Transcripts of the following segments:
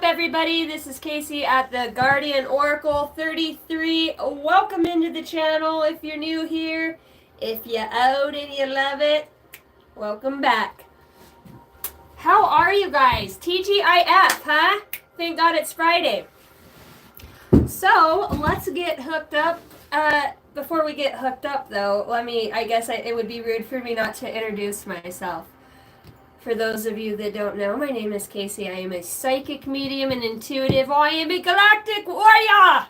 everybody? This is Casey at the Guardian Oracle 33. Welcome into the channel if you're new here. If you owed and you love it, welcome back. How are you guys? TGIF, huh? Thank God it's Friday. So, let's get hooked up. Before we get hooked up, though, it would be rude for me not to introduce myself. For those of you that don't know, my name is Casey. I am a psychic medium and intuitive. I am a galactic warrior!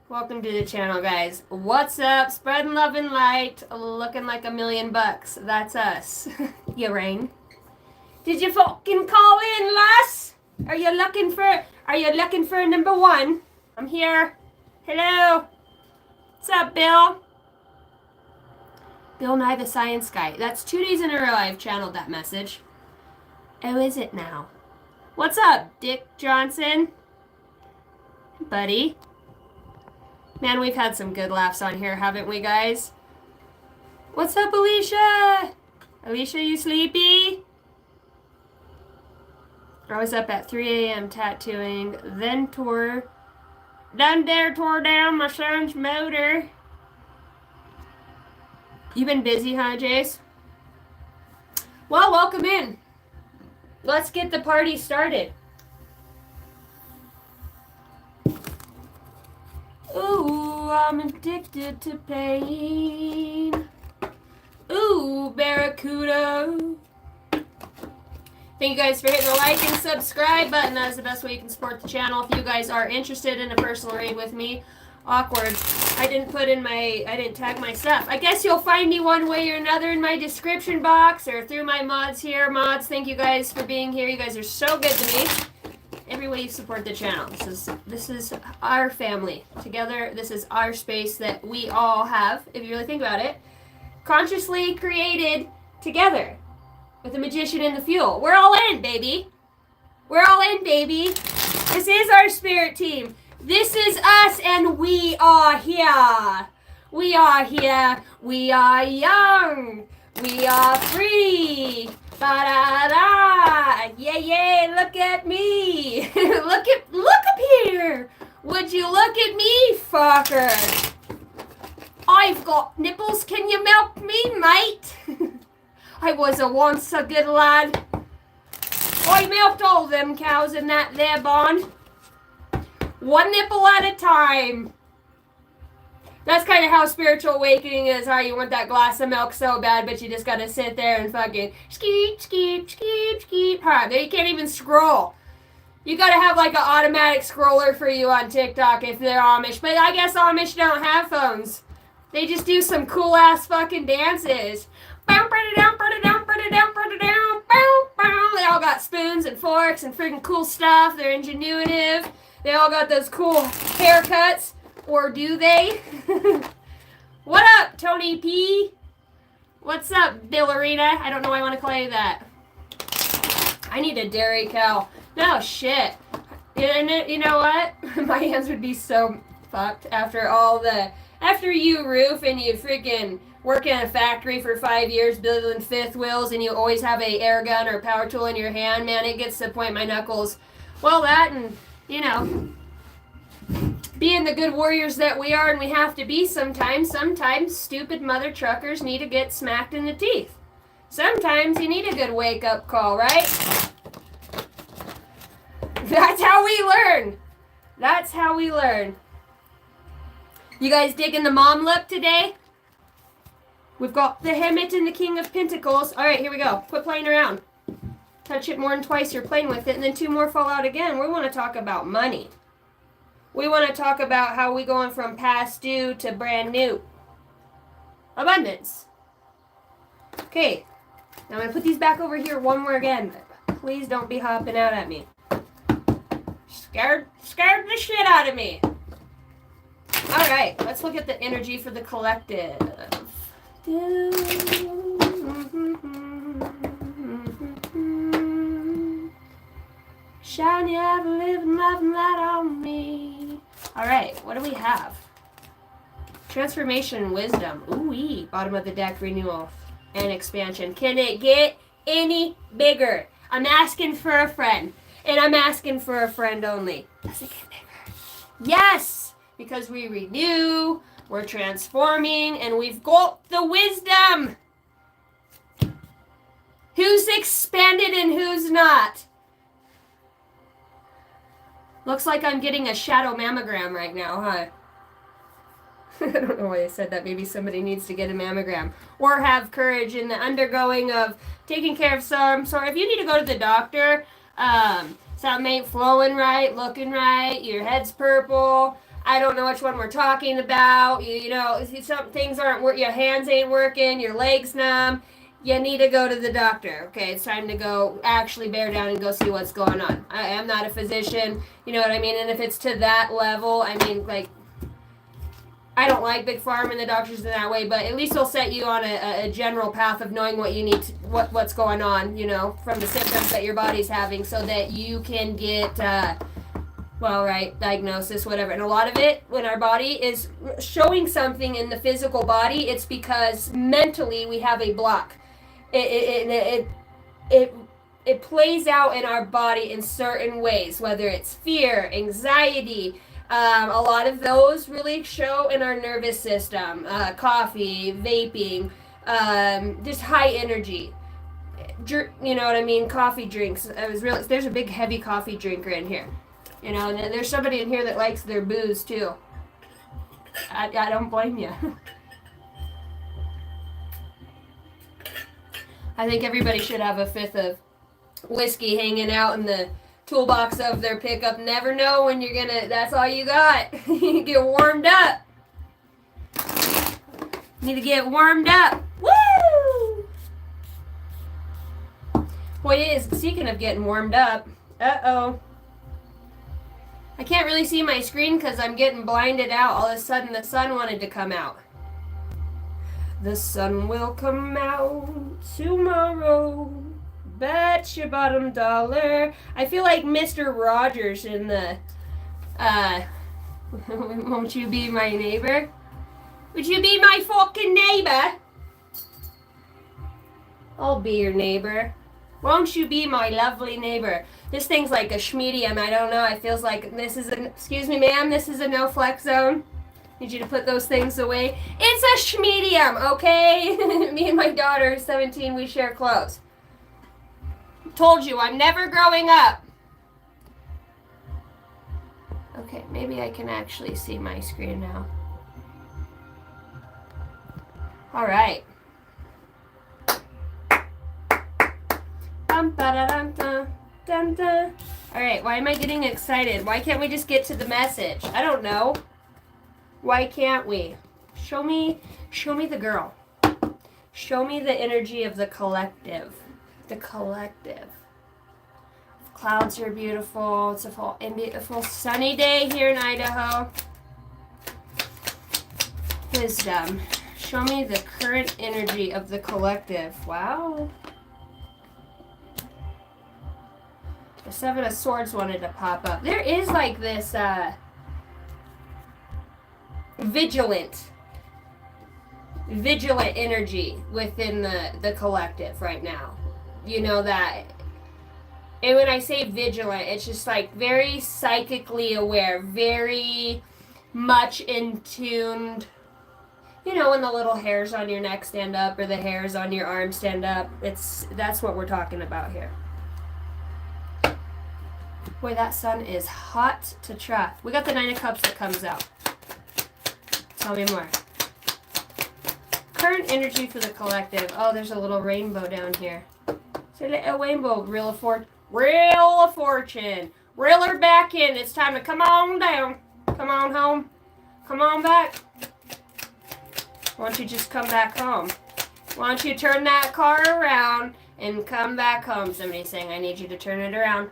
Welcome to the channel, guys. What's up? Spreading love and light. Looking like $1,000,000. That's us. You rang. Did you fucking call in, lass? Are you looking for number one? I'm here. Hello. What's up, Bill? Bill Nye the Science Guy. That's 2 days in a row I've channeled that message. Oh, is it now? What's up, Dick Johnson? Buddy. Man, we've had some good laughs on here, haven't we, guys? What's up, Alicia? Alicia, you sleepy? I was up at 3 a.m. tattooing, then tore down my son's motor. You been busy, huh, Jace? Well, welcome in. Let's get the party started. Ooh, I'm addicted to pain. Ooh, Barracuda. Thank you guys for hitting the like and subscribe button. That is the best way you can support the channel. If you guys are interested in a personal read with me, awkward. I didn't tag my stuff. I guess you'll find me one way or another in my description box or through my mods here. Mods, thank you guys for being here. You guys are so good to me. Every way you support the channel. This is our family. Together, this is our space that we all have, if you really think about it. Consciously created together. With the magician and the fuel. We're all in, baby. We're all in, baby. This is our spirit team. This is us, and we are here. We are here. We are young. We are free. Ba-da-da. Yeah, yeah, look at me. look up here. Would you look at me, fucker? I've got nipples. Can you milk me, mate? I was once a good lad. I milked all them cows in that there barn. One nipple at a time. That's kind of how spiritual awakening is, how you want that glass of milk so bad, but you just gotta sit there and fucking skeep, skeep, skeep, skeep. Huh, there you can't even scroll. You gotta have like an automatic scroller for you on TikTok if they're Amish. But I guess Amish don't have phones. They just do some cool ass fucking dances. They all got spoons and forks and freaking cool stuff. They're ingenuitive. They all got those cool haircuts. Or do they? What up, Tony P? What's up, Billerina? I don't know why I want to call you that. I need a dairy cow. No shit. You know what? My hands would be so fucked after you roof and you freaking work in a factory for 5 years building fifth wheels and you always have a air gun or power tool in your hand. Man, it gets to the point my knuckles. Well, that and, you know, being the good warriors that we are and we have to be sometimes stupid mother truckers need to get smacked in the teeth. Sometimes you need a good wake-up call, right? That's how we learn. That's how we learn. You guys digging the mom look today? We've got the Hermit and the King of Pentacles. All right, here we go. Quit playing around. Touch it more than twice, you're playing with it, and then 2 more fall out again. We want to talk about money. We want to talk about how we going from past due to brand new. Abundance. Okay. Now I'm going to put these back over here one more again. Please don't be hopping out at me. Scared the shit out of me. All right. Let's look at the energy for the collective. Shiny ever living, loving light on me. All right, what do we have? Transformation and wisdom. Ooh-wee. Bottom of the deck, renewal and expansion. Can it get any bigger? I'm asking for a friend. And I'm asking for a friend only. Does it get bigger? Yes! Because we renew, we're transforming, and we've got the wisdom. Who's expanded and who's not? Looks like I'm getting a shadow mammogram right now, huh? I don't know why I said that. Maybe somebody needs to get a mammogram. Or have courage in the undergoing of taking care of some sort. If you need to go to the doctor, something ain't flowing right, looking right, your head's purple, I don't know which one we're talking about, you know, some things aren't working, your hands ain't working, your legs numb, you need to go to the doctor. Okay, it's time to go actually bear down and go see what's going on. I am not a physician, you know what I mean? And if it's to that level, I mean, like, I don't like Big Pharma and the doctors in that way, but at least they'll set you on a general path of knowing what you need to, what's going on, you know, from the symptoms that your body's having so that you can get, diagnosis, whatever. And a lot of it, when our body is showing something in the physical body, it's because mentally we have a block. It plays out in our body in certain ways, whether it's fear, anxiety. A lot of those really show in our nervous system. Coffee, vaping, just high energy. You know what I mean? Coffee drinks. There's a big heavy coffee drinker in here. You know, and there's somebody in here that likes their booze too. I don't blame you. I think everybody should have a fifth of whiskey hanging out in the toolbox of their pickup. Never know when you're gonna, that's all you got. You get warmed up. Need to get warmed up. Woo! Well, it is, speaking of getting warmed up, uh-oh. I can't really see my screen because I'm getting blinded out. All of a sudden the sun wanted to come out. The sun will come out tomorrow. Bet your bottom dollar. I feel like Mr. Rogers in the, won't you be my neighbor? Would you be my fucking neighbor? I'll be your neighbor. Won't you be my lovely neighbor? This thing's like a schmedium. I don't know. It feels like this is a, excuse me, ma'am, this is a no flex zone. Need you to put those things away. It's a schmedium, okay? Me and my daughter, 17, we share clothes. Told you, I'm never growing up. Okay, maybe I can actually see my screen now. All right. All right, why am I getting excited? Why can't we just get to the message? I don't know. Why can't we? Show me the girl. Show me the energy of the collective. The collective. Clouds are beautiful. It's a full sunny day here in Idaho. Wisdom. Show me the current energy of the collective. Wow. The Seven of Swords wanted to pop up. There is like this vigilant energy within the collective right now. You know that. And when I say vigilant, it's just like very psychically aware, very much in tuned. You know, when the little hairs on your neck stand up or the hairs on your arm stand up. That's what we're talking about here. Boy, that sun is hot to try. We got the Nine of Cups that comes out. Tell me more. Current energy for the collective. Oh, there's a little rainbow down here. So a rainbow, Wheel of Fortune. Reel her back in. It's time to come on down. Come on home. Come on back. Why don't you just come back home? Why don't you turn that car around and come back home? Somebody's saying, I need you to turn it around.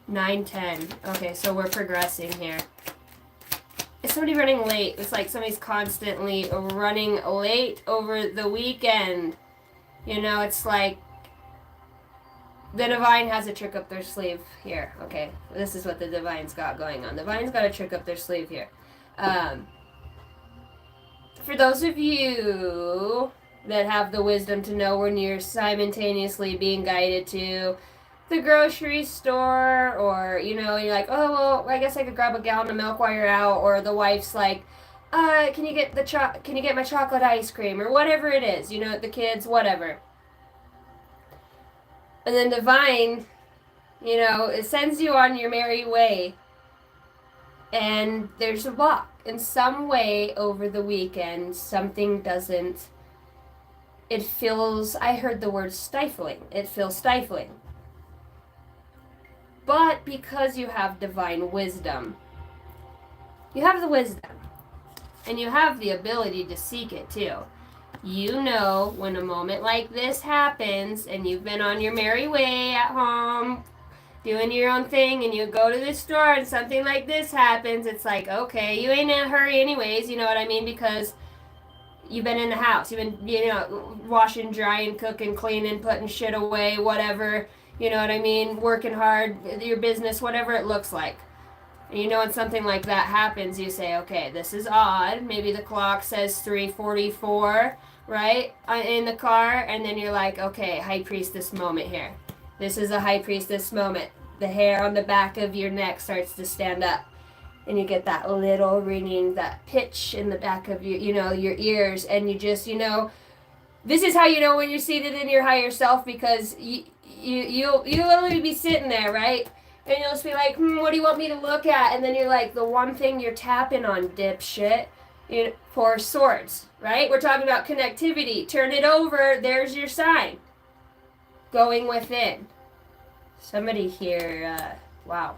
Nine, 10. Okay, so we're progressing here. Is somebody running late? It's like somebody's constantly running late over the weekend. You know, it's like the divine has a trick up their sleeve here. Okay, this is what the divine's got going on. The divine's got a trick up their sleeve here. For those of you, that have the wisdom to know when you're simultaneously being guided to the grocery store, or, you know, you're like, oh, well, I guess I could grab a gallon of milk while you're out, or the wife's like, can you get my chocolate ice cream, or whatever it is, you know, the kids, whatever. And then divine, you know, it sends you on your merry way, and there's a block in some way over the weekend. Something doesn't, it feels, I heard the word stifling, it feels stifling. But because you have divine wisdom, you have the wisdom, and you have the ability to seek it too. You know when a moment like this happens and you've been on your merry way at home doing your own thing, and you go to the store and something like this happens, it's like, okay, you ain't in a hurry anyways, you know what I mean, because you've been in the house, you've been, you know, washing, drying, cooking, cleaning, putting shit away, whatever, you know what I mean, working hard, your business, whatever it looks like. And you know when something like that happens, you say, okay, this is odd. Maybe the clock says 3:44, right, in the car, and then you're like, okay, high priestess moment here. This is a high priestess moment. The hair on the back of your neck starts to stand up, and you get that little ringing, that pitch in the back of your, you know, your ears, and you just, you know, this is how you know when you're seated in your higher self, because you'll literally be sitting there, right? And you'll just be like, what do you want me to look at? And then you're like, the one thing you're tapping on, dipshit, you know, for swords, right? We're talking about connectivity. Turn it over. There's your sign. Going within. Somebody here, wow.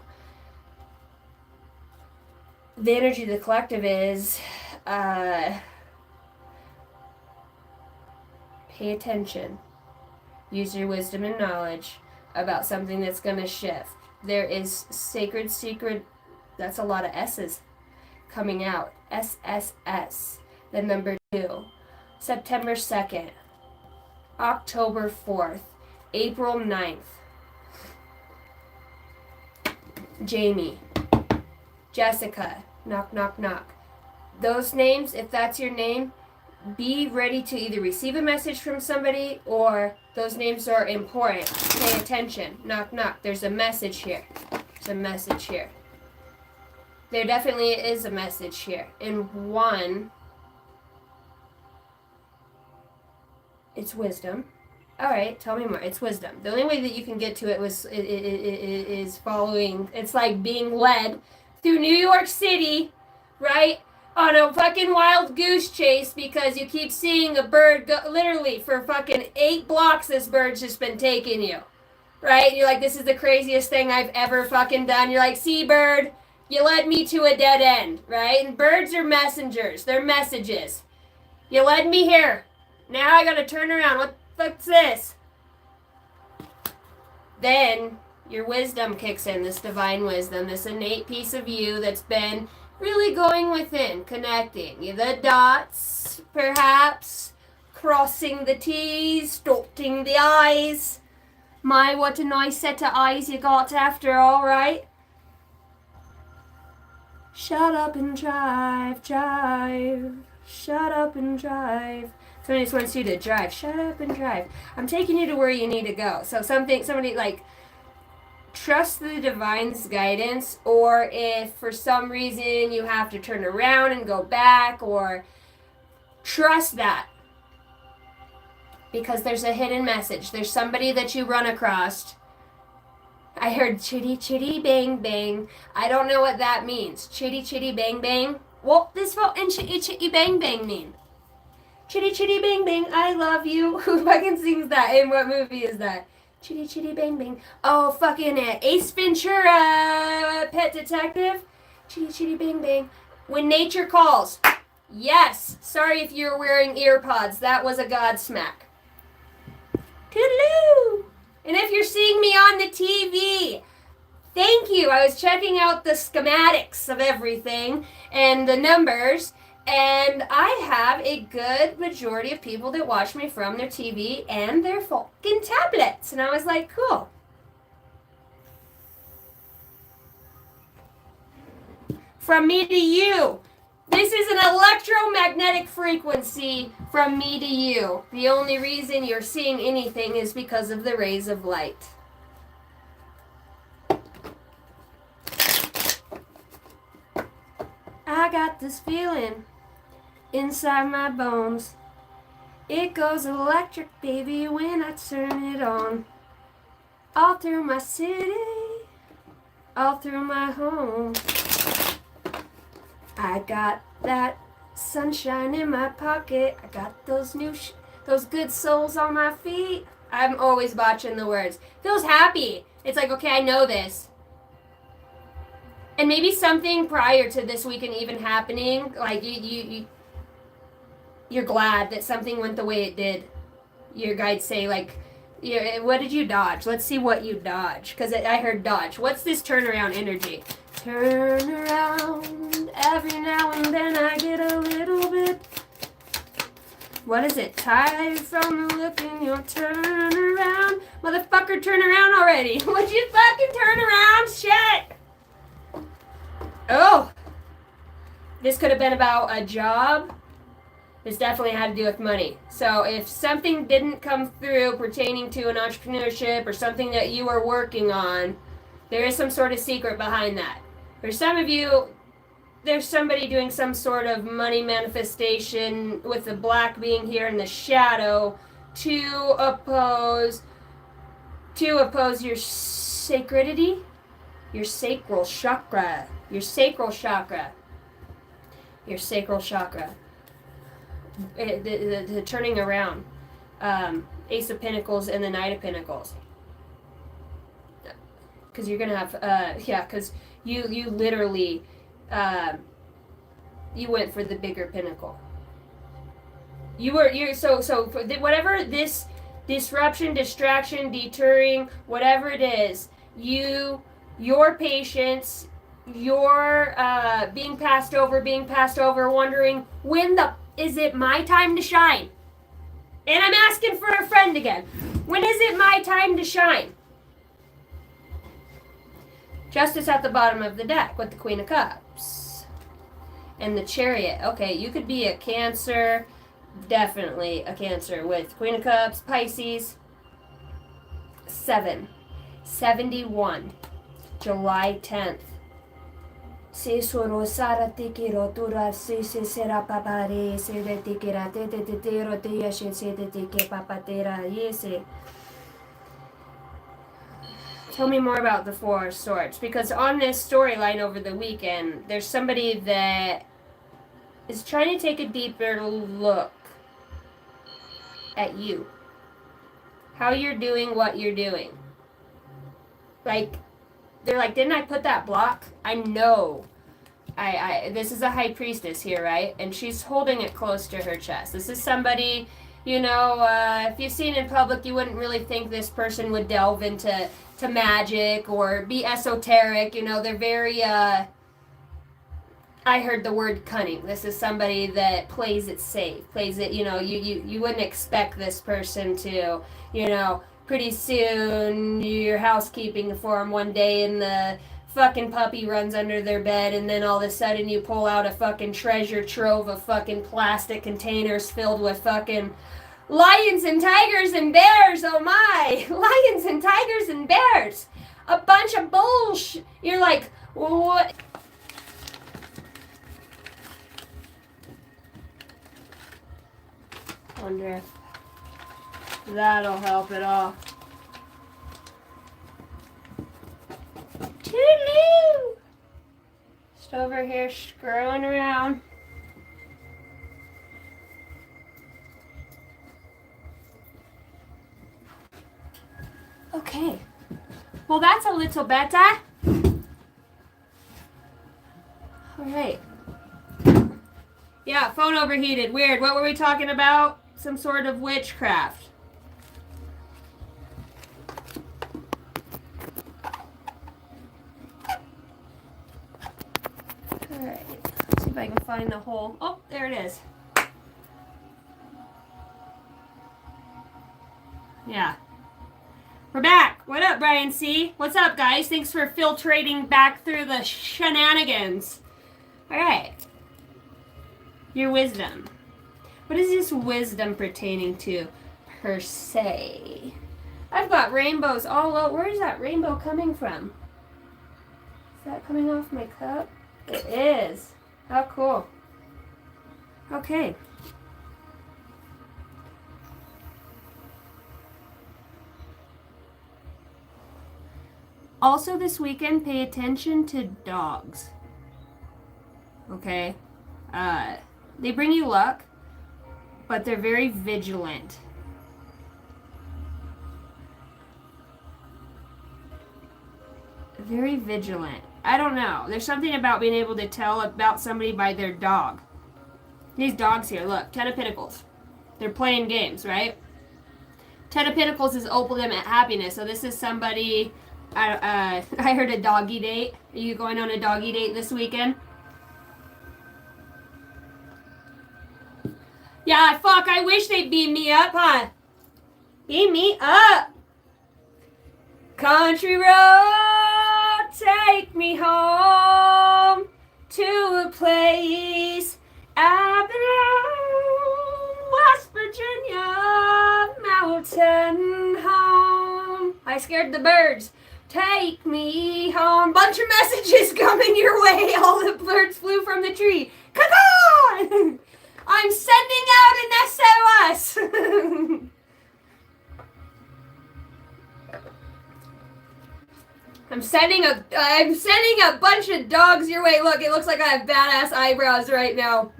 The energy of the collective is, pay attention. Use your wisdom and knowledge about something that's going to shift. There is sacred secret, that's a lot of S's coming out. SSS, the number 2. September 2nd, October 4th, April 9th. Jamie, Jessica, knock, knock, knock. Those names, if that's your name, be ready to either receive a message from somebody, or those names are important. Pay attention. Knock, knock. There's a message here. There's a message here. There definitely is a message here. And one, it's wisdom. All right, tell me more. It's wisdom. The only way that you can get to it is following. It's like being led through New York City, right? On a fucking wild goose chase, because you keep seeing a bird go, literally for fucking 8 blocks this bird's just been taking you, right? And you're like, this is the craziest thing I've ever fucking done. You're like, see, bird, you led me to a dead end, right? And birds are messengers. They're messages. You led me here. Now I gotta turn around. What the fuck's this? Then your wisdom kicks in, this divine wisdom, this innate piece of you that's been really going within, connecting the dots, perhaps, crossing the T's, dotting the I's. My, what a nice set of eyes you got after all, right? Shut up and drive, drive. Shut up and drive. Somebody just wants you to drive. Shut up and drive. I'm taking you to where you need to go. So somebody like, trust the divine's guidance, or if for some reason you have to turn around and go back, or trust that, because there's a hidden message. There's somebody that you run across. I heard chitty chitty bang bang. I don't know what that means. Chitty chitty bang bang. What does and chitty chitty bang bang mean? Chitty chitty bang bang, I love you. Who fucking sings that? In what movie is that? Chitty chitty bang bang. Oh, fucking Ace Ventura, Pet Detective. Chitty chitty bang bang. When nature calls. Yes. Sorry if you're wearing ear pods. That was a godsmack. Toodaloo. And if you're seeing me on the TV, thank you. I was checking out the schematics of everything and the numbers, and I have a good majority of people that watch me from their TV and their fucking tablets. And I was like, cool. From me to you, This is an electromagnetic frequency from me to you. The only reason you're seeing anything is because of the rays of light. I got this feeling inside my bones. It goes electric, baby, when I turn it on. All through my city, all through my home. I got that sunshine in my pocket. I got those those good soles on my feet. I'm always botching the words. Feels happy. It's like, okay, I know this. And maybe something prior to this weekend even happening, like you're glad that something went the way it did. Your guides say, like, what did you dodge? Let's see what you dodge. Because I heard dodge. What's this turnaround energy? Turn around. Every now and then I get a little bit. What is it? Tired from the look in your turn around. Motherfucker, turn around already. Would you fucking turn around? Shit. Oh. This could have been about a job. This definitely had to do with money. So if something didn't come through pertaining to an entrepreneurship or something that you are working on, there is some sort of secret behind that. For some of you, there's somebody doing some sort of money manifestation with the black being here in the shadow to oppose your sacredity, your sacral chakra, your sacral chakra, your sacral chakra. The turning around, Ace of Pentacles and the Knight of Pentacles. Because you're gonna have, because you literally, you went for the bigger pinnacle. So for whatever this disruption, distraction, deterring, whatever it is, your patience, your being passed over, wondering is it my time to shine? And I'm asking for a friend again. When is it my time to shine? Justice at the bottom of the deck with the Queen of Cups. And the Chariot. Okay, you could be a Cancer. Definitely a Cancer with Queen of Cups, Pisces. 71. July 10th. Se soro sara tikiro tura se sera papare se de tikira te ro te yashe se de tike papatera yese. Tell me more about the Four of Swords, because on this storyline over the weekend, there's somebody that is trying to take a deeper look at you. How you're doing what you're doing. Like, they're like, didn't I put that block? I know. This is a high priestess here, right? And she's holding it close to her chest. This is somebody, if you've seen in public, you wouldn't really think this person would delve into magic or be esoteric. They're very, I heard the word cunning. This is somebody that plays it safe, plays it, you wouldn't expect this person to, pretty soon your housekeeping for them one day and the fucking puppy runs under their bed, and then all of a sudden you pull out a fucking treasure trove of fucking plastic containers filled with fucking lions and tigers and bears. Oh my, lions and tigers and bears, a bunch of bullshit. You're like, what? Wonder if that'll help at all. Toodaloo! Just over here screwing around. Okay. Well, that's a little better. Alright. Yeah, phone overheated. Weird. What were we talking about? Some sort of witchcraft. Alright. Let's see if I can find the hole. Oh, there it is. Yeah. We're back. What up, Brian C? What's up, guys? Thanks for filtrating back through the shenanigans. Alright. Your wisdom. What is this wisdom pertaining to, per se? I've got rainbows all over. Where is that rainbow coming from? Is that coming off my cup? It is. How cool. Okay. Also this weekend, pay attention to dogs. Okay? They bring you luck, but they're very vigilant. Very vigilant. I don't know. There's something about being able to tell about somebody by their dog. These dogs here, look, 10 of Pentacles. They're playing games, right? 10 of Pentacles is ultimate happiness. So this is somebody, I heard a doggy date. Are you going on a doggy date this weekend? Yeah, fuck, I wish they'd beam me up, huh? Beam me up. Country road, take me home to a place I belong, West Virginia, mountain home. I scared the birds. Take me home. Bunch of messages coming your way. All the birds flew from the tree. Caw-caw! I'm sending out an SOS. I'm sending a bunch of dogs your way. Look, it looks like I have badass eyebrows right now.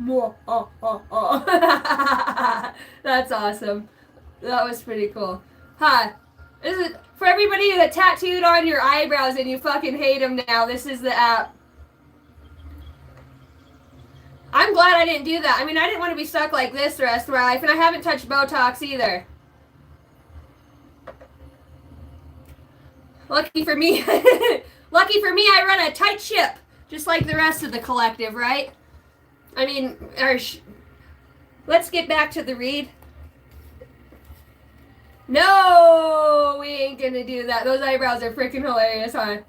That's awesome. That was pretty cool. Huh. This is for everybody that tattooed on your eyebrows and you fucking hate them now. This is the app. I'm glad I didn't do that. I mean, I didn't want to be stuck like this the rest of my life, and I haven't touched Botox either. Lucky for me. Lucky for me, I run a tight ship, just like the rest of the collective, right? I mean, let's get back to the read. No, we ain't gonna do that. Those eyebrows are freaking hilarious, huh?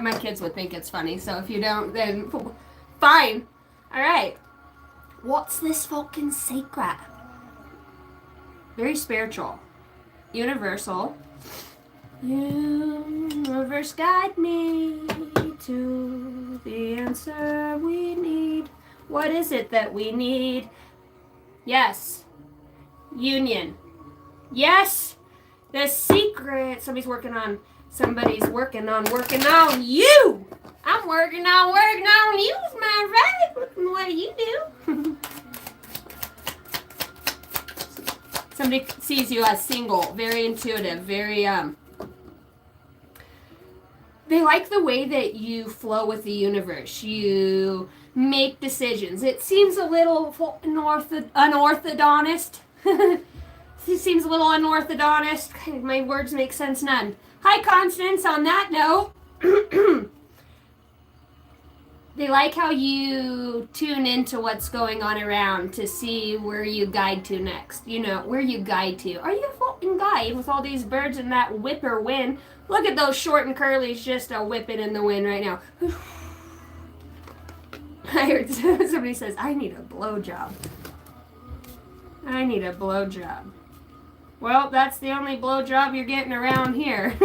My kids would think it's funny, so if you don't, then fine. All right. What's this fucking secret? Very spiritual. Universal. Universe, guide me to the answer we need. What is it that we need? Yes. Union. Yes. The secret. Somebody's working on you. I'm working on you, my friend. What do you do? Somebody sees you as single, very intuitive, very, they like the way that you flow with the universe. You make decisions. It seems a little unorthodontist. It seems a little unorthodontist. My words make sense none. Hi, Constance. On that note, they like how you tune into what's going on around to see where you guide to next. You know, where you guide to. Are you a fucking guide with all these birds and that whipper wind? Look at those short and curlies just a whipping in the wind right now. I heard somebody says, I need a blowjob. I need a blowjob. Well, that's the only blowjob you're getting around here.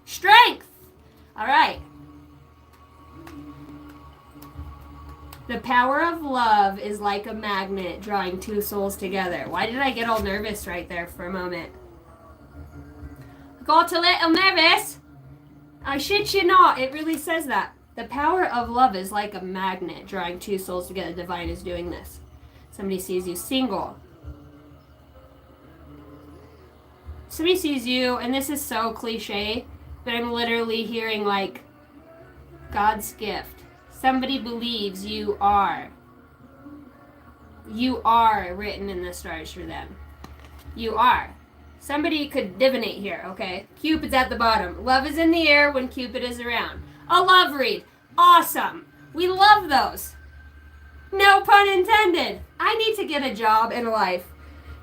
Strength! All right. The power of love is like a magnet drawing two souls together. Why did I get all nervous right there for a moment? Got a little nervous. I shit you not. It really says that. The power of love is like a magnet drawing two souls together. Divine is doing this. Somebody sees you single. Somebody sees you, and this is so cliche, but I'm literally hearing like God's gift. Somebody believes you are. You are written in the stars for them. You are. Somebody could divinate here, okay? Cupid's at the bottom. Love is in the air when Cupid is around. A love read. Awesome. We love those. No pun intended. I need to get a job and a life.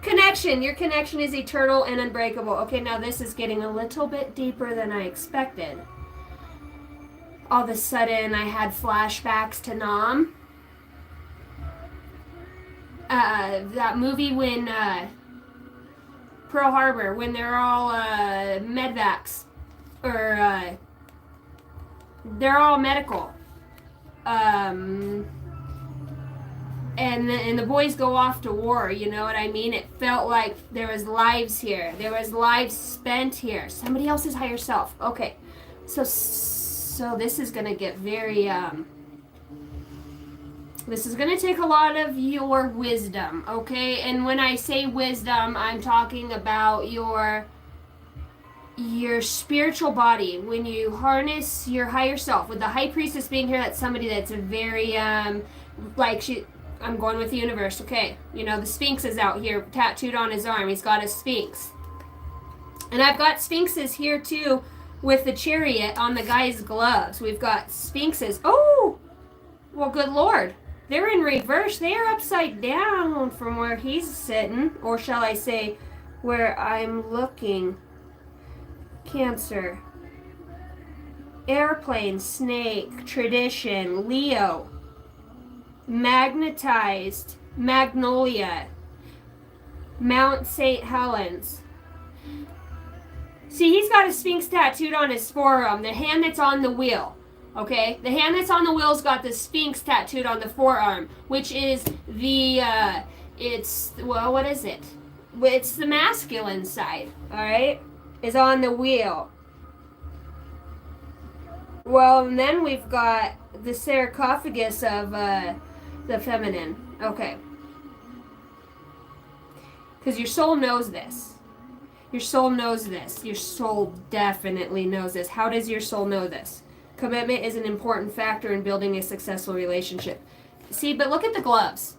Connection. Your connection is eternal and unbreakable. Okay, now this is getting a little bit deeper than I expected. all of a sudden I had flashbacks to Nam. That movie when Pearl Harbor, when they're all medvacs, or they're all medical, and the boys go off to war. You know what I mean? It felt like there was lives here. There was lives spent here. Somebody else's higher self. Okay, so this is gonna get very this is going to take a lot of your wisdom, okay? And when I say wisdom, I'm talking about your spiritual body. When you harness your higher self, with the high priestess being here, that's somebody that's a very I'm going with the universe, okay? You know, the Sphinx is out here tattooed on his arm. He's got a Sphinx. And I've got Sphinxes here too with the chariot on the guy's gloves. We've got Sphinxes. Oh! Well, good Lord. They're in reverse. They are upside down from where he's sitting. Or shall I say, where I'm looking. Cancer. Airplane, snake, tradition, Leo. Magnetized, Magnolia. Mount St. Helens. See, he's got a Sphinx tattooed on his forearm. The hand that's on the wheel. Okay, the hand that's on the wheel's got the Sphinx tattooed on the forearm, which is the, what is it? It's the masculine side, alright? Is on the wheel. Well, and then we've got the sarcophagus of, the feminine. Okay. Because your soul knows this. Your soul knows this. Your soul definitely knows this. How does your soul know this? Commitment is an important factor in building a successful relationship. See, but look at the gloves.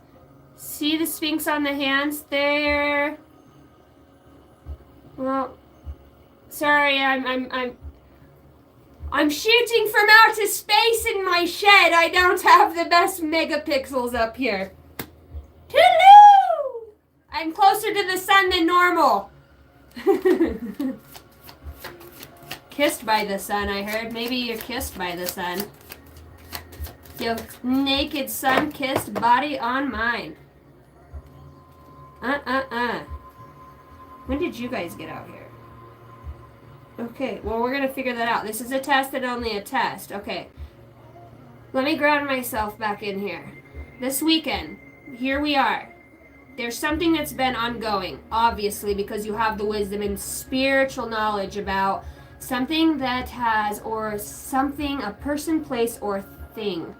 See the Sphinx on the hands there? Well, sorry, I'm shooting from outer space in my shed. I don't have the best megapixels up here. Toodaloo! I'm closer to the sun than normal. Kissed by the sun, I heard. Maybe you're kissed by the sun. Your naked sun-kissed body on mine. When did you guys get out here? Okay, well, we're going to figure that out. This is a test and only a test. Okay. Let me ground myself back in here. This weekend, here we are. There's something that's been ongoing, obviously, because you have the wisdom and spiritual knowledge about something that has, or something, a person, place, or thing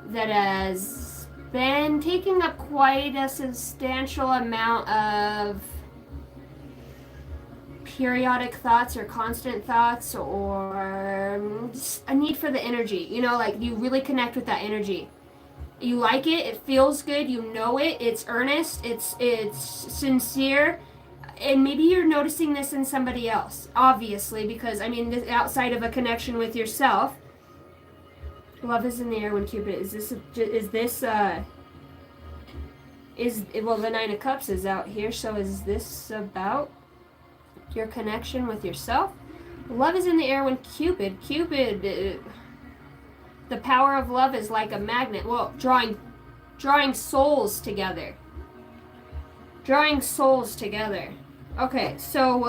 that has been taking up quite a substantial amount of periodic thoughts or constant thoughts, or just a need for the energy. You know, like you really connect with that energy. You like it, it feels good, you know it, it's earnest, it's sincere. And maybe you're noticing this in somebody else, obviously, because, I mean, outside of a connection with yourself, love is in the air when Cupid, well, the Nine of Cups is out here, so is this about your connection with yourself? Love is in the air when Cupid, the power of love is like a magnet, well, drawing souls together. Drawing souls together. Okay, so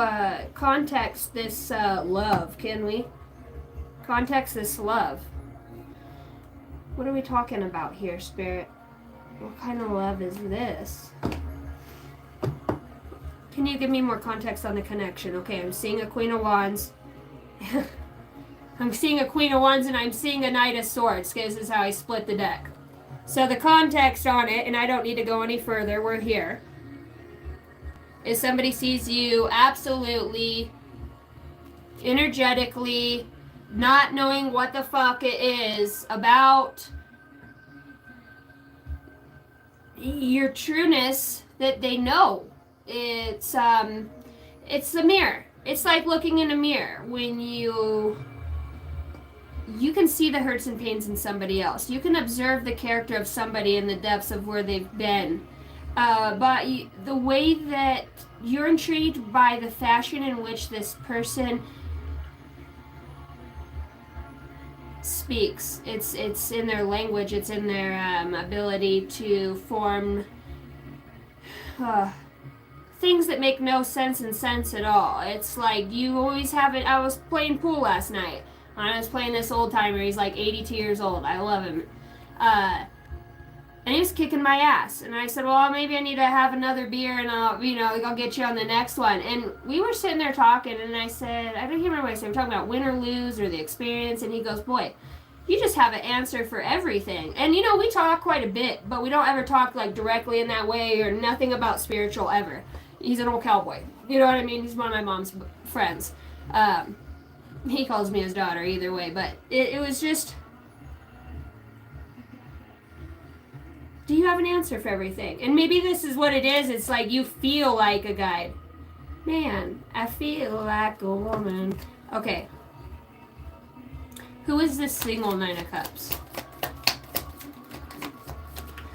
context this love, can we? Context this love. What are we talking about here, Spirit? What kind of love is this? Can you give me more context on the connection? Okay, I'm seeing a Queen of Wands. I'm seeing a Queen of Wands and I'm seeing a Knight of Swords. This is how I split the deck. So the context on it, and I don't need to go any further, we're here, is somebody sees you absolutely, energetically, not knowing what the fuck it is about your trueness that they know. It's the mirror. It's like looking in a mirror when you can see the hurts and pains in somebody else. You can observe the character of somebody in the depths of where they've been. But the way that you're intrigued by the fashion in which this person speaks. It's in their language. It's in their ability to form things that make no sense in sense at all. It's like you always have it. I was playing pool last night. I was playing this old timer. He's like 82 years old. I love him. And he was kicking my ass. And I said, well, maybe I need to have another beer and I'll get you on the next one. And we were sitting there talking and I said, I don't even remember what I said. I'm talking about win or lose or the experience. And he goes, boy, you just have an answer for everything. And we talk quite a bit, but we don't ever talk like directly in that way or nothing about spiritual ever. He's an old cowboy. You know what I mean? He's one of my mom's friends. He calls me his daughter either way, but it was just, do you have an answer for everything? And maybe this is what it is. It's like you feel like a guide. Man, I feel like a woman. Okay. Who is this single Nine of Cups?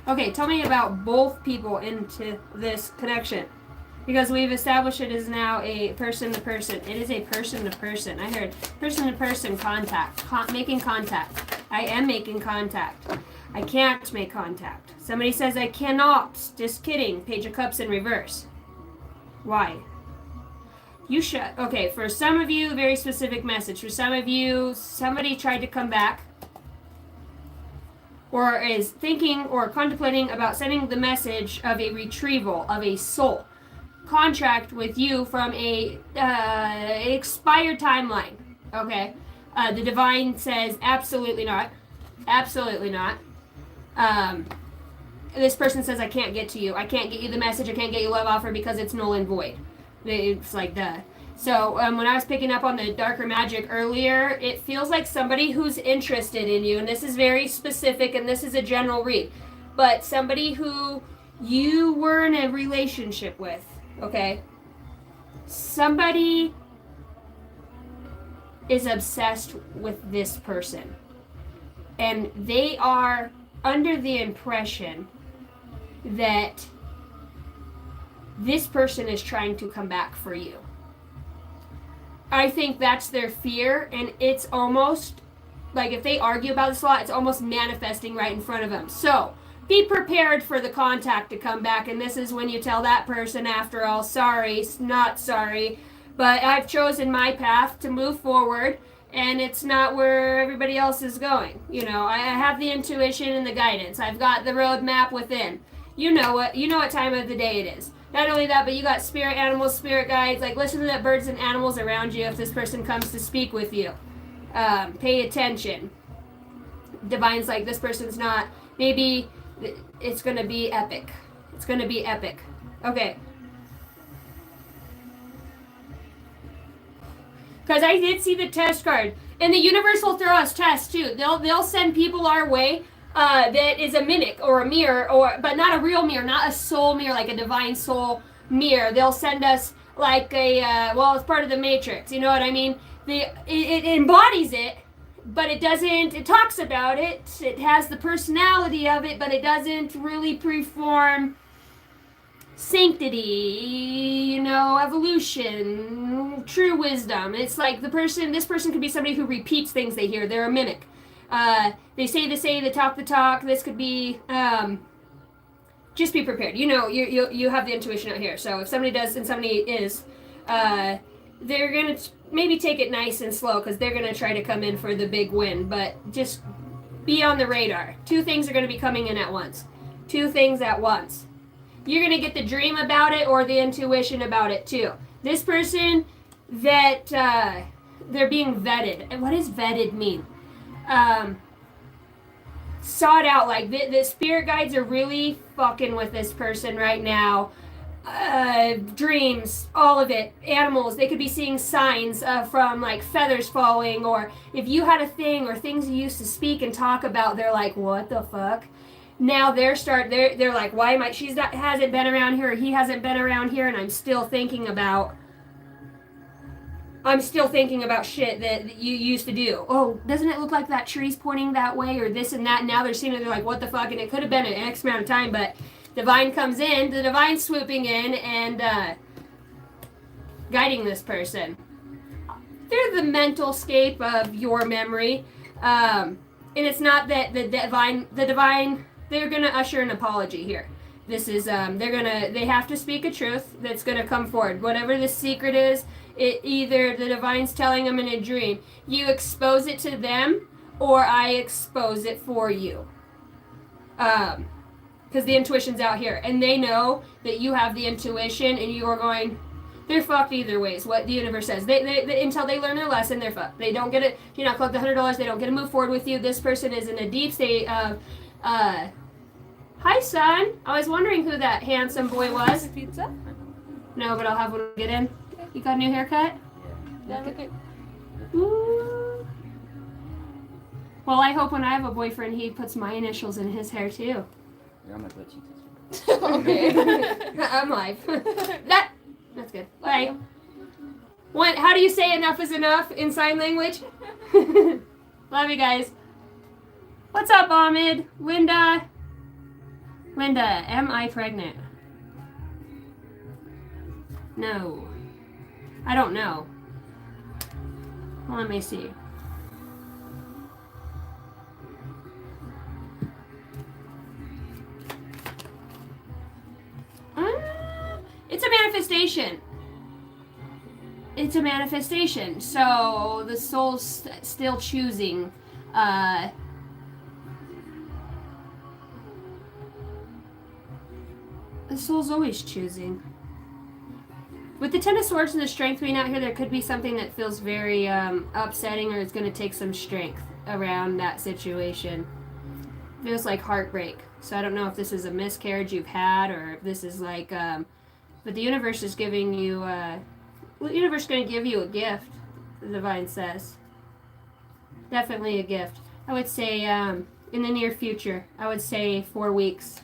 Okay, tell me about both people into this connection. Because we've established it is now a person-to-person. It is a person-to-person. I heard person-to-person contact. Making contact. I am making contact. I can't make contact. Somebody says I cannot. Just kidding. Page of Cups in reverse. Why? You should. Okay, for some of you, very specific message. For some of you, somebody tried to come back or is thinking or contemplating about sending the message of a retrieval of a soul contract with you from a expired timeline. Okay, the divine says absolutely not, absolutely not. This person says I can't get to you. I can't get you the message. I can't get you love offer because it's null and void. It's like duh. So when I was picking up on the darker magic earlier, it feels like somebody who's interested in you, and this is very specific, and this is a general read, but somebody who you were in a relationship with. Okay, somebody is obsessed with this person and they are under the impression that this person is trying to come back for you. I think that's their fear, and it's almost like if they argue about this a lot, it's almost manifesting right in front of them. So be prepared for the contact to come back, and this is when you tell that person, after all, sorry, not sorry, but I've chosen my path to move forward, and it's not where everybody else is going. I have the intuition and the guidance. I've got the roadmap within. You know what time of the day it is. Not only that, but you got spirit animals, spirit guides. Like, listen to the birds and animals around you if this person comes to speak with you. Pay attention. Divine's like, this person's not, maybe it's going to be epic. It's going to be epic. Okay. Because I did see the test card. And the universe will throw us tests too. They'll send people our way that is a mimic or a mirror, but not a real mirror, not a soul mirror, like a divine soul mirror. They'll send us like it's part of the matrix. You know what I mean? It embodies it, but it doesn't, it talks about it. It has the personality of it, but it doesn't really perform sanctity, evolution, true wisdom. It's like this person could be somebody who repeats things they hear. They're a mimic. They say, they talk the talk. This could be, just be prepared. You have the intuition out here. So if somebody does and somebody is, they're going to maybe take it nice and slow because they're going to try to come in for the big win. But just be on the radar. Two things are going to be coming in at once. Two things at once. You're going to get the dream about it or the intuition about it too. This person that they're being vetted. And what does vetted mean? Sought out. Like the spirit guides are really fucking with this person right now. Dreams, all of it. Animals, they could be seeing signs from like feathers falling, or if you had a thing or things you used to speak and talk about, they're like, what the fuck? Now they're like, why am I, hasn't been around here, or he hasn't been around here, and I'm still thinking about shit that you used to do. Oh, doesn't it look like that tree's pointing that way, or this and that? And now they're like, what the fuck? And it could have been an X amount of time, but divine comes in, the divine swooping in and guiding this person through the mental scape of your memory. And it's not that the divine, they're going to usher an apology here. This is, they have to speak a truth that's going to come forward. Whatever the secret is, either the divine's telling them in a dream, you expose it to them, or I expose it for you. Because the intuition's out here. And they know that you have the intuition, and you are going, they're fucked either ways, what the universe says. They until they learn their lesson, they're fucked. They don't get it, you know, collect the $100, they don't get to move forward with you. This person is in a deep state of, hi, son. I was wondering who that handsome boy was. Pizza? No, but I'll have one get in. You got a new haircut? Yeah. Okay. Ooh. Well, I hope when I have a boyfriend, he puts my initials in his hair, too. You're on my butt cheeks. Okay. I'm live. That's good. Bye. How do you say enough is enough in sign language? Love you guys. What's up, Ahmed? Linda, am I pregnant? No. I don't know. Let me see. It's a manifestation. It's a manifestation. So the soul's still choosing. The soul's always choosing. With the Ten of Swords and the Strength being out here, there could be something that feels very upsetting, or it's going to take some strength around that situation. Feels like heartbreak. So I don't know if this is a miscarriage you've had, or if this is like, but the universe is giving you, the universe is going to give you a gift, the divine says. Definitely a gift. I would say, in the near future, I would say 4 weeks.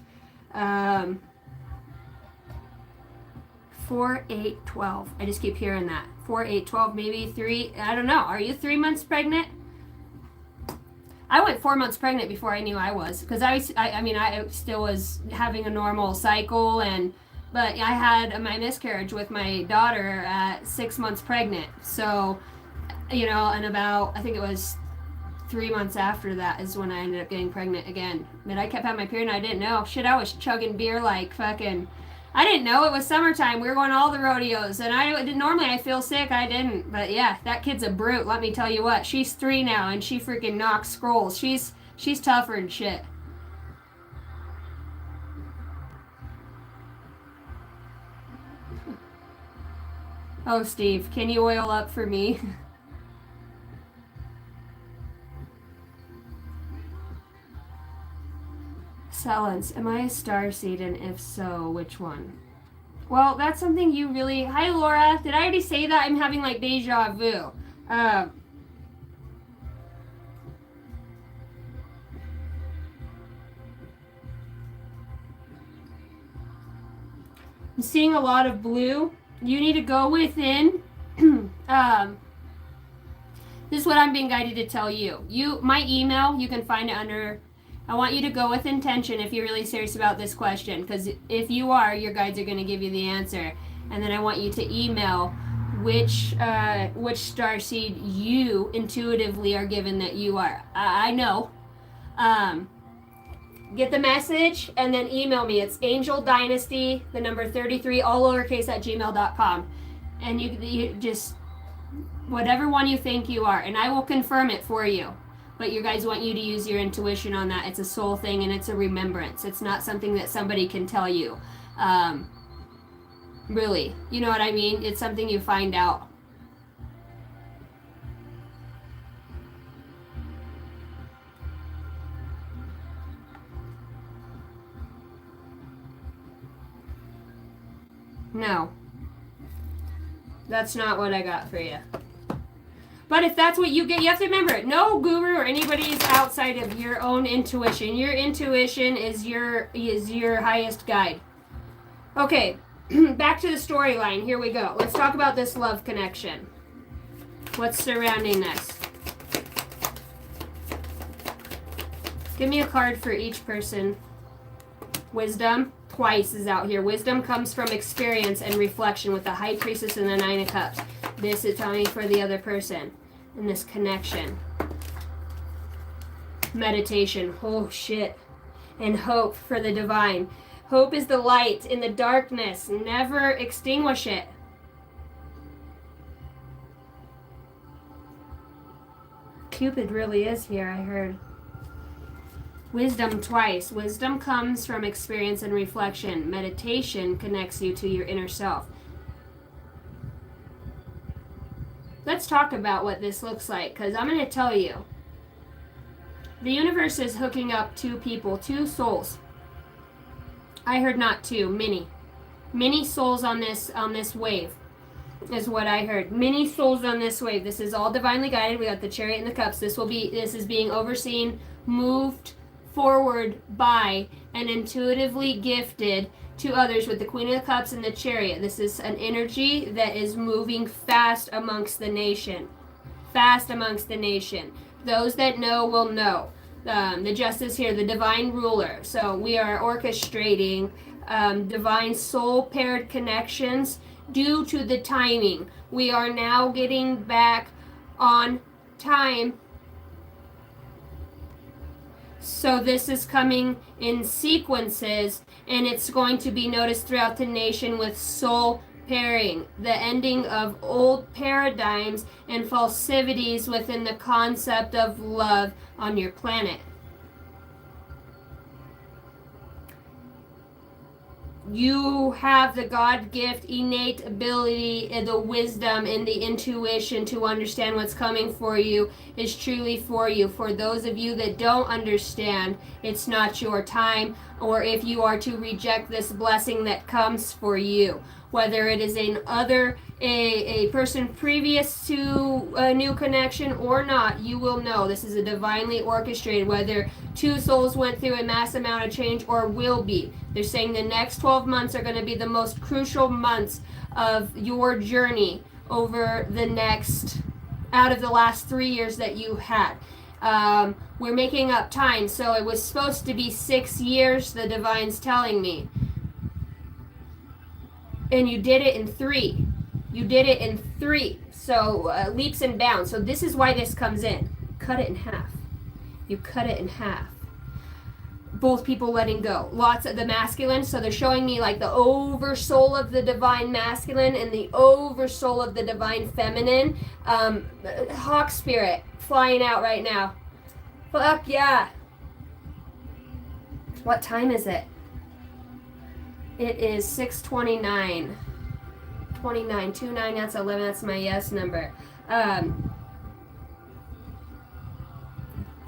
4, 8, 12. I just keep hearing that. 4, 8, 12, maybe 3. I don't know. Are you 3 months pregnant? I went 4 months pregnant before I knew I was, because I still was having a normal cycle, but I had my miscarriage with my daughter at 6 months pregnant. So, you know, and about, I think it was 3 months after that is when I ended up getting pregnant again. But I kept having my period and I didn't know. Shit, I was chugging beer like fucking, I didn't know it was summertime. We were going to all the rodeos, and normally I feel sick. I didn't, but yeah, that kid's a brute. Let me tell you what. She's 3 now, and she freaking knocks scrolls. She's tougher and shit. Oh, Steve, can you oil up for me? Silence. Am I a starseed, and if so, which one? Well, that's something you really... Hi, Laura. Did I already say that? I'm having, like, deja vu. I'm seeing a lot of blue. You need to go within. This is what I'm being guided to tell you. My email, you can find it under... I want you to go with intention if you're really serious about this question, because if you are, your guides are going to give you the answer. And then I want you to email which starseed you intuitively are given that you are. I know. Get the message and then email me. It's angeldynasty, the number 33, all lowercase at gmail.com. And you just, whatever one you think you are, and I will confirm it for you. But you guys want you to use your intuition on that. It's a soul thing and it's a remembrance. It's not something that somebody can tell you. Really. You know what I mean? It's something you find out. No. That's not what I got for you. But if that's what you get, you have to remember, no guru or anybody is outside of your own intuition. Your intuition is your highest guide. Okay, back to the storyline. Here we go. Let's talk about this love connection. What's surrounding this? Give me a card for each person. Wisdom, twice is out here. Wisdom comes from experience and reflection with the High Priestess and the Nine of Cups. This is telling me for the other person in this connection. meditation. Oh shit. And hope for the divine. Hope is the light in the darkness. Never extinguish it. Cupid really is here, I heard. Wisdom twice. Wisdom comes from experience and reflection. Meditation connects you to your inner self. Let's talk about what this looks like, because I'm going to tell you. The universe is hooking up two people, two souls. I heard not two, many. Many souls on this wave is what I heard. Many souls on this wave. This is all divinely guided. We got the chariot and the cups. This is being overseen, moved forward by, and intuitively gifted to others with the Queen of the Cups and the Chariot. This is an energy that is moving fast amongst the nation. Fast amongst the nation. Those that know will know. The Justice here, the Divine Ruler. So we are orchestrating divine soul-paired connections due to the timing. We are now getting back on time. So this is coming in sequences, and it's going to be noticed throughout the nation with soul pairing, the ending of old paradigms and falsities within the concept of love on your planet. You have the God gift, innate ability, and the wisdom and the intuition to understand what's coming for you is truly for you. For those of you that don't understand, it's not your time, or if you are to reject this blessing that comes for you, whether it is a person previous to a new connection or not, you will know this is a divinely orchestrated, whether two souls went through a mass amount of change or will be. They're saying the next 12 months are going to be the most crucial months of your journey over the next, out of the last 3 years that you had. We're making up time, so it was supposed to be 6 years, the divine's telling me. And you did it in 3. You did it in 3. So leaps and bounds. So this is why this comes in. Cut it in half. You cut it in half. Both people letting go. Lots of the masculine. So they're showing me like the oversoul of the divine masculine and the oversoul of the divine feminine. Hawk spirit flying out right now. Fuck yeah. What time is it? It is 6:29. 29, 29, that's 11, that's my yes number.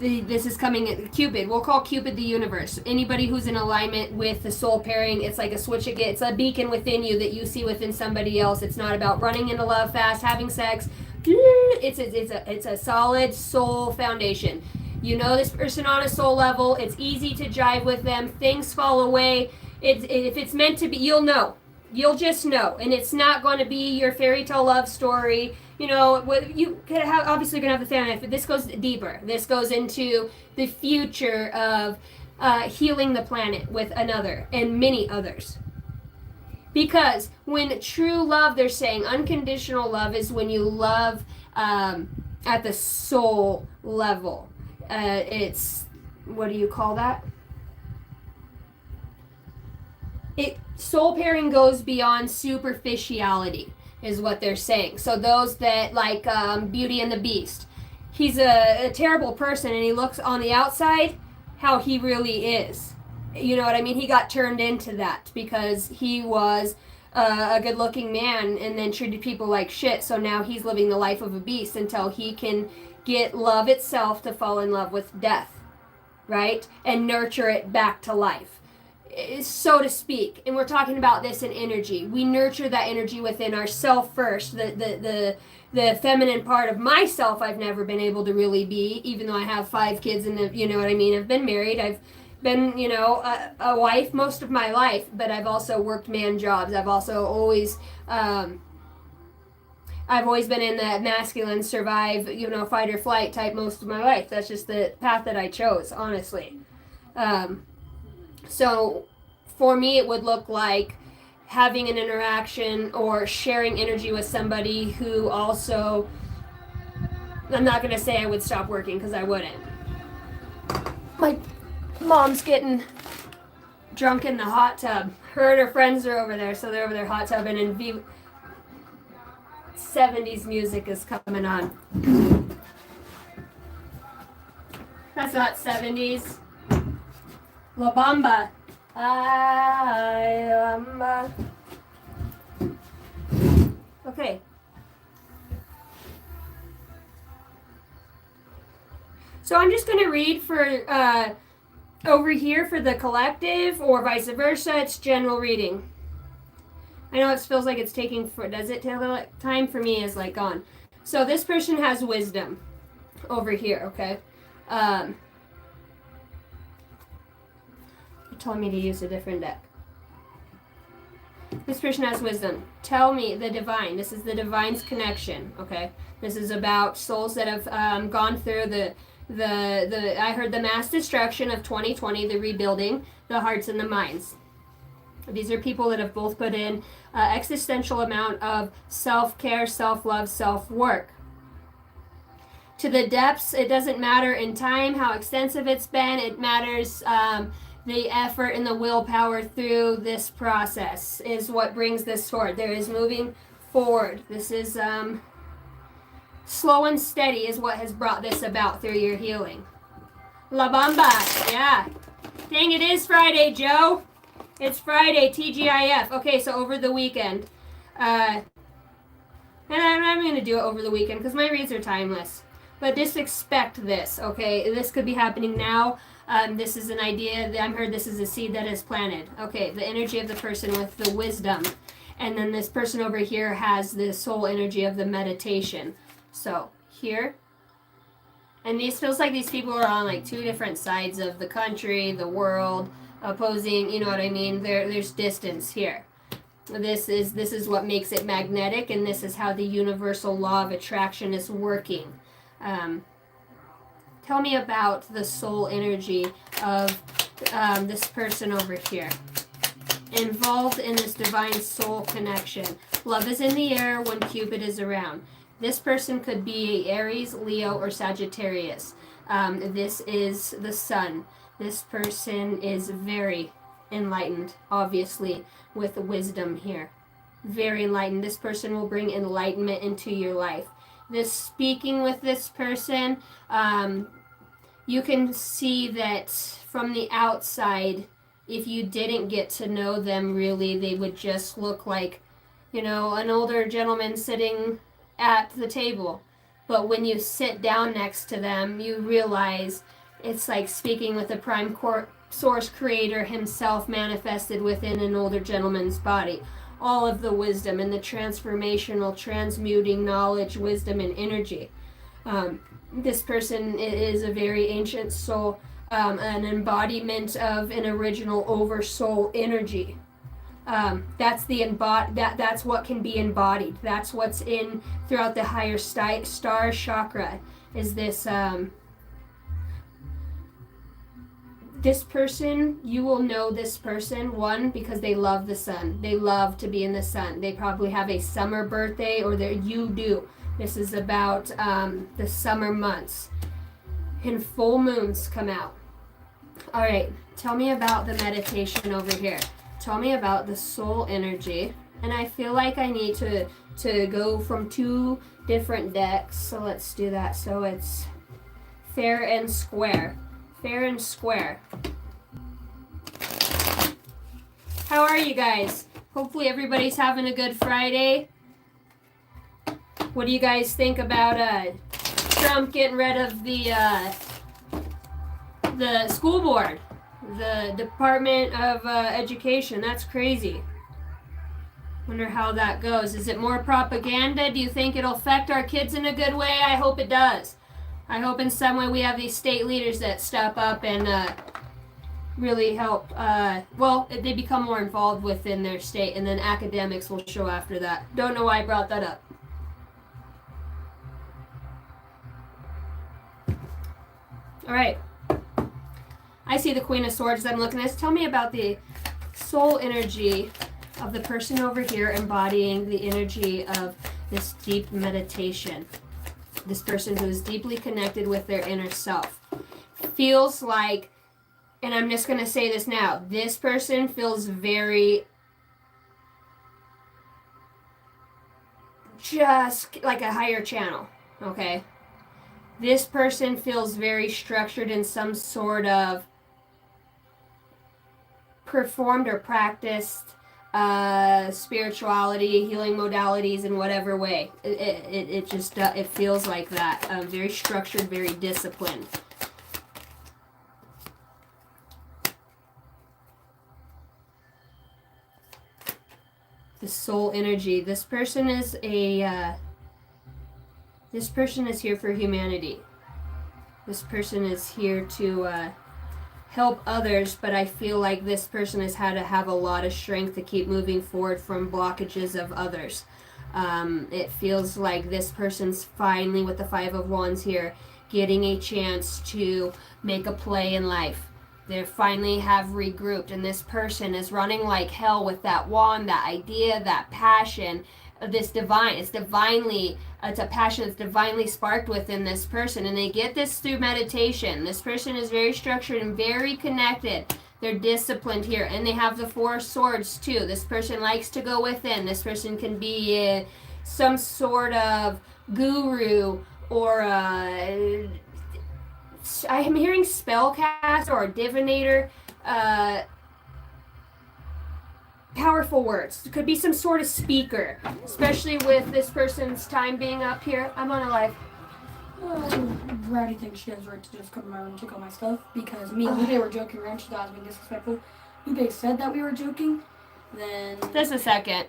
This is coming in Cupid. We'll call Cupid the universe. Anybody who's in alignment with the soul pairing, it's like a switch again. It's a beacon within you that you see within somebody else. It's not about running into love fast, having sex. It's a solid soul foundation. You know this person on a soul level. It's easy to jive with them. Things fall away. If it's meant to be, you'll know. You'll just know. And it's not going to be your fairy tale love story. You know, you could have, obviously you're going to have the family life, but this goes deeper. This goes into the future of healing the planet with another and many others. Because when true love, they're saying unconditional love is when you love at the soul level. It's, what do you call that? Soul pairing goes beyond superficiality, is what they're saying. So those that like Beauty and the Beast, he's a terrible person, and he looks on the outside how he really is. You know what I mean? He got turned into that because he was a good-looking man and then treated people like shit. So now he's living the life of a beast until he can get love itself to fall in love with death, right? And nurture it back to life, so to speak. And we're talking about this in energy. We nurture that energy within ourself first. The feminine part of myself I've never been able to really be, even though I have 5 kids and you know what I mean. I've been married. I've been, you know, a wife most of my life, but I've also worked man jobs. I've also always been in that masculine survive, you know, fight or flight type most of my life. That's just the path that I chose, honestly. So for me, it would look like having an interaction or sharing energy with somebody who also, I'm not going to say I would stop working because I wouldn't. My mom's getting drunk in the hot tub. Her and her friends are over there, so they're over there hot tubbing, and 70s music is coming on. That's not 70s. La Bamba. Ay, Bamba. Okay. So I'm just going to read for over here for the collective, or vice versa. It's general reading. I know it feels like it's taking for. Does it take a little time? For me is like gone. So this person has wisdom over here. Okay. It told me to use a different deck. This person has wisdom. Tell me the divine. This is the divine's connection. Okay. This is about souls that have gone through the I heard the mass destruction of 2020, the rebuilding, the hearts and the minds. These are people that have both put in existential amount of self-care, self-love, self-work. To the depths, it doesn't matter in time how extensive it's been. It matters the effort and the willpower through this process is what brings this forward. There is moving forward. This is slow and steady is what has brought this about through your healing. La Bamba, yeah. Dang, it is Friday, Joe. It's Friday, TGIF. Okay, so over the weekend. And I'm going to do it over the weekend because my reads are timeless. But just expect this, okay? This could be happening now. This is an idea. I heard this is a seed that is planted. Okay, the energy of the person with the wisdom. And then this person over here has the soul energy of the meditation. So, here. And these feels like these people are on like two different sides of the country, the world, opposing, you know what I mean? There's distance here. This is what makes it magnetic, and this is how the universal law of attraction is working. Tell me about the soul energy of this person over here. Involved in this divine soul connection. Love is in the air when Cupid is around. This person could be Aries, Leo, or Sagittarius. This is the sun. This person is very enlightened, obviously, with wisdom here. Very enlightened. This person will bring enlightenment into your life. This speaking with this person, you can see that from the outside, if you didn't get to know them really, they would just look like, you know, an older gentleman sitting at the table. But when you sit down next to them, you realize it's like speaking with the prime source creator himself manifested within an older gentleman's body. All of the wisdom and the transformational, transmuting knowledge, wisdom, and energy. This person is a very ancient soul, an embodiment of an original oversoul energy. That's that's what can be embodied. That's what's in throughout the higher star chakra. Is this this person? You will know this person, one, because they love the sun. They love to be in the sun. They probably have a summer birthday, or you do. This is about the summer months. And full moons come out. All right, tell me about the meditation over here. Tell me about the soul energy. And I feel like I need to go from two different decks. So let's do that. So it's fair and square. Fair and square. How are you guys? Hopefully everybody's having a good Friday. What do you guys think about Trump getting rid of the school board? The Department of Education. That's crazy. Wonder how that goes. Is it more propaganda? Do you think it'll affect our kids in a good way? I hope it does. I hope in some way we have these state leaders that step up and really help. Well, they become more involved within their state, and then academics will show after that. Don't know why I brought that up. All right. I see the Queen of Swords. I'm looking at this. Tell me about the soul energy of the person over here embodying the energy of this deep meditation. This person who is deeply connected with their inner self. feels like, and I'm just going to say this now, this person feels very just like a higher channel, okay? This person feels very structured in some sort of performed or practiced spirituality, healing modalities in whatever way. It just it feels like that. Very structured, very disciplined. The soul energy. This person is a. This person is here for humanity. This person is here to help others, but I feel like this person has had to have a lot of strength to keep moving forward from blockages of others. It feels like this person's finally, with the Five of Wands here, getting a chance to make a play in life. They finally have regrouped, and this person is running like hell with that wand, that idea, that passion, this divine. It's a passion that's divinely sparked within this person, and they get this through meditation. This person is very structured and very connected. They're disciplined here, and they have the Four of Swords too. This person likes to go within. This person can be some sort of guru or I'm hearing spellcaster or divinator. Powerful words. It could be some sort of speaker, especially with this person's time being up here. I'm on a live. Rowdy thinks she has right to just come around and take all my stuff because me and Lupe were joking around. She thought I was being disrespectful. Lupe said that we were joking. Then. Just a second.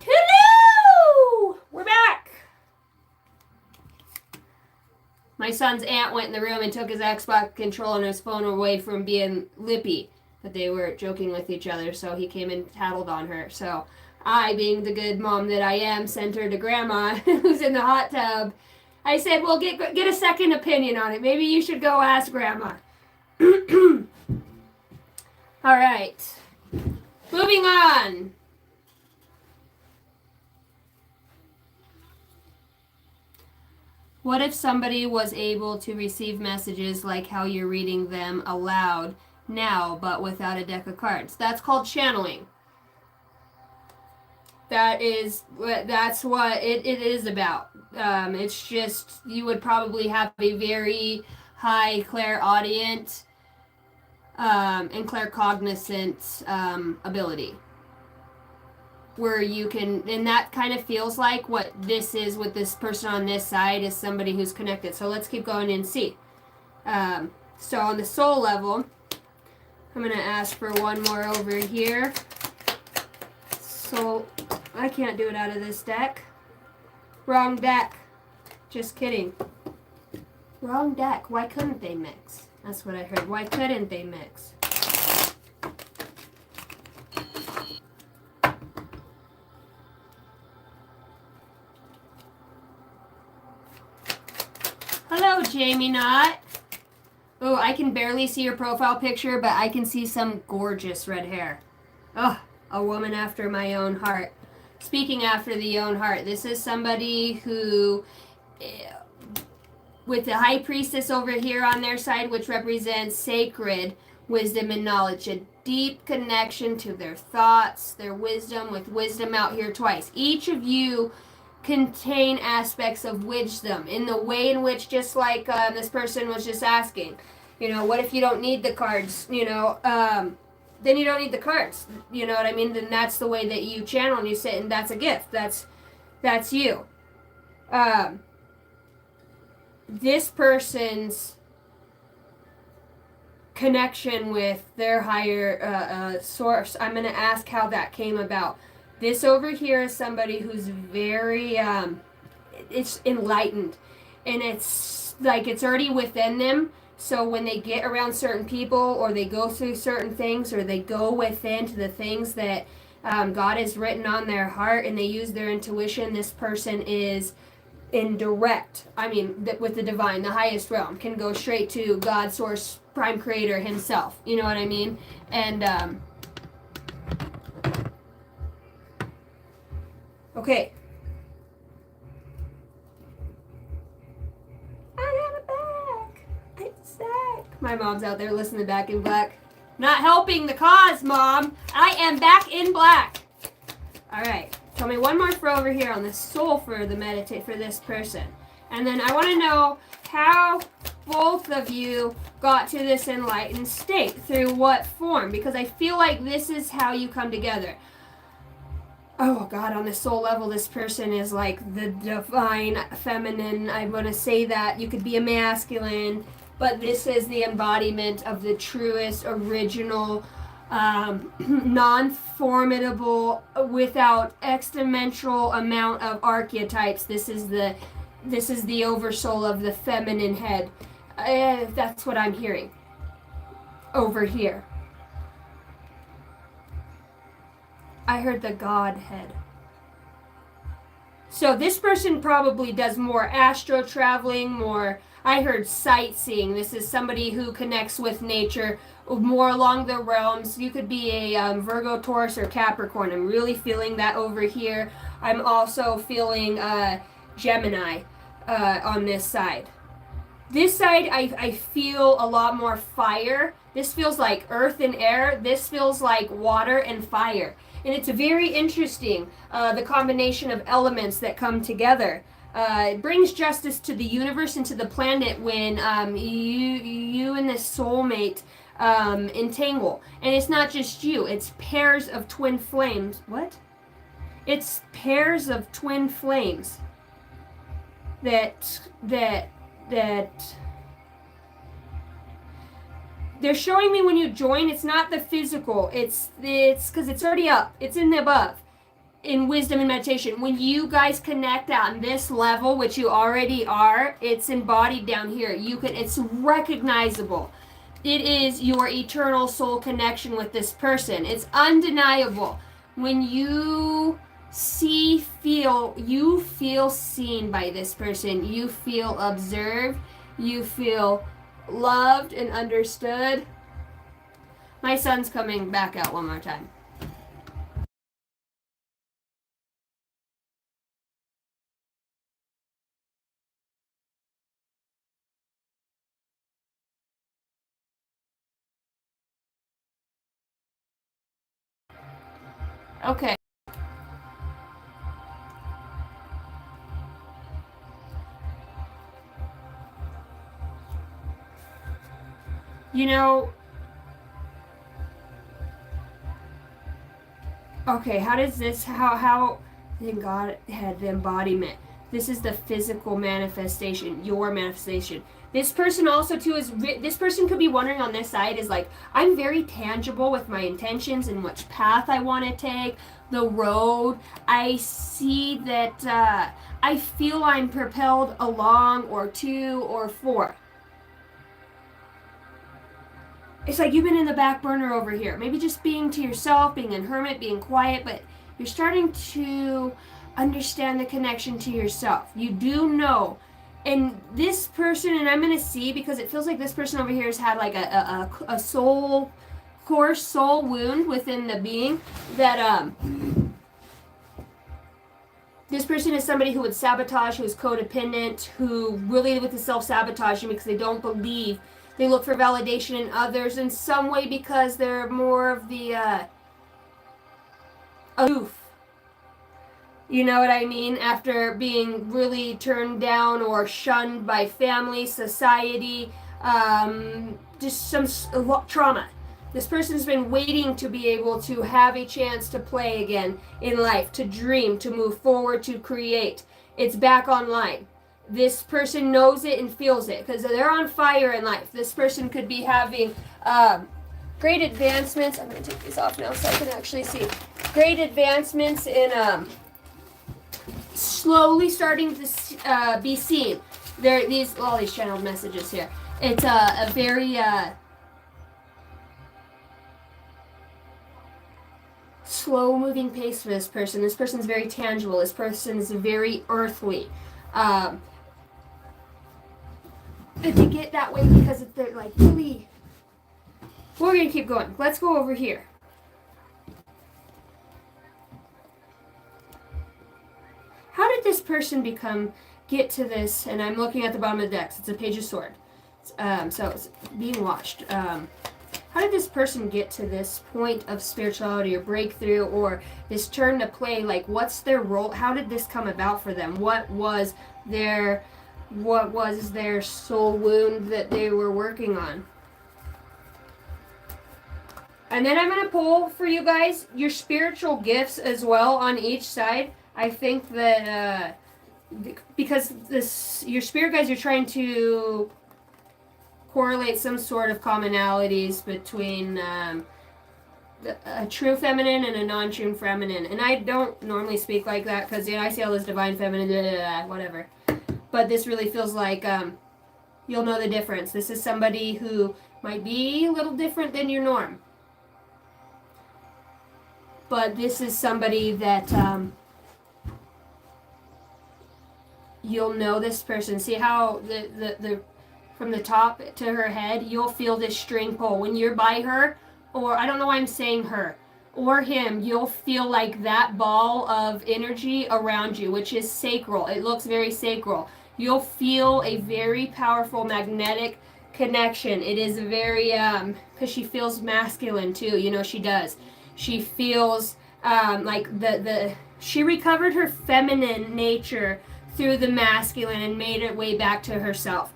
Hello! We're back! My son's aunt went in the room and took his Xbox controller and his phone away from being lippy. But they were joking with each other, so he came and tattled on her. So I, being the good mom that I am, sent her to Grandma, who's in the hot tub. I said, well, get a second opinion on it. Maybe you should go ask Grandma. All right. Moving on. What if somebody was able to receive messages like how you're reading them aloud now, but without a deck of cards? That's called channeling. That's what it is about. It's just, you would probably have a very high clairaudient and claircognizant ability. Where you can, and that kind of feels like what this is with this person on this side is somebody who's connected. So let's keep going and see. So on the soul level, I'm going to ask for one more over here. So I can't do it out of this deck. Wrong deck. Just kidding. Wrong deck. Why couldn't they mix? That's what I heard. Why couldn't they mix? Hello, Jamie Knott. Oh, I can barely see your profile picture, but I can see some gorgeous red hair. Oh, a woman after my own heart. Speaking after the own heart, this is somebody who, with the High Priestess over here on their side, which represents sacred, wisdom and knowledge, a deep connection to their thoughts, their wisdom, with wisdom out here twice. Each of you contain aspects of wisdom in the way in which, just like this person was just asking, what if you don't need the cards, then you don't need the cards, you know what I mean? Then that's the way that you channel and you sit, and that's a gift. That's you. This person's connection with their higher source, I'm going to ask how that came about. This over here is somebody who's very, it's enlightened, and it's like it's already within them. So when they get around certain people, or they go through certain things, or they go within to the things that God has written on their heart, and they use their intuition, this person is in direct, with the divine, the highest realm, can go straight to God, source, prime creator himself. You know what I mean? And, okay. I got it back. It's back. My mom's out there listening back in black. Not helping the cause, Mom. I am back in black. All right. Tell me one more throw over here on the soul for the meditate for this person. And then I want to know how both of you got to this enlightened state. Through what form? Because I feel like this is how you come together. Oh God, on the soul level, this person is like the divine feminine. I'm going to say that. You could be a masculine, but this is the embodiment of the truest, original, non-formidable, without exponential amount of archetypes. This is the oversoul of the feminine head. That's what I'm hearing over here. I heard the Godhead. So this person probably does more astro traveling, more, I heard sightseeing. This is somebody who connects with nature more along the realms. You could be a Virgo, Taurus, or Capricorn. I'm really feeling that over here. I'm also feeling Gemini on this side. This side, I feel a lot more fire. This feels like earth and air. This feels like water and fire. And it's very interesting, the combination of elements that come together. It brings justice to the universe and to the planet when you and this soulmate entangle. And it's not just you, it's pairs of twin flames. What? It's pairs of twin flames that they're showing me when you join. It's not the physical, it's because it's already up, it's in the above, in wisdom and meditation. When you guys connect on this level, which you already are, it's embodied down here. It's recognizable. It is your eternal soul connection with this person. It's undeniable. When you you feel seen by this person. You feel observed. You feel loved and understood. My son's coming back out one more time. Okay. Okay, how does this, how, then God had the embodiment. This is the physical manifestation, your manifestation. This person also too this person could be wondering on this side is like, I'm very tangible with my intentions and which path I want to take, the road. I see that I feel I'm propelled along or to or for. It's like you've been in the back burner over here. Maybe just being to yourself, being a hermit, being quiet, but you're starting to understand the connection to yourself. You do know. And this person, and I'm going to see, because it feels like this person over here has had like a soul wound within the being, that this person is somebody who would sabotage, who is codependent, who really with the self-sabotaging because they don't believe They look for validation in others in some way because they're more of the aloof. You know what I mean? After being really turned down or shunned by family, society, just some trauma. This person's been waiting to be able to have a chance to play again in life, to dream, to move forward, to create. It's back online. This person knows it and feels it because they're on fire in life. This person could be having great advancements. I'm going to take these off now so I can actually see. Great advancements in slowly starting to be seen. There, all these channeled messages here. It's a very slow moving pace for this person. This person's very tangible. This person is very earthly. They get that way because they're like really. We're gonna keep going. Let's go over here. How did this person get to this? And I'm looking at the bottom of the deck. It's a Page of Swords. So it's being watched. How did this person get to this point of spirituality or breakthrough or this turn to play? Like, what's their role? How did this come about for them? What was their soul wound that they were working on? And then I'm going to pull for you guys your spiritual gifts as well on each side. I think that because your spirit guides are trying to correlate some sort of commonalities between a true feminine and a non-true feminine. And I don't normally speak like that because I see all this divine feminine, whatever. But this really feels like you'll know the difference. This is somebody who might be a little different than your norm. But this is somebody that you'll know this person. See how the from the top to her head, you'll feel this string pull. When you're by her, or I don't know why I'm saying her, or him, you'll feel like that ball of energy around you, which is sacral. It looks very sacral. You'll feel a very powerful magnetic connection. It is very, because she feels masculine too, she does. She feels like she recovered her feminine nature through the masculine and made it way back to herself.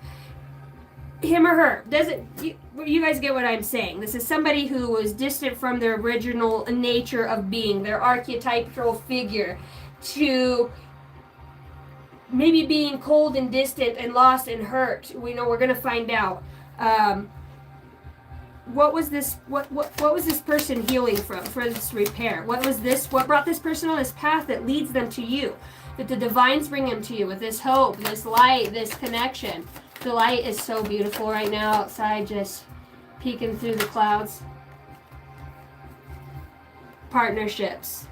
Him or her, you guys get what I'm saying. This is somebody who was distant from their original nature of being, their archetypal figure, to maybe being cold and distant and lost and hurt. We're going to find out. What was this person healing from, for this repair? What brought this person on this path that leads them to you? That the divines bring them to you with this hope, this light, this connection. The light is so beautiful right now outside, just peeking through the clouds. Partnerships.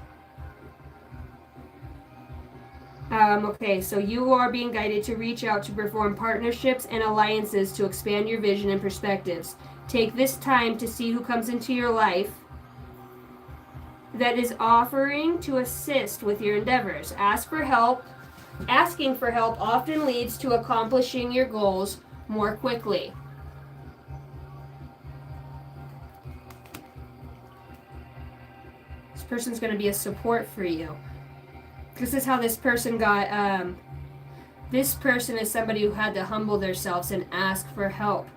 Okay, so you are being guided to reach out to perform partnerships and alliances to expand your vision and perspectives. Take this time to see who comes into your life that is offering to assist with your endeavors. Ask for help. Asking for help often leads to accomplishing your goals more quickly. This person's going to be a support for you. This is how this person got, this person is somebody who had to humble themselves and ask for help,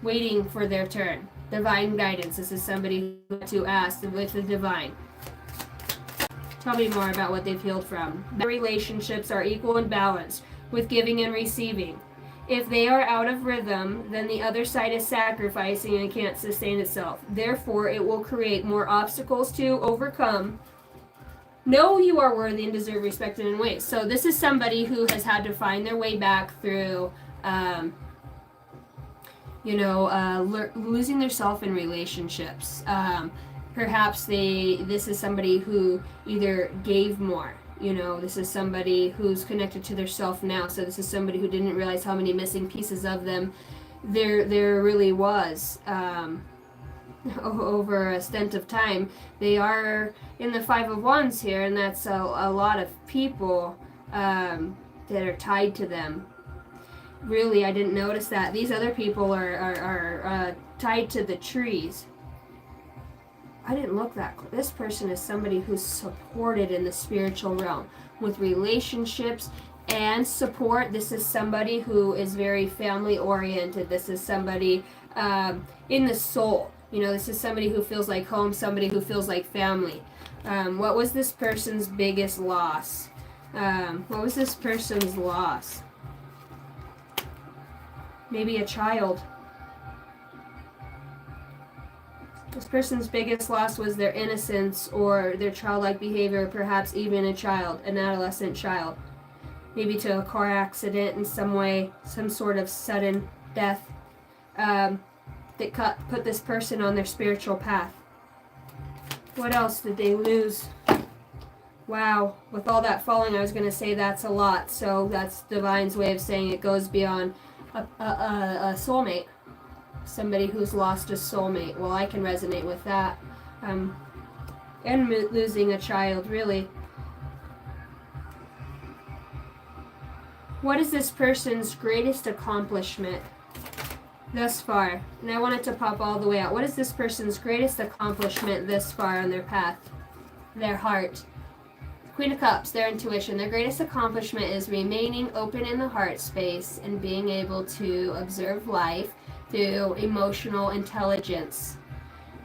waiting for their turn. Divine guidance. This is somebody who had to ask with the divine. Tell me more about what they've healed from. Their relationships are equal and balanced, with giving and receiving. If they are out of rhythm, then the other side is sacrificing and can't sustain itself. Therefore, it will create more obstacles to overcome. Know you are worthy and deserve respect in ways. So this is somebody who has had to find their way back through, losing their self in relationships. Perhaps this is somebody who either gave more. This is somebody who's connected to their self now. So this is somebody who didn't realize how many missing pieces of them there really was. Over a stint of time. They are in the Five of Wands here, and that's a lot of people that are tied to them. Really, I didn't notice that. These other people are tied to the trees. I didn't look that close. This person is somebody who's supported in the spiritual realm with relationships and support. This is somebody who is very family oriented. This is somebody in the soul. You know, this is somebody who feels like home, somebody who feels like family. What was this person's biggest loss? What was this person's loss? Maybe a child. This person's biggest loss was their innocence or their childlike behavior, perhaps even an adolescent child. Maybe to a car accident in some way, some sort of sudden death that put this person on their spiritual path. What else did they lose? Wow, with all that falling, I was going to say that's a lot. So that's Divine's way of saying it goes beyond a soulmate. Somebody who's lost a soulmate. Well, I can resonate with that. And losing a child, really. What is this person's greatest accomplishment thus far? And I want it to pop all the way out. What is this person's greatest accomplishment thus far on their path? Their heart. Queen of Cups, their intuition. Their greatest accomplishment is remaining open in the heart space and being able to observe life through emotional intelligence.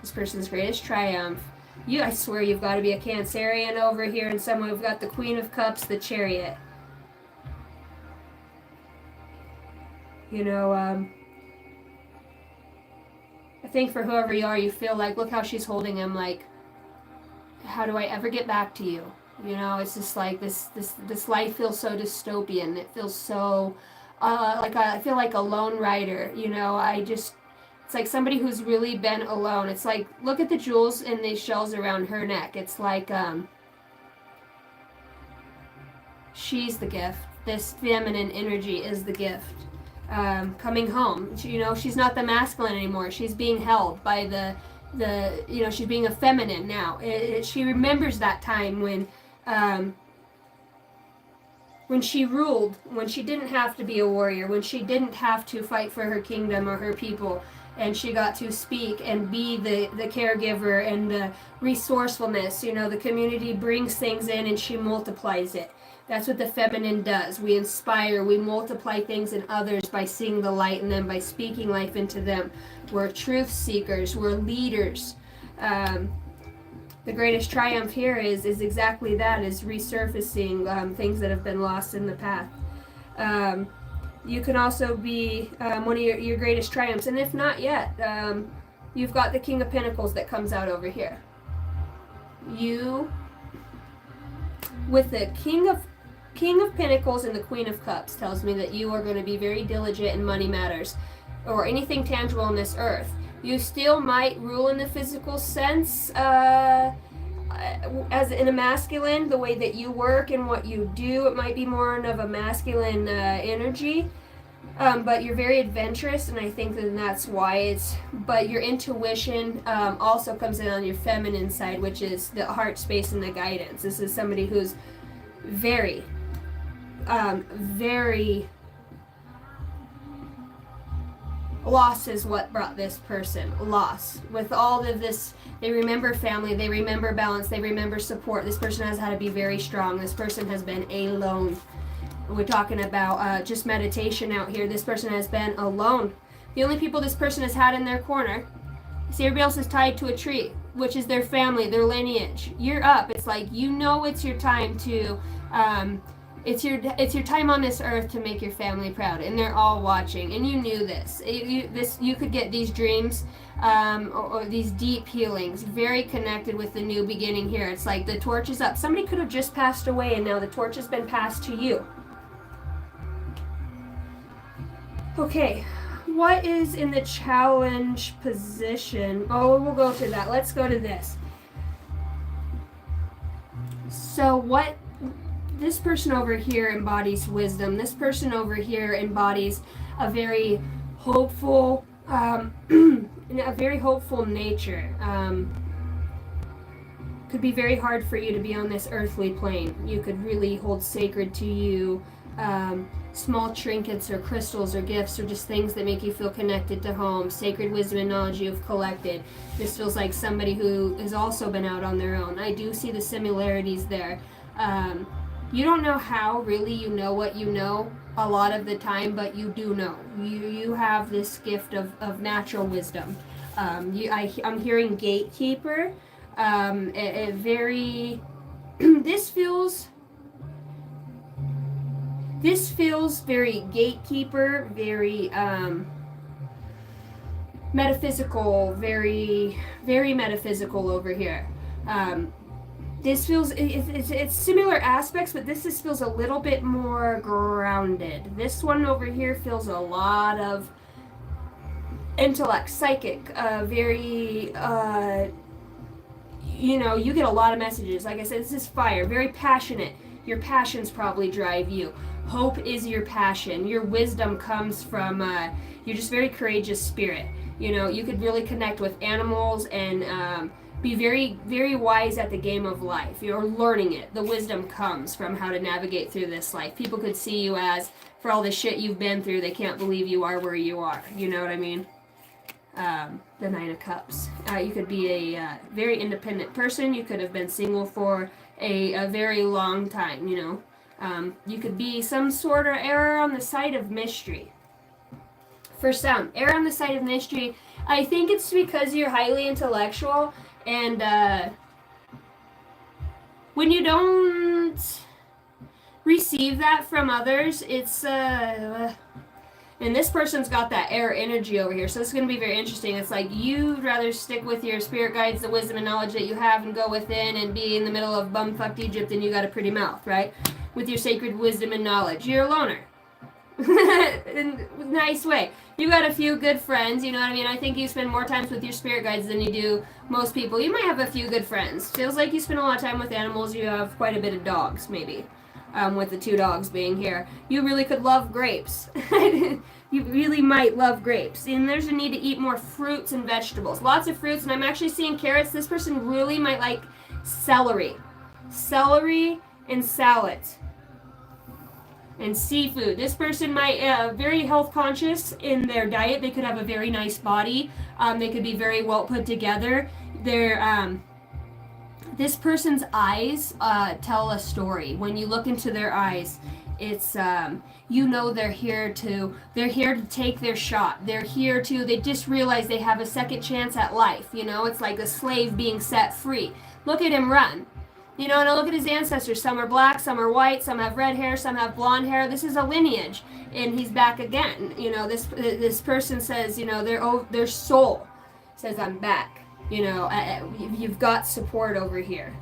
This person's greatest triumph. I swear you've got to be a Cancerian over here, and someone we've got the Queen of Cups, the Chariot. You know, I think for whoever you are, you feel like, look how she's holding him, like, how do I ever get back to you? You know, it's just like this life feels so dystopian. It feels so I feel like a lone rider. You know, it's like somebody who's really been alone. It's like, look at the jewels in these shells around her neck. It's like she's the gift. This feminine energy is the gift. Coming home. You know, she's not the masculine anymore. She's being held by she's being a feminine now. She remembers that time when she ruled, when she didn't have to be a warrior, when she didn't have to fight for her kingdom or her people, and she got to speak and be the caregiver and the resourcefulness. You know, the community brings things in and she multiplies it. That's what the feminine does. We inspire, we multiply things in others by seeing the light in them, by speaking life into them. We're truth seekers, we're leaders. The greatest triumph here is exactly that, is resurfacing things that have been lost in the path. You can also be one of your greatest triumphs, and if not yet, you've got the King of Pentacles that comes out over here. You, with the King of Pentacles and the Queen of Cups, tells me that you are going to be very diligent in money matters, or anything tangible on this earth. You still might rule in the physical sense, as in a masculine, the way that you work and what you do. It might be more of a masculine energy, but you're very adventurous, and I think that's why but your intuition also comes in on your feminine side, which is the heart space and the guidance. This is somebody who's very, very... Loss is what brought this person. Loss. With all of this, they remember family, they remember balance, they remember support. This person has had to be very strong. This person has been alone. We're talking about just meditation out here. This person has been alone. The only people this person has had in their corner, see, everybody else is tied to a tree, which is their family, their lineage. You're up. It's like, you know, it's your time to... It's your time on this earth to make your family proud, and they're all watching, and you knew this. You could get these dreams or these deep healings, very connected with the new beginning here. It's like the torch is up. Somebody could have just passed away, and now the torch has been passed to you. Okay, what is in the challenge position? Oh, we'll go to that. Let's go to this. So what... This person over here embodies wisdom. This person over here embodies a very hopeful, a very hopeful nature. Could be very hard for you to be on this earthly plane. You could really hold sacred to you small trinkets or crystals or gifts or just things that make you feel connected to home, sacred wisdom and knowledge you've collected. This feels like somebody who has also been out on their own. I do see the similarities there. You don't know how really you know what you know a lot of the time, but you do know. You have this gift of natural wisdom. I'm hearing gatekeeper. A very this feels very gatekeeper, very metaphysical, very metaphysical over here. This feels it's similar aspects, but this feels a little bit more grounded. This one over here feels a lot of intellect, psychic, very you get a lot of messages. Like I said, this is fire, very passionate. Your passions probably drive you. Hope is your passion. Your wisdom comes from you're just very courageous spirit. You could really connect with animals and be very, very wise at the game of life. You're learning it. The wisdom comes from how to navigate through this life. People could see you as, for all the shit you've been through, they can't believe you are where you are. You know what I mean? The Nine of Cups. You could be a very independent person. You could have been single for a very long time, You could be some sort of error on the side of mystery. For some, error on the side of mystery. I think it's because you're highly intellectual, and when you don't receive that from others, it's and this person's got that air energy over here, so it's going to be very interesting. It's like you'd rather stick with your spirit guides, the wisdom and knowledge that you have, and go within and be in the middle of bumfucked Egypt, and you got a pretty mouth, right? With your sacred wisdom and knowledge. You're a loner. In a nice way. You got a few good friends, you know what I mean? I think you spend more time with your spirit guides than you do most people. You might have a few good friends. Feels like you spend a lot of time with animals. You have quite a bit of dogs, maybe. With the 2 dogs being here. You really could love grapes. You really might love grapes. And there's a need to eat more fruits and vegetables. Lots of fruits, and I'm actually seeing carrots. This person really might like celery. Celery and salads. And seafood. This person might very health conscious in their diet. They could have a very nice body. They could be very well put together. This person's eyes tell a story. When you look into their eyes, it's they're here to take their shot. They just realize they have a second chance at life. It's like a slave being set free. Look at him run. And I look at his ancestors. Some are black, some are white, some have red hair, some have blonde hair. This is a lineage, and he's back again. This person says, their soul says, I'm back. You've got support over here.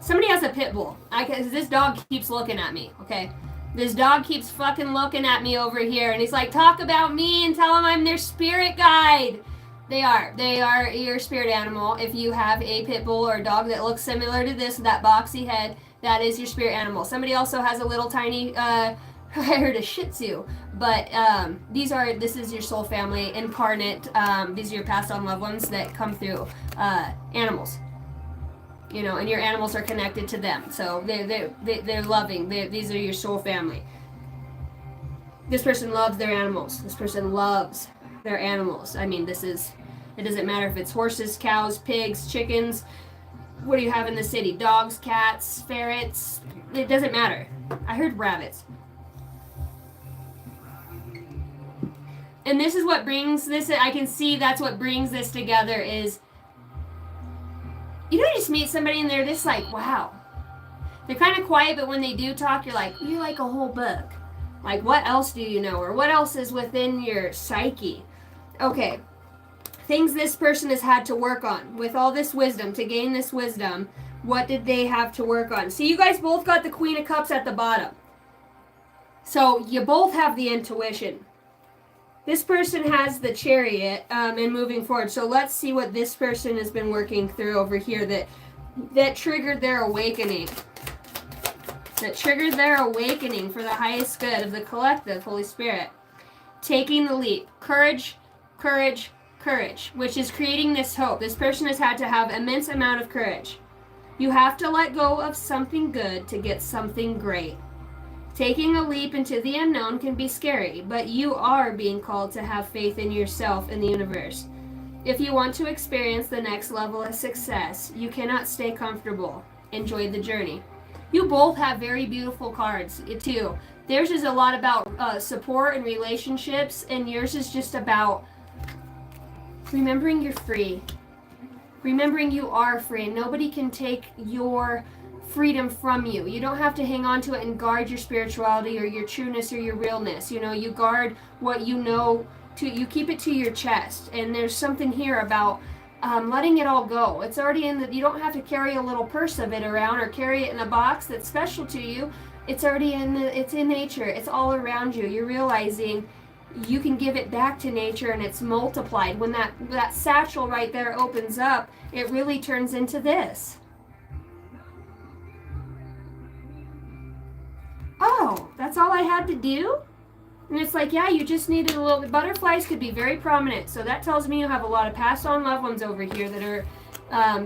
Somebody has a pit bull. This dog keeps looking at me, okay? This dog keeps fucking looking at me over here, and he's like, talk about me and tell him I'm their spirit guide. They are your spirit animal. If you have a pit bull or a dog that looks similar to this, that boxy head, that is your spirit animal. Somebody also has a little tiny, I heard a Shih Tzu, but this is your soul family incarnate. These are your passed on loved ones that come through animals. And your animals are connected to them, so they're loving. These are your soul family. This person loves their animals. This person loves their animals. I mean, it doesn't matter if it's horses, cows, pigs, chickens. What do you have in the city? Dogs, cats, ferrets. It doesn't matter. I heard rabbits. And this is what brings this. I can see that's what brings this together is. You just meet somebody and they're just like, wow. They're kind of quiet, but when they do talk, you're like a whole book. Like, what else do you know? Or what else is within your psyche? Okay. Things this person has had to work on. With all this wisdom, to gain this wisdom, what did they have to work on? See, you guys both got the Queen of Cups at the bottom. So, you both have the intuition. This person has the Chariot and moving forward. So let's see what this person has been working through over here that triggered their awakening. That triggered their awakening for the highest good of the collective, Holy Spirit. Taking the leap. Courage courage, courage, which is creating this hope. This person has had to have immense amount of courage. You have to let go of something good to get something great. Taking a leap into the unknown can be scary, but you are being called to have faith in yourself and the universe. If you want to experience the next level of success, you cannot stay comfortable. Enjoy the journey. You both have very beautiful cards, too. Theirs is a lot about support and relationships, and yours is just about remembering you're free. Remembering you are free, and nobody can take your freedom from you. You don't have to hang on to it and guard your spirituality or your trueness or your realness. You know, you guard what you know, you keep it to your chest. And there's something here about letting it all go. It's already in the, you don't have to carry a little purse of it around or carry it in a box that's special to you. It's already it's in nature. It's all around you. You're realizing you can give it back to nature and it's multiplied. When that satchel right there opens up, it really turns into this. Oh, that's all I had to do? And it's like, yeah, you just needed a little bit. Butterflies could be very prominent. So that tells me you have a lot of passed on loved ones over here that are,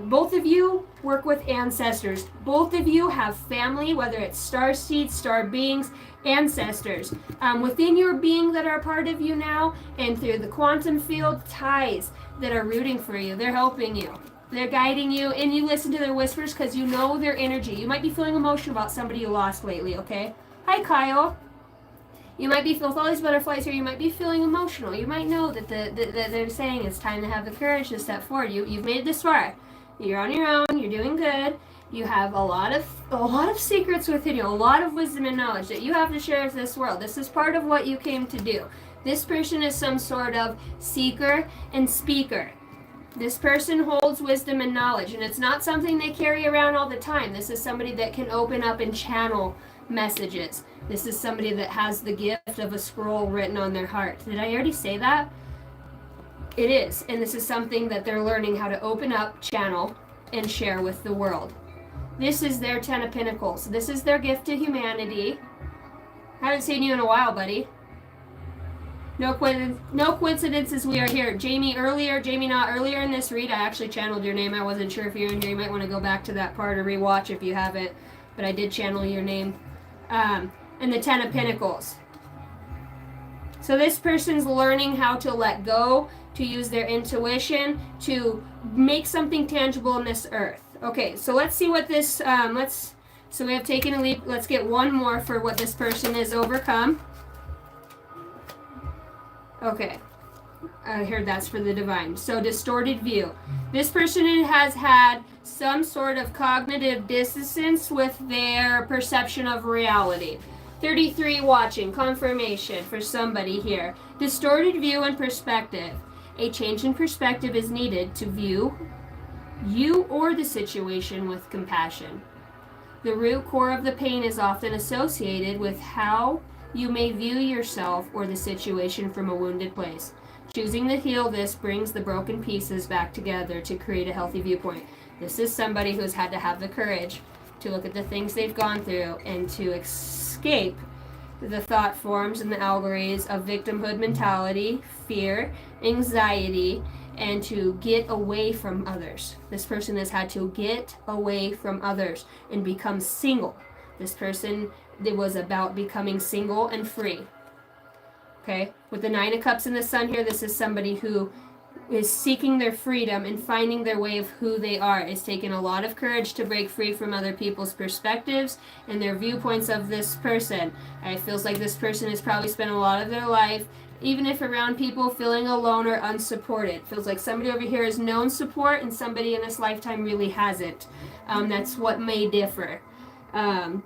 both of you work with ancestors. Both of you have family, whether it's star seeds, star beings, ancestors. Within your being that are part of you now, and through the quantum field, ties that are rooting for you. They're helping you. They're guiding you, and you listen to their whispers because you know their energy. You might be feeling emotional about somebody you lost lately, okay? Hi, Kyle. You might be, with all these butterflies here, you might be feeling emotional. You might know that that they're saying it's time to have the courage to step forward. You've made it this far. You're on your own. You're doing good. You have a lot of secrets within you, a lot of wisdom and knowledge that you have to share with this world. This is part of what you came to do. This person is some sort of seeker and speaker. This person holds wisdom and knowledge, and it's not something they carry around all the time. This is somebody that can open up and channel messages. This is somebody that has the gift of a scroll written on their heart. Did I already say that? It is, and this is something that they're learning how to open up, channel, and share with the world. This is their 10 of Pentacles. This is their gift to humanity. I haven't seen you in a while, buddy. No coincidences we are here. Jamie, not earlier in this read, I actually channeled your name. I wasn't sure if you're in here. You might want to go back to that part or rewatch if you haven't. But I did channel your name. And the 10 of Pentacles. So this person's learning how to let go, to use their intuition, to make something tangible in this earth. Okay, so let's see what this, so we have taken a leap. Let's get one more for what this person has overcome. Okay, I heard that's for the divine. So distorted view. This person has had some sort of cognitive dissonance with their perception of reality. 33 watching, confirmation for somebody here. Distorted view and perspective. A change in perspective is needed to view you or the situation with compassion. The root core of the pain is often associated with how you may view yourself or the situation from a wounded place. Choosing to heal this brings the broken pieces back together to create a healthy viewpoint. This is somebody who's had to have the courage to look at the things they've gone through and to escape the thought forms and the allegories of victimhood mentality, fear, anxiety, and to get away from others. This person has had to get away from others and become single. This person, it was about becoming single and free. Okay, with the 9 of Cups and the Sun here, this is somebody who is seeking their freedom and finding their way of who they are. It's taken a lot of courage to break free from other people's perspectives and their viewpoints of this person. It feels like this person has probably spent a lot of their life, even if around people, feeling alone or unsupported. It feels like somebody over here has known support and somebody in this lifetime really hasn't. That's what may differ. The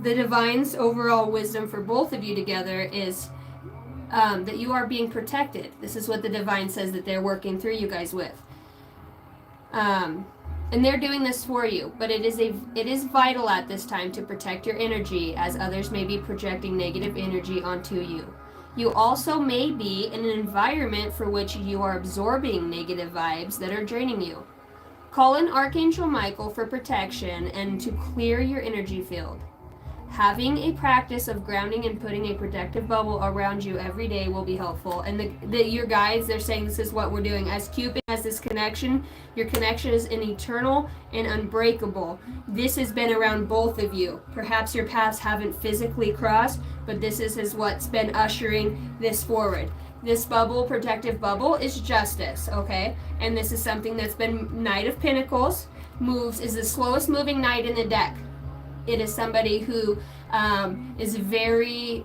divine's overall wisdom for both of you together is that you are being protected. This is what the divine says that they're working through you guys with. And they're doing this for you, but it is vital at this time to protect your energy, as others may be projecting negative energy onto you. You also may be in an environment for which you are absorbing negative vibes that are draining you. Call in Archangel Michael for protection and to clear your energy field. Having a practice of grounding and putting a protective bubble around you every day will be helpful. And your guides, they're saying this is what we're doing. As Cupid has this connection, your connection is an eternal and unbreakable. This has been around both of you. Perhaps your paths haven't physically crossed, but this is what's been ushering this forward. This bubble, protective bubble, is justice, okay? And this is something that's been Knight of Pentacles, is the slowest moving knight in the deck. It is somebody who is very,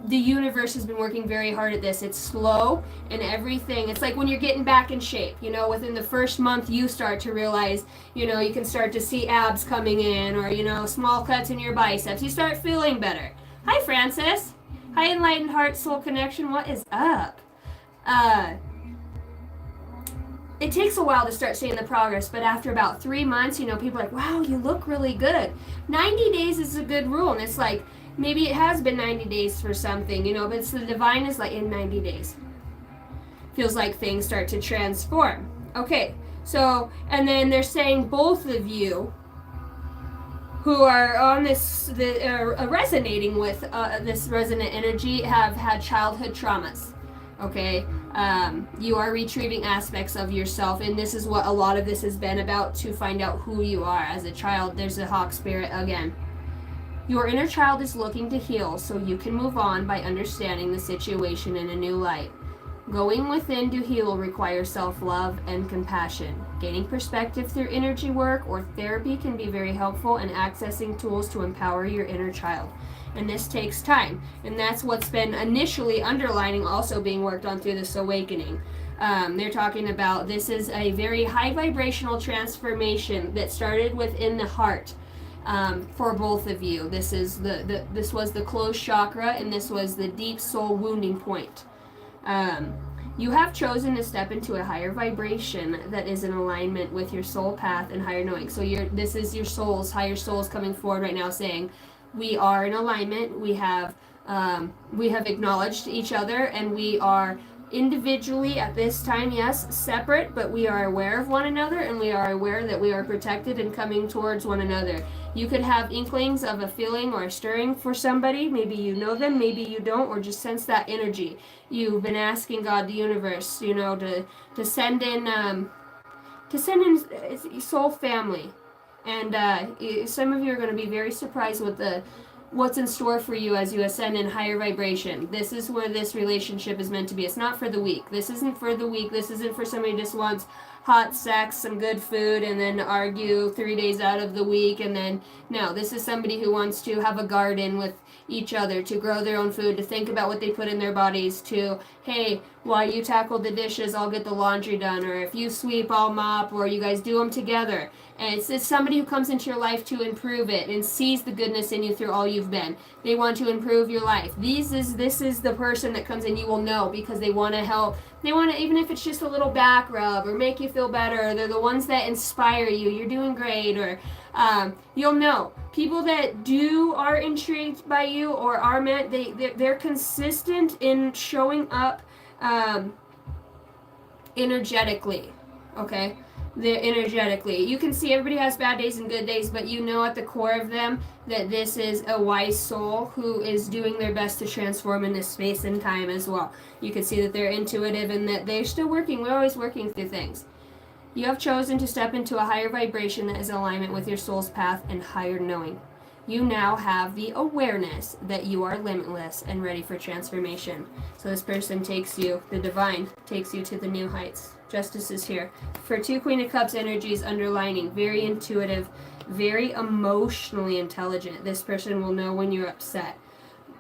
the universe has been working very hard at this. It's slow and everything. It's like when you're getting back in shape, you know, within the first month you start to realize, you know, you can start to see abs coming in or, you know, small cuts in your biceps. You start feeling better. Hi, Francis. Hi, Enlightened Heart Soul Connection. What is up? It takes a while to start seeing the progress, but after about 3 months, you know, people are like, wow, you look really good. 90 days is a good rule, and it's like, maybe it has been 90 days for something, you know, but it's the divine is like in 90 days. Feels like things start to transform. Okay, so, and then they're saying both of you who are on this, resonating with this resonant energy have had childhood traumas. Okay, you are retrieving aspects of yourself, and this is what a lot of this has been about, to find out who you are as a child. There's a hawk spirit again. Your inner child is looking to heal so you can move on by understanding the situation in a new light. Going within to heal requires self-love and compassion. Gaining perspective through energy work or therapy can be very helpful in accessing tools to empower your inner child. And this takes time. And that's what's been initially underlining, also being worked on through this awakening. They're talking about this is a very high vibrational transformation that started within the heart. For both of you. This is this was the closed chakra, and this was the deep soul wounding point. You have chosen to step into a higher vibration that is in alignment with your soul path and higher knowing. So this is your soul's, higher souls coming forward right now saying, we are in alignment, we have acknowledged each other, and we are individually at this time, yes, separate, but we are aware of one another, and we are aware that we are protected and coming towards one another. You could have inklings of a feeling or a stirring for somebody. Maybe you know them, maybe you don't, or just sense that energy. You've been asking God, the universe, you know, to send in soul family. And some of you are going to be very surprised with what's in store for you as you ascend in higher vibration. This is where this relationship is meant to be. It's not for the weak. This isn't for the weak. This isn't for somebody who just wants hot sex, some good food, and then argue 3 days out of the week. And then, no, this is somebody who wants to have a garden with each other, to grow their own food, to think about what they put in their bodies, to, hey, while you tackle the dishes, I'll get the laundry done, or if you sweep, I'll mop, or you guys do them together. And it's somebody who comes into your life to improve it and sees the goodness in you through all you've been. They want to improve your life. This is the person that comes in, you will know, because they want to help. They want to, even if it's just a little back rub or make you feel better, they're the ones that inspire you. You're doing great, or you'll know. People that are intrigued by you or are meant, they're consistent in showing up energetically, okay? They're energetically. You can see everybody has bad days and good days, but you know at the core of them that this is a wise soul who is doing their best to transform in this space and time as well. You can see that they're intuitive and that they're still working. We're always working through things. You have chosen to step into a higher vibration that is in alignment with your soul's path and higher knowing. You now have the awareness that you are limitless and ready for transformation. So this person takes you, the divine, takes you to the new heights. Justice is here. For 2 Queen of Cups energies underlining, very intuitive, very emotionally intelligent. This person will know when you're upset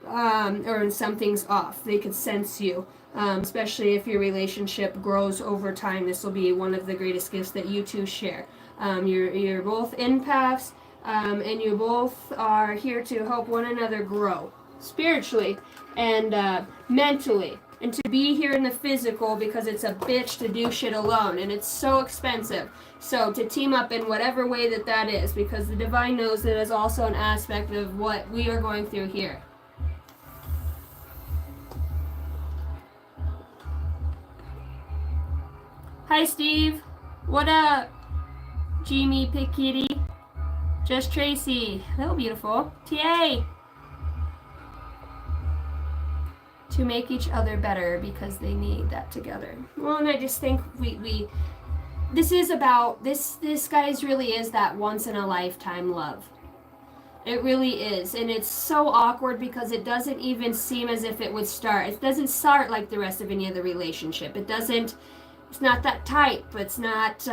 or when something's off. They could sense you, especially if your relationship grows over time. This will be one of the greatest gifts that you two share. You're both empaths, and you both are here to help one another grow spiritually and mentally. And to be here in the physical, because it's a bitch to do shit alone, and it's so expensive. So to team up in whatever way that is, because the divine knows that is also an aspect of what we are going through here. Hi, Steve. What up, Jimmy Pikitty? Just Tracy. Hello, beautiful. TA. To make each other better because they need that together. Well, and I just think we this is about this guys really is that once in a lifetime love. It really is, and it's so awkward because it doesn't even seem as if it would start. It doesn't start like the rest of any other relationship. It doesn't. It's not that type. It's not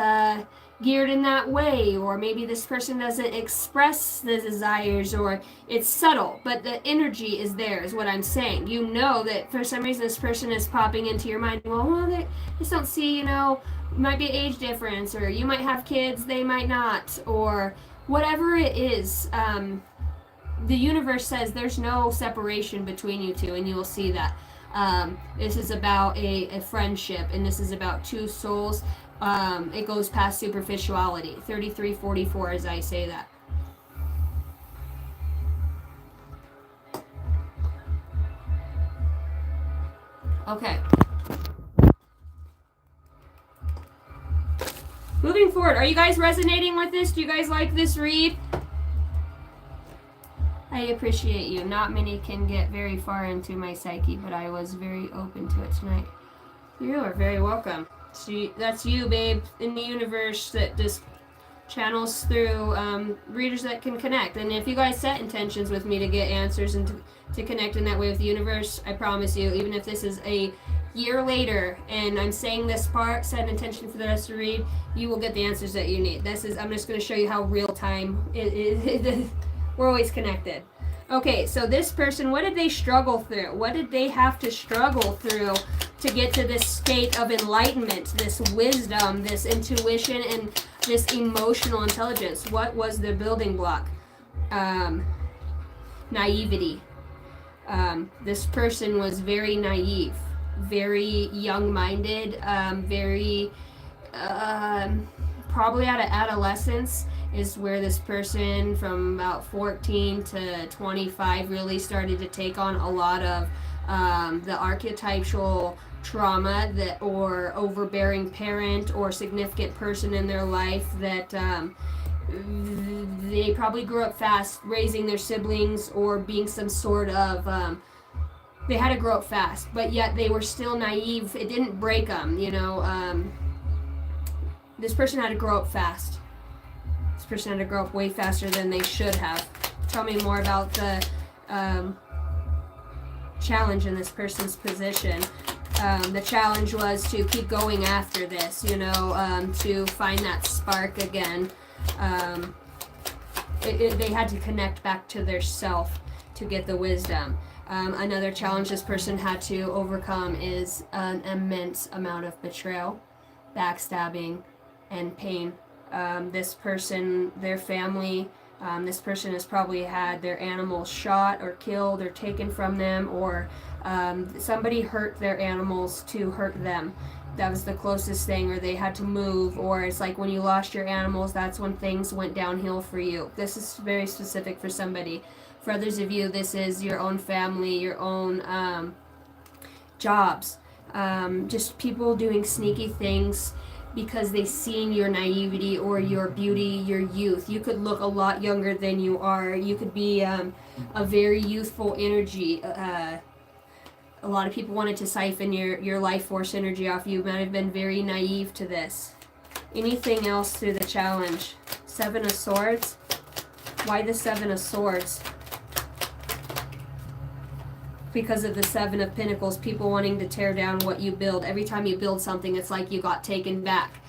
geared in that way, or maybe this person doesn't express the desires, or it's subtle, but the energy is there, is what I'm saying. You know that for some reason this person is popping into your mind. Well, they just don't see, might be age difference, or you might have kids, they might not, or whatever it is. The universe says there's no separation between you two, and you will see that. This is about a friendship, and this is about two souls. It goes past superficiality. 3344 as I say that. Okay. Moving forward, are you guys resonating with this? Do you guys like this read? I appreciate you. Not many can get very far into my psyche, but I was very open to it tonight. You are very welcome. See, that's you, babe, in the universe that just channels through readers that can connect. And if you guys set intentions with me to get answers and to connect in that way with the universe, I promise you, even if this is a year later and I'm saying this part, set an intention for the rest to read, you will get the answers that you need. I'm just going to show you how real time we're always connected. Okay, so this person, what did they struggle through? What did they have to struggle through to get to this state of enlightenment, this wisdom, this intuition, and this emotional intelligence? What was the building block? Naivety. This person was very naive, very young-minded, very probably out of adolescence is where this person from about 14 to 25 really started to take on a lot of the archetypal trauma that or overbearing parent or significant person in their life that they probably grew up fast raising their siblings or being some sort of they had to grow up fast, but yet they were still naive. It didn't break them, this person had to grow up fast. This person had to grow up way faster than they should have. Tell me more about the challenge in this person's position. The challenge was to keep going after this, to find that spark again. They had to connect back to their self to get the wisdom. Another challenge this person had to overcome is an immense amount of betrayal, backstabbing, and pain. This person, their family, this person has probably had their animals shot or killed or taken from them, or somebody hurt their animals to hurt them. That was the closest thing, or they had to move, or it's like when you lost your animals, that's when things went downhill for you. This is very specific for somebody. For others of you, this is your own family, your own jobs, just people doing sneaky things because they've seen your naivety or your beauty, your youth. You could look a lot younger than you are. You could be a very youthful energy. A lot of people wanted to siphon your life force energy off you. You might have been very naive to this. Anything else through the challenge? 7 of Swords. Why the 7 of Swords? Because of the 7 of Pentacles, people wanting to tear down what you build. Every time you build something, it's like you got taken back.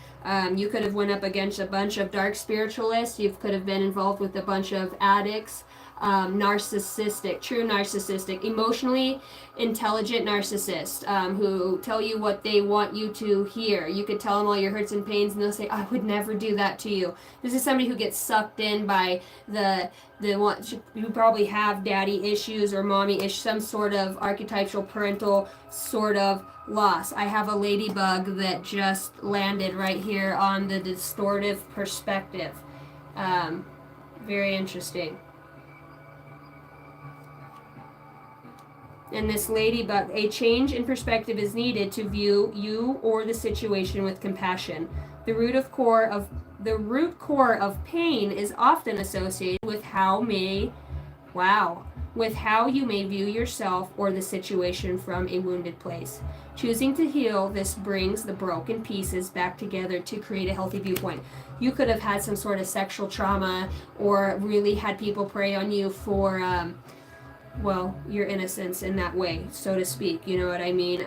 You could have went up against a bunch of dark spiritualists. You could have been involved with a bunch of addicts, narcissistic, true narcissistic, emotionally intelligent narcissists who tell you what they want you to hear. You could tell them all your hurts and pains, and they'll say, "I would never do that to you." This is somebody who gets sucked in by the one who probably have daddy issues or mommy issues, some sort of archetypal parental sort of loss. I have a ladybug that just landed right here on the distortive perspective. Very interesting. And this ladybug, a change in perspective is needed to view you or the situation with compassion. The root core of pain is often associated with with how you may view yourself or the situation from a wounded place. Choosing to heal this brings the broken pieces back together to create a healthy viewpoint. You could have had some sort of sexual trauma or really had people prey on you for your innocence in that way, so to speak. You know what I mean?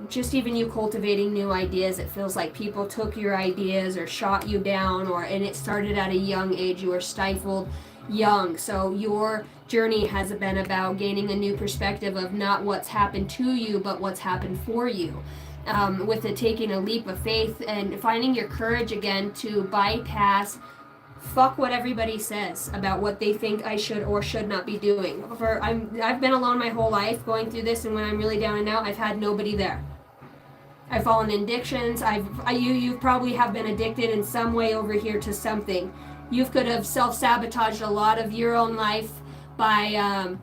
Just even you cultivating new ideas, it feels like people took your ideas or shot you down, and it started at a young age. You were stifled young. So your journey has been about gaining a new perspective of not what's happened to you, but what's happened for you. With it taking a leap of faith and finding your courage again to bypass fuck what everybody says about what they think I should or should not be doing. I've been alone my whole life going through this, and when I'm really down and out, I've had nobody there. I've fallen in addictions. You probably have been addicted in some way over here to something. You could have self-sabotaged a lot of your own life by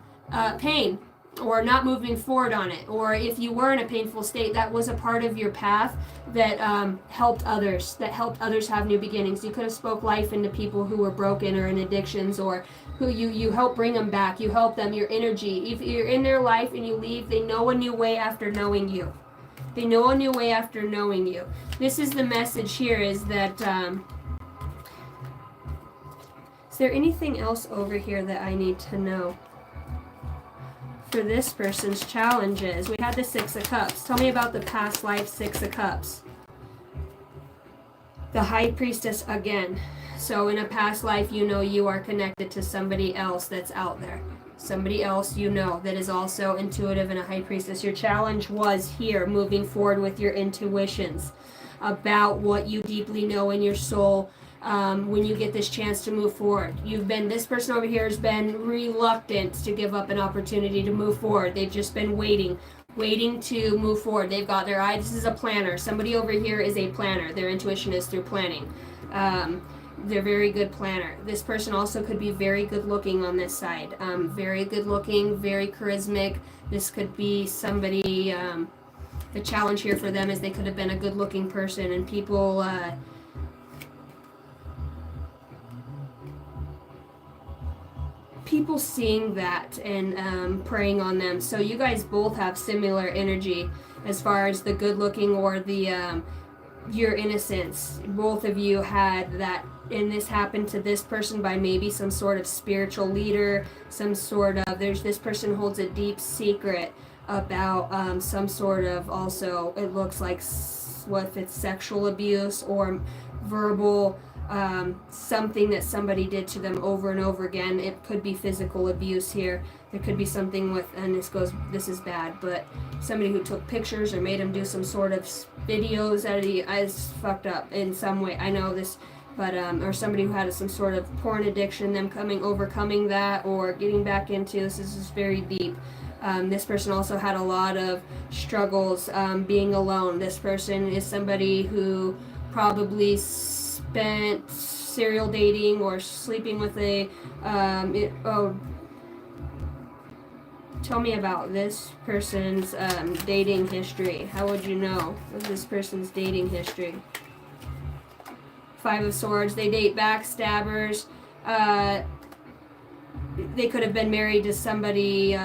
pain or not moving forward on it. Or if you were in a painful state, that was a part of your path that helped others have new beginnings. You could have spoke life into people who were broken or in addictions, or who you help bring them back. You help them, your energy. If you're in their life and you leave, they know a new way after knowing you. They know a new way after knowing you. This is the message here, is that is there anything else over here that I need to know for this person's challenges? We had the Six of Cups. Tell me about the past life Six of Cups. The High Priestess again. So in a past life, you are connected to somebody else that's out there. Somebody else that is also intuitive and a High Priestess. Your challenge was here, moving forward with your intuitions about what you deeply know in your soul. When you get this chance to move forward, this person over here has been reluctant to give up an opportunity to move forward. They've just been waiting to move forward. They've got their eye. This is a planner. Somebody over here is a planner. Their intuition is through planning. They're very good planner. This person also could be very good looking on this side. Very good looking, very charismatic. This could be somebody, the challenge here for them is they could have been a good looking person, and people seeing that and preying on them. So you guys both have similar energy as far as the good looking or the your innocence. Both of you had that, and this happened to this person by maybe some sort of spiritual leader, this person holds a deep secret about some sort of, also it looks like, what if it's sexual abuse or verbal something that somebody did to them over and over again. It could be physical abuse here. There could be something with, and this is bad, but somebody who took pictures or made them do some sort of videos that is fucked up in some way. I know this, but or somebody who had some sort of porn addiction, them overcoming that or getting back into this is very deep. This person also had a lot of struggles being alone. This person is somebody who probably spent serial dating or sleeping with tell me about this person's dating history. How would you know this person's dating history? Five of Swords. They date backstabbers. They could have been married to somebody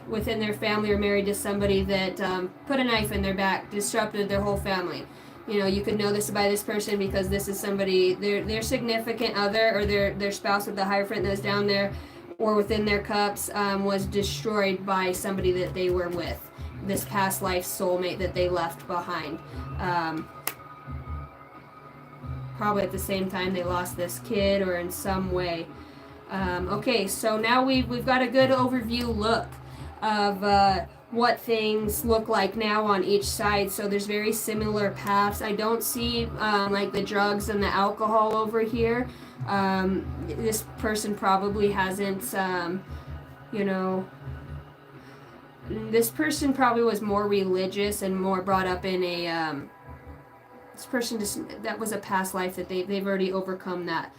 within their family, or married to somebody that put a knife in their back, disrupted their whole family. You could know this by this person because this is somebody, their significant other or their spouse with the Hierophant that's down there or within their cups was destroyed by somebody that they were with, this past life soulmate that they left behind. Probably at the same time they lost this kid or in some way. Okay, so now we've got a good overview look of what things look like now on each side. So there's very similar paths. I don't see like the drugs and the alcohol over here. This person probably hasn't, this person probably was more religious and more brought up in a, this person that was a past life that they've already overcome that.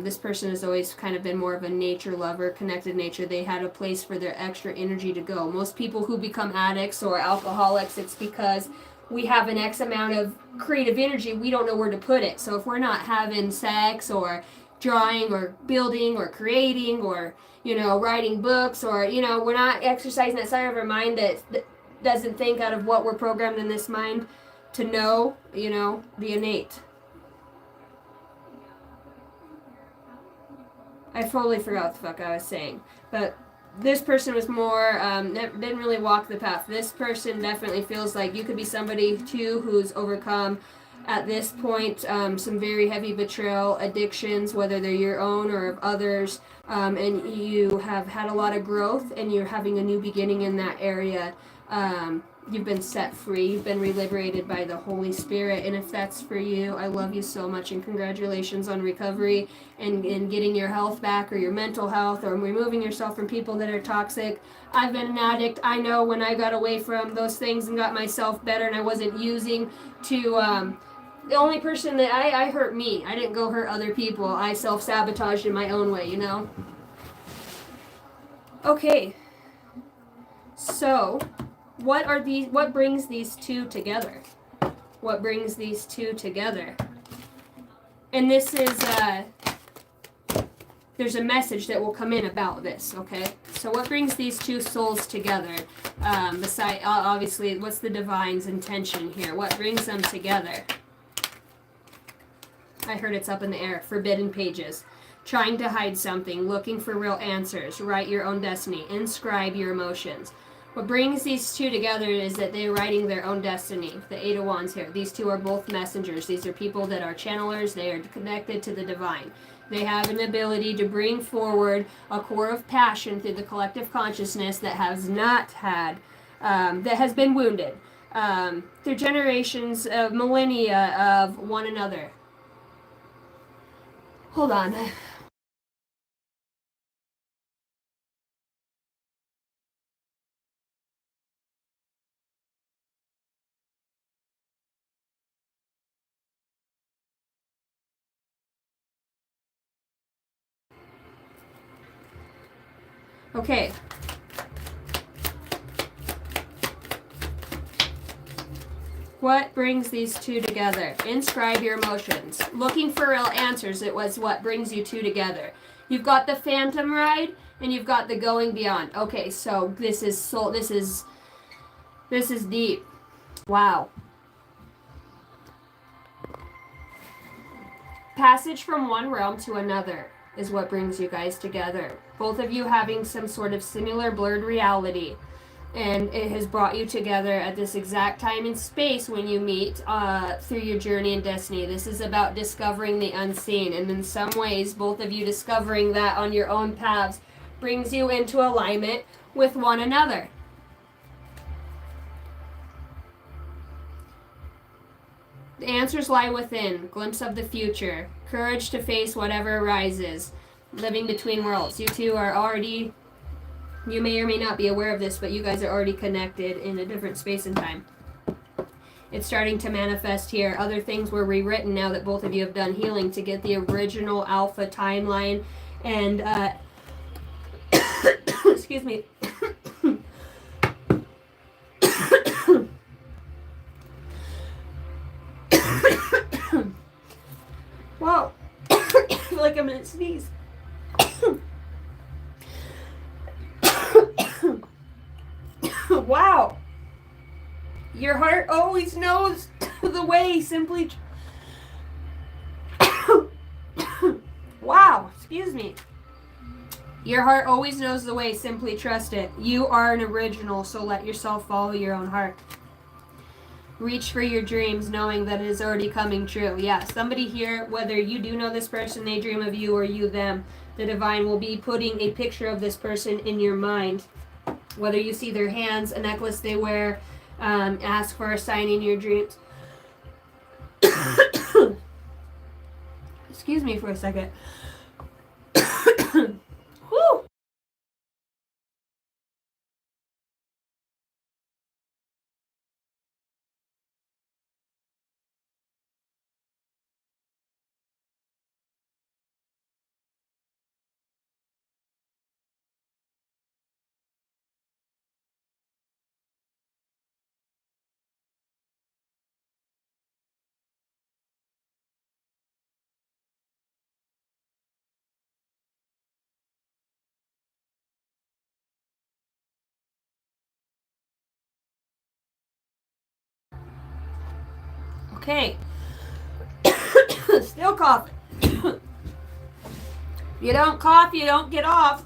This person has always kind of been more of a nature lover, connected nature. They had a place for their extra energy to go. Most people who become addicts or alcoholics, it's because we have an X amount of creative energy. We don't know where to put it. So if we're not having sex or drawing or building or creating or, writing books or, we're not exercising that side of our mind that doesn't think out of what we're programmed in this mind to know, the innate. I totally forgot what the fuck I was saying. But this person was more, didn't really walk the path. This person definitely feels like you could be somebody, too, who's overcome, at this point, some very heavy betrayal, addictions, whether they're your own or of others, and you have had a lot of growth, and you're having a new beginning in that area. You've been set free. You've been liberated by the Holy Spirit. And if that's for you, I love you so much. And congratulations on recovery and getting your health back or your mental health or removing yourself from people that are toxic. I've been an addict. I know when I got away from those things and got myself better and I wasn't using to... the only person that I hurt me. I didn't go hurt other people. I self-sabotaged in my own way, Okay. So... what brings these two together? What brings these two together? And this is, there's a message that will come in about this, okay? So what brings these two souls together? Besides, obviously, what's the divine's intention here? What brings them together? I heard it's up in the air. Forbidden pages. Trying to hide something, looking for real answers, write your own destiny, inscribe your emotions. What brings these two together is that they're writing their own destiny. The Eight of Wands here. These two are both messengers. These are people that are channelers. They are connected to the divine. They have an ability to bring forward a core of passion through the collective consciousness that has not had, that has been wounded through generations of millennia of one another. Hold on. Okay. What brings these two together? Inscribe your emotions. Looking for real answers, it was what brings you two together. You've got the phantom ride and you've got the going beyond. Okay, so this is deep. Wow. Passage from one realm to another is what brings you guys together. Both of you having some sort of similar blurred reality. And it has brought you together at this exact time and space when you meet through your journey and destiny. This is about discovering the unseen. And in some ways, both of you discovering that on your own paths brings you into alignment with one another. The answers lie within. Glimpse of the future. Courage to face whatever arises. Living between worlds. You two are already... You may or may not be aware of this, but you guys are already connected in a different space and time. It's starting to manifest here. Other things were rewritten now that both of you have done healing to get the original alpha timeline. And, excuse me. Wow. I feel like I'm gonna sneeze. Wow. Your heart always knows the way. Simply. Wow. Excuse me. Your heart always knows the way. Simply trust it. You are an original, so let yourself follow your own heart. Reach for your dreams knowing that it is already coming true. Yeah, somebody here, whether you do know this person, they dream of you, or you them, the divine will be putting a picture of this person in your mind. Whether you see their hands, a necklace they wear, ask for a sign in your dreams. Excuse me for a second. Okay. Still coughing. You don't cough, you don't get off.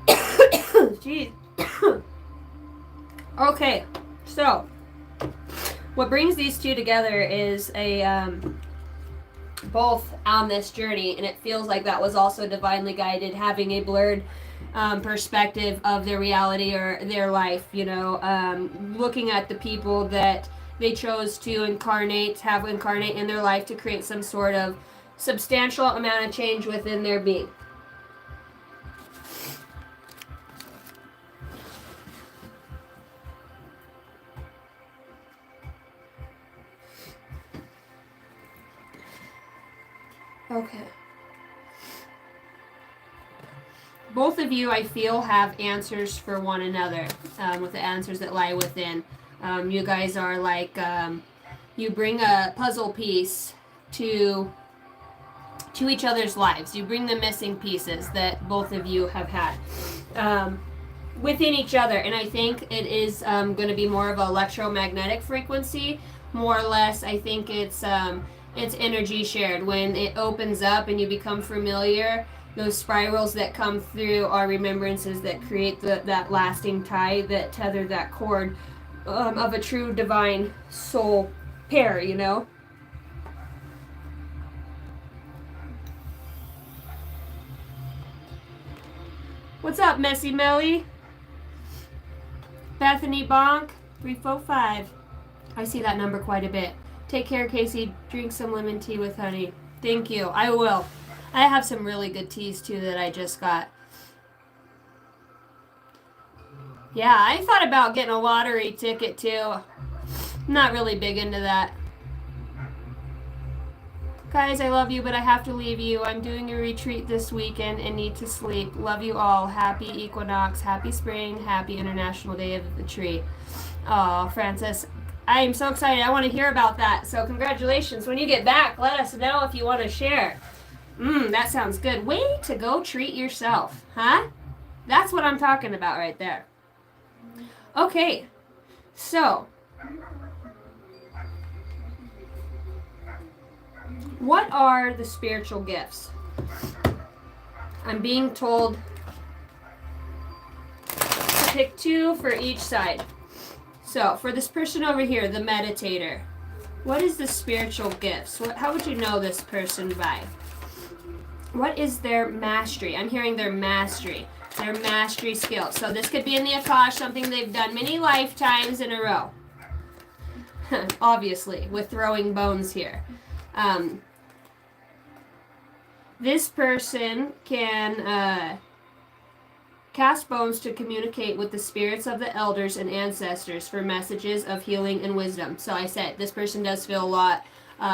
Jeez. Okay, so what brings these two together is a both on this journey, and it feels like that was also divinely guided, having a blurred perspective of their reality or their life, you know, looking at the people that they chose to incarnate in their life to create some sort of substantial amount of change within their being. Okay. Both of you, I feel, have answers for one another, with the answers that lie within. You guys are like, you bring a puzzle piece to each other's lives. You bring the missing pieces that both of you have had within each other. And I think it is going to be more of an electromagnetic frequency, more or less. I think it's energy shared. When it opens up and you become familiar, those spirals that come through are remembrances that create that lasting tie, that tether, that cord of a true divine soul pair, you know? What's up, Messy Melly? Bethany Bonk, 345. I see that number quite a bit. Take care, Casey. Drink some lemon tea with honey. Thank you. I will. I have some really good teas, too, that I just got. Yeah, I thought about getting a lottery ticket, too. I'm not really big into that. Guys, I love you, but I have to leave you. I'm doing a retreat this weekend and need to sleep. Love you all. Happy equinox, happy spring, happy International Day of the Tree. Oh, Francis, I am so excited. I want to hear about that. So congratulations. When you get back, let us know if you want to share. That sounds good. Way to go treat yourself, huh? That's what I'm talking about right there. Okay, so what are the spiritual gifts? I'm being told to pick two for each side. So, for this person over here, the meditator, what is the spiritual gifts? How would you know this person by? What is their mastery? I'm hearing their mastery skill. So this could be in the Akash, something they've done many lifetimes in a row. Obviously, with throwing bones here. This person can cast bones to communicate with the spirits of the elders and ancestors for messages of healing and wisdom. So I said this person does feel a lot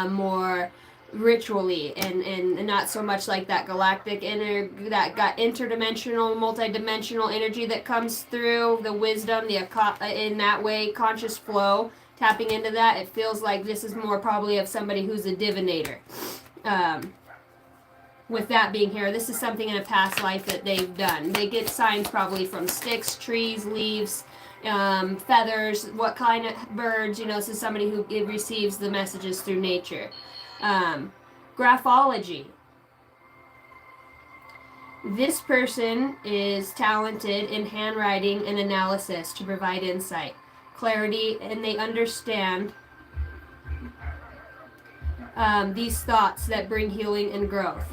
more ritually and not so much like that galactic interdimensional, multidimensional energy that comes through the wisdom, in that way, conscious flow, tapping into that. It feels like this is more probably of somebody who's a divinator. With that being here, this is something in a past life that they've done. They get signs probably from sticks, trees, leaves, feathers, what kind of birds. You know, this is somebody who receives the messages through nature. Graphology. This person is talented in handwriting and analysis to provide insight, clarity, and they understand these thoughts that bring healing and growth.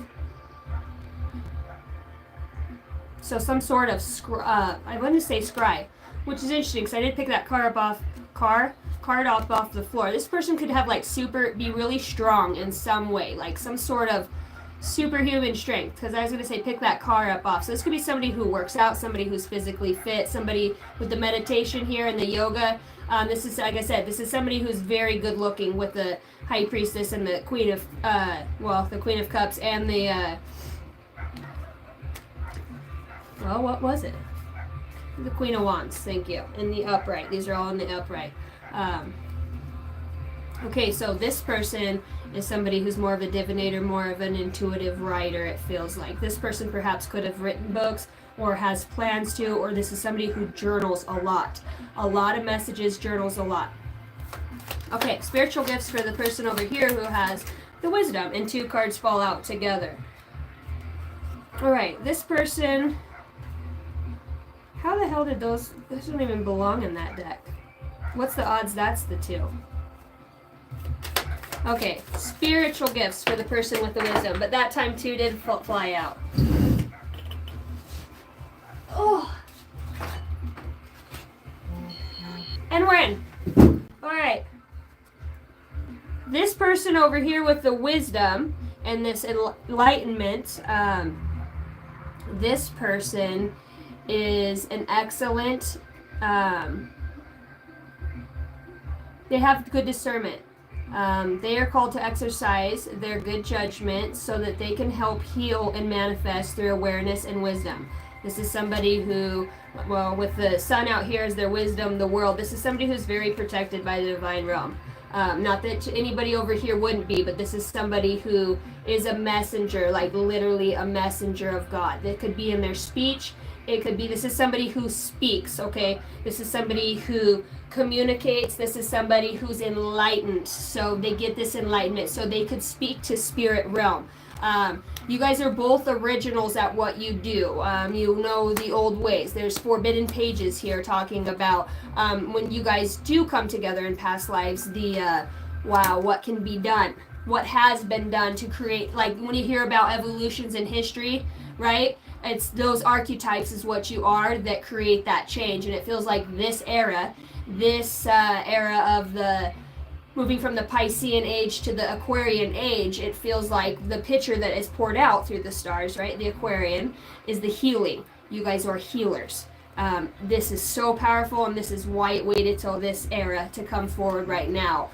So some sort of I want to say scribe, which is interesting because I did pick that card off the floor. This person could have be really strong in some way, like some sort of superhuman strength. Because I was going to say pick that card up off. So this could be somebody who works out, somebody who's physically fit, somebody with the meditation here and the yoga. This is, like I said, this is somebody who's very good looking with the High Priestess and the Queen of the Queen of Cups and the what was it? The Queen of Wands, thank you. And the upright. These are all in the upright. Okay, so this person is somebody who's more of a divinator, more of an intuitive writer, it feels like. This person perhaps could have written books or has plans to, or this is somebody who journals a lot. A lot of messages, journals a lot. Okay, spiritual gifts for the person over here who has the wisdom, and 2 cards fall out together. Alright, this person... How the hell did those... Those don't even belong in that deck. What's the odds that's the 2? Okay, spiritual gifts for the person with the wisdom, but that time 2 did fly out. Oh! And we're in. Alright. This person over here with the wisdom and this enlightenment, this person is an excellent, they have good discernment. They are called to exercise their good judgment so that they can help heal and manifest through awareness and wisdom. This is somebody who, well, with the sun out here as their wisdom, the world, this is somebody who's very protected by the divine realm. Not that anybody over here wouldn't be, but this is somebody who is a messenger, like literally a messenger of God. That could be in their speech. It could be, this is somebody who speaks, okay? This is somebody who communicates. This is somebody who's enlightened. So they get this enlightenment so they could speak to spirit realm. You guys are both originals at what you do. You know the old ways. There's forbidden pages here talking about when you guys do come together in past lives, the wow, what can be done, what has been done to create, like when you hear about evolutions in history, right? It's those archetypes is what you are that create that change. And it feels like this era of the moving from the Piscean age to the Aquarian age, it feels like the picture that is poured out through the stars, right? The Aquarian is the healing. You guys are healers. This is so powerful, and this is why it waited till this era to come forward right now.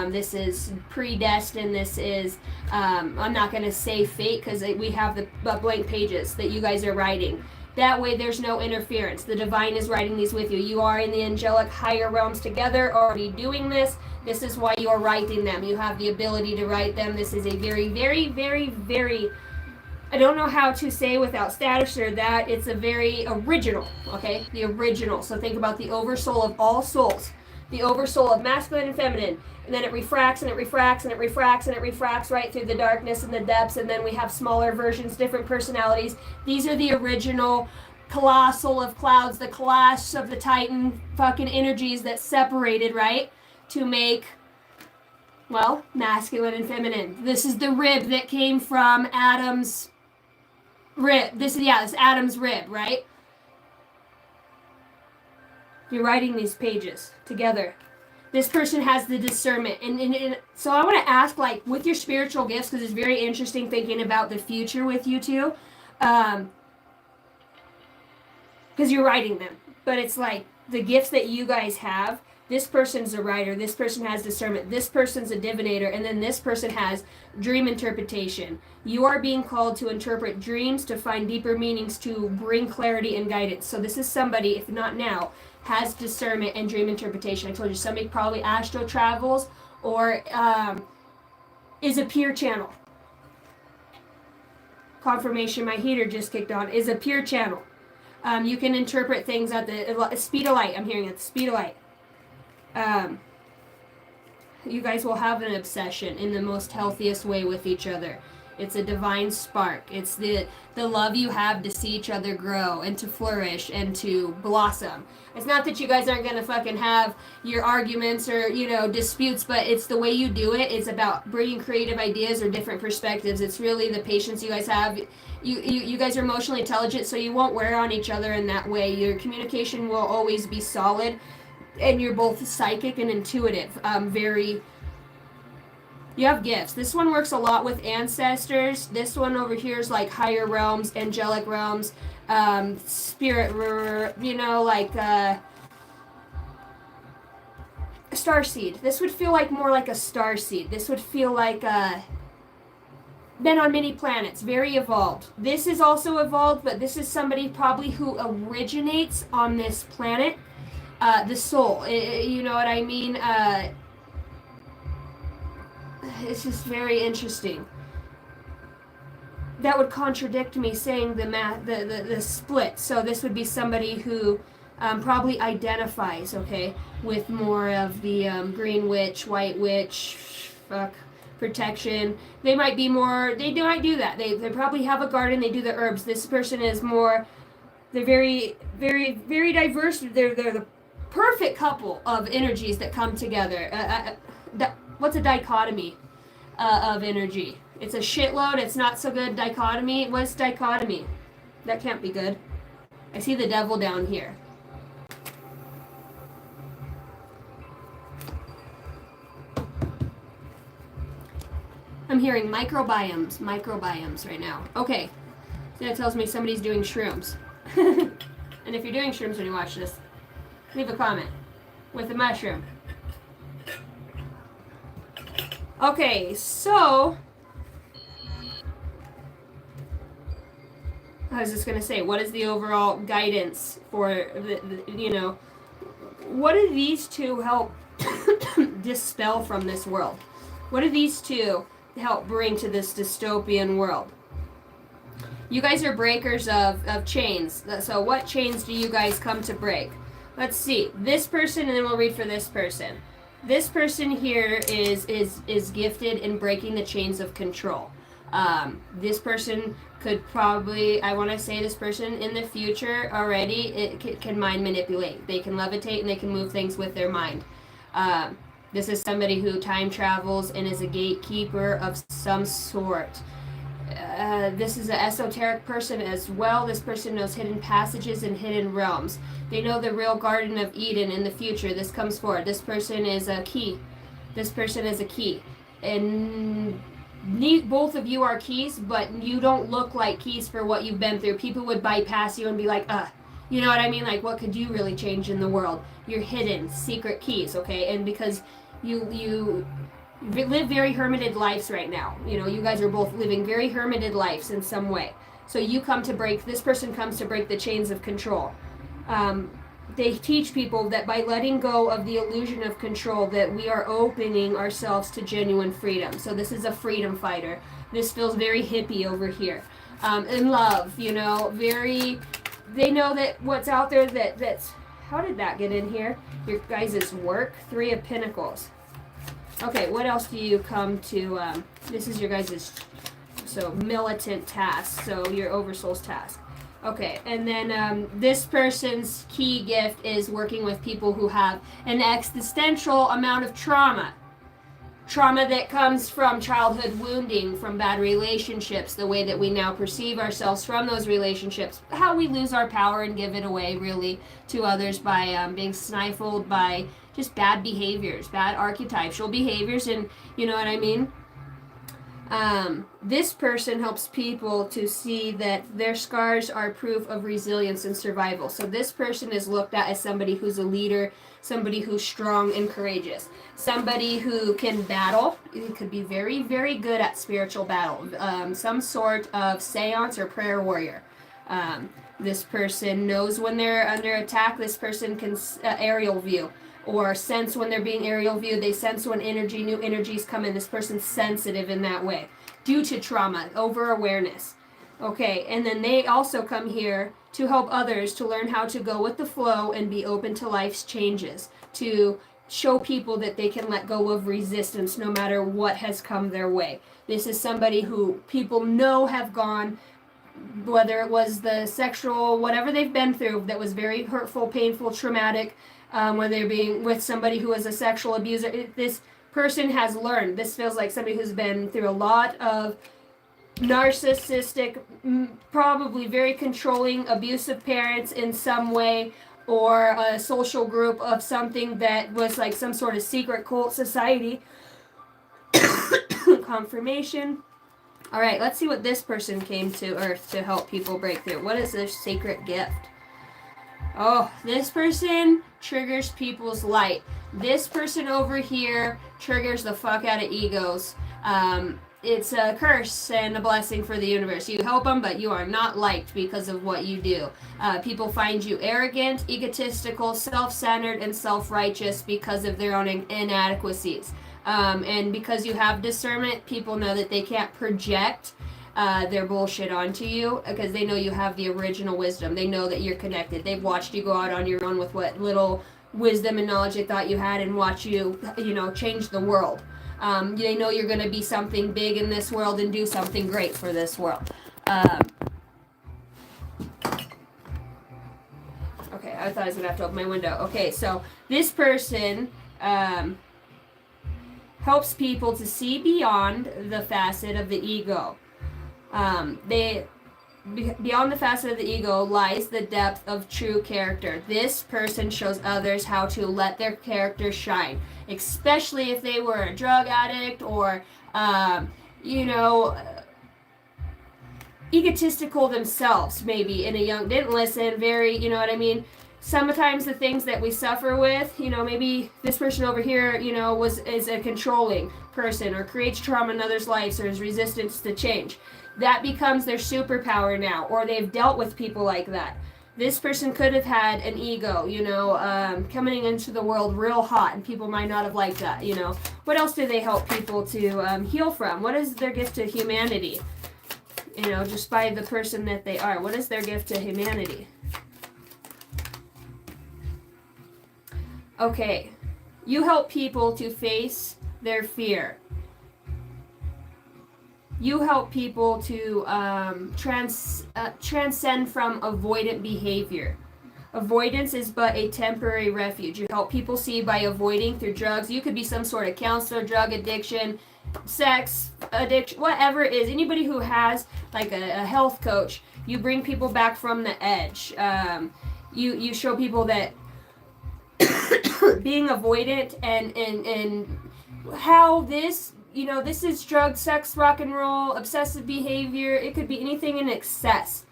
This is predestined. This is, I'm not going to say fate because we have the blank pages that you guys are writing. That way there's no interference. The divine is writing these with you. You are in the angelic higher realms together, already doing this. This is why you're writing them. You have the ability to write them. This is a very, very, very, very, I don't know how to say without status or that, it's a very original, okay? The original. So think about the oversoul of all souls. The oversoul of masculine and feminine. And then it refracts and it refracts and it refracts and it refracts right through the darkness and the depths. And then we have smaller versions, different personalities. These are the original colossal of clouds, the clash of the Titan fucking energies that separated, right? To make, well, masculine and feminine. This is the rib that came from Adam's rib. This is Adam's rib, right? You're writing these pages together. This person has the discernment. And so I want to ask, like, with your spiritual gifts, because it's very interesting thinking about the future with you two, because you're writing them. But it's like the gifts that you guys have, this person's a writer, this person has discernment, this person's a divinator, and then this person has dream interpretation. You are being called to interpret dreams, to find deeper meanings, to bring clarity and guidance. So this is somebody, if not now, has discernment and dream interpretation. I told you somebody probably astro travels or is a peer channel. Confirmation, my heater just kicked on, is a peer channel. You can interpret things at the speed of light. I'm hearing at the speed of light. You guys will have an obsession in the most healthiest way with each other. It's a divine spark. It's the love you have to see each other grow and to flourish and to blossom. It's not that you guys aren't going to fucking have your arguments or, disputes, but it's the way you do it. It's about bringing creative ideas or different perspectives. It's really the patience you guys have. You guys are emotionally intelligent, so you won't wear on each other in that way. Your communication will always be solid, and you're both psychic and intuitive. You have gifts. This one works a lot with ancestors. This one over here is like higher realms, angelic realms, spirit, starseed. This would feel like more like a starseed. This would feel like been on many planets, very evolved. This is also evolved, but this is somebody probably who originates on this planet. The soul, you know what I mean? It's just very interesting. That would contradict me saying the split. So this would be somebody who probably identifies, okay, with more of the green witch, white witch, protection. They might be more, they might do that. They probably have a garden, they do the herbs. This person is more, they're very, very, very diverse. They're the perfect couple of energies that come together. What's a dichotomy of energy? It's a shitload, it's not so good. Dichotomy, what's dichotomy? That can't be good. I see the devil down here. I'm hearing microbiomes right now. Okay, so that tells me somebody's doing shrooms. And if you're doing shrooms when you watch this, leave a comment with a mushroom. Okay, so I was just gonna say, what is the overall guidance for the what do these two help dispel from this world? What do these two help bring to this dystopian world? You guys are breakers of chains. So what chains do you guys come to break? Let's see. This person, and then we'll read for this person. This person here is gifted in breaking the chains of control. This person could probably, I want to say this person in the future already, can mind manipulate. They can levitate and they can move things with their mind. This is somebody who time travels and is a gatekeeper of some sort. This is an esoteric person as well. This person knows hidden passages and hidden realms. They know the real Garden of Eden in the future. This comes forward. This person is a key. This person is a key. And both of you are keys, but you don't look like keys for what you've been through. People would bypass you and be like, you know what I mean? Like, what could you really change in the world? You're hidden, secret keys, okay? And because you live very hermited lives right now. You guys are both living very hermited lives in some way. So this person comes to break the chains of control. They teach people that by letting go of the illusion of control, that we are opening ourselves to genuine freedom. So this is a freedom fighter. This feels very hippie over here. In love, they know that what's out there that's, how did that get in here? Your guys' work, 3 of Pentacles. Okay, what else do you come to, this is your guys' militant task, so your oversoul's task. Okay, and then this person's key gift is working with people who have an existential amount of trauma. Trauma that comes from childhood wounding, from bad relationships, the way that we now perceive ourselves from those relationships, how we lose our power and give it away, really, to others by being stifled by just bad behaviors, bad archetypal behaviors, and you know what I mean? This person helps people to see that their scars are proof of resilience and survival. So this person is looked at as somebody who's a leader, somebody who's strong and courageous, somebody who can battle. It could be very, very good at spiritual battle, some sort of seance or prayer warrior. This person knows when they're under attack. This person can aerial view, or sense when they're being aerial viewed. They sense when new energies come in. This person's sensitive in that way due to trauma, over awareness. Okay, and then they also come here to help others to learn how to go with the flow and be open to life's changes, to show people that they can let go of resistance no matter what has come their way. This is somebody who people know have gone, whether it was the sexual, whatever they've been through that was very hurtful, painful, traumatic, whether they're being with somebody who was a sexual abuser. This person has learned. This feels like somebody who's been through a lot of narcissistic, probably very controlling, abusive parents in some way, or a social group of something that was like some sort of secret cult society. Confirmation. All right, let's see what this person came to Earth to help people break through. What is their sacred gift? Oh, this person triggers people's light. This person over here triggers the fuck out of egos. It's a curse and a blessing for the universe. You help them, but you are not liked because of what you do. People find you arrogant, egotistical, self-centered, and self-righteous because of their own inadequacies. And because you have discernment, people know that they can't project their bullshit onto you because they know you have the original wisdom. They know that you're connected. They've watched you go out on your own with what little wisdom and knowledge they thought you had and watch you, change the world. They know you're going to be something big in this world and do something great for this world. Okay, I thought I was going to have to open my window. Okay, so this person helps people to see beyond the facet of the ego. Beyond the facet of the ego lies the depth of true character. This person shows others how to let their character shine, especially if they were a drug addict or, egotistical themselves, maybe in a young, didn't listen, very, sometimes the things that we suffer with, maybe this person over here, is a controlling person or creates trauma in others' lives or is resistance to change. That becomes their superpower now, or they've dealt with people like that. This person could have had an ego, coming into the world real hot, and people might not have liked that, What else do they help people to heal from? What is their gift to humanity? Just by the person that they are. What is their gift to humanity? Okay, you help people to face their fear. You help people to transcend from avoidant behavior. Avoidance is but a temporary refuge. You help people see by avoiding through drugs. You could be some sort of counselor, drug addiction, sex addiction, whatever it is. Anybody who has like a health coach, you bring people back from the edge. You show people that being avoidant and how this, this is drugs, sex, rock and roll, obsessive behavior. It could be anything in excess.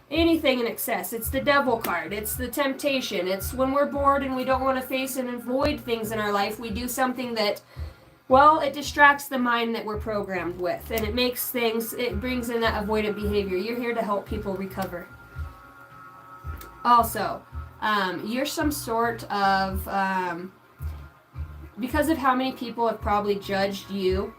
Anything in excess. It's the devil card. It's the temptation. It's when we're bored and we don't want to face and avoid things in our life, we do something that, it distracts the mind that we're programmed with. And it brings in that avoidant behavior. You're here to help people recover. Also, you're some sort of, because of how many people have probably judged you,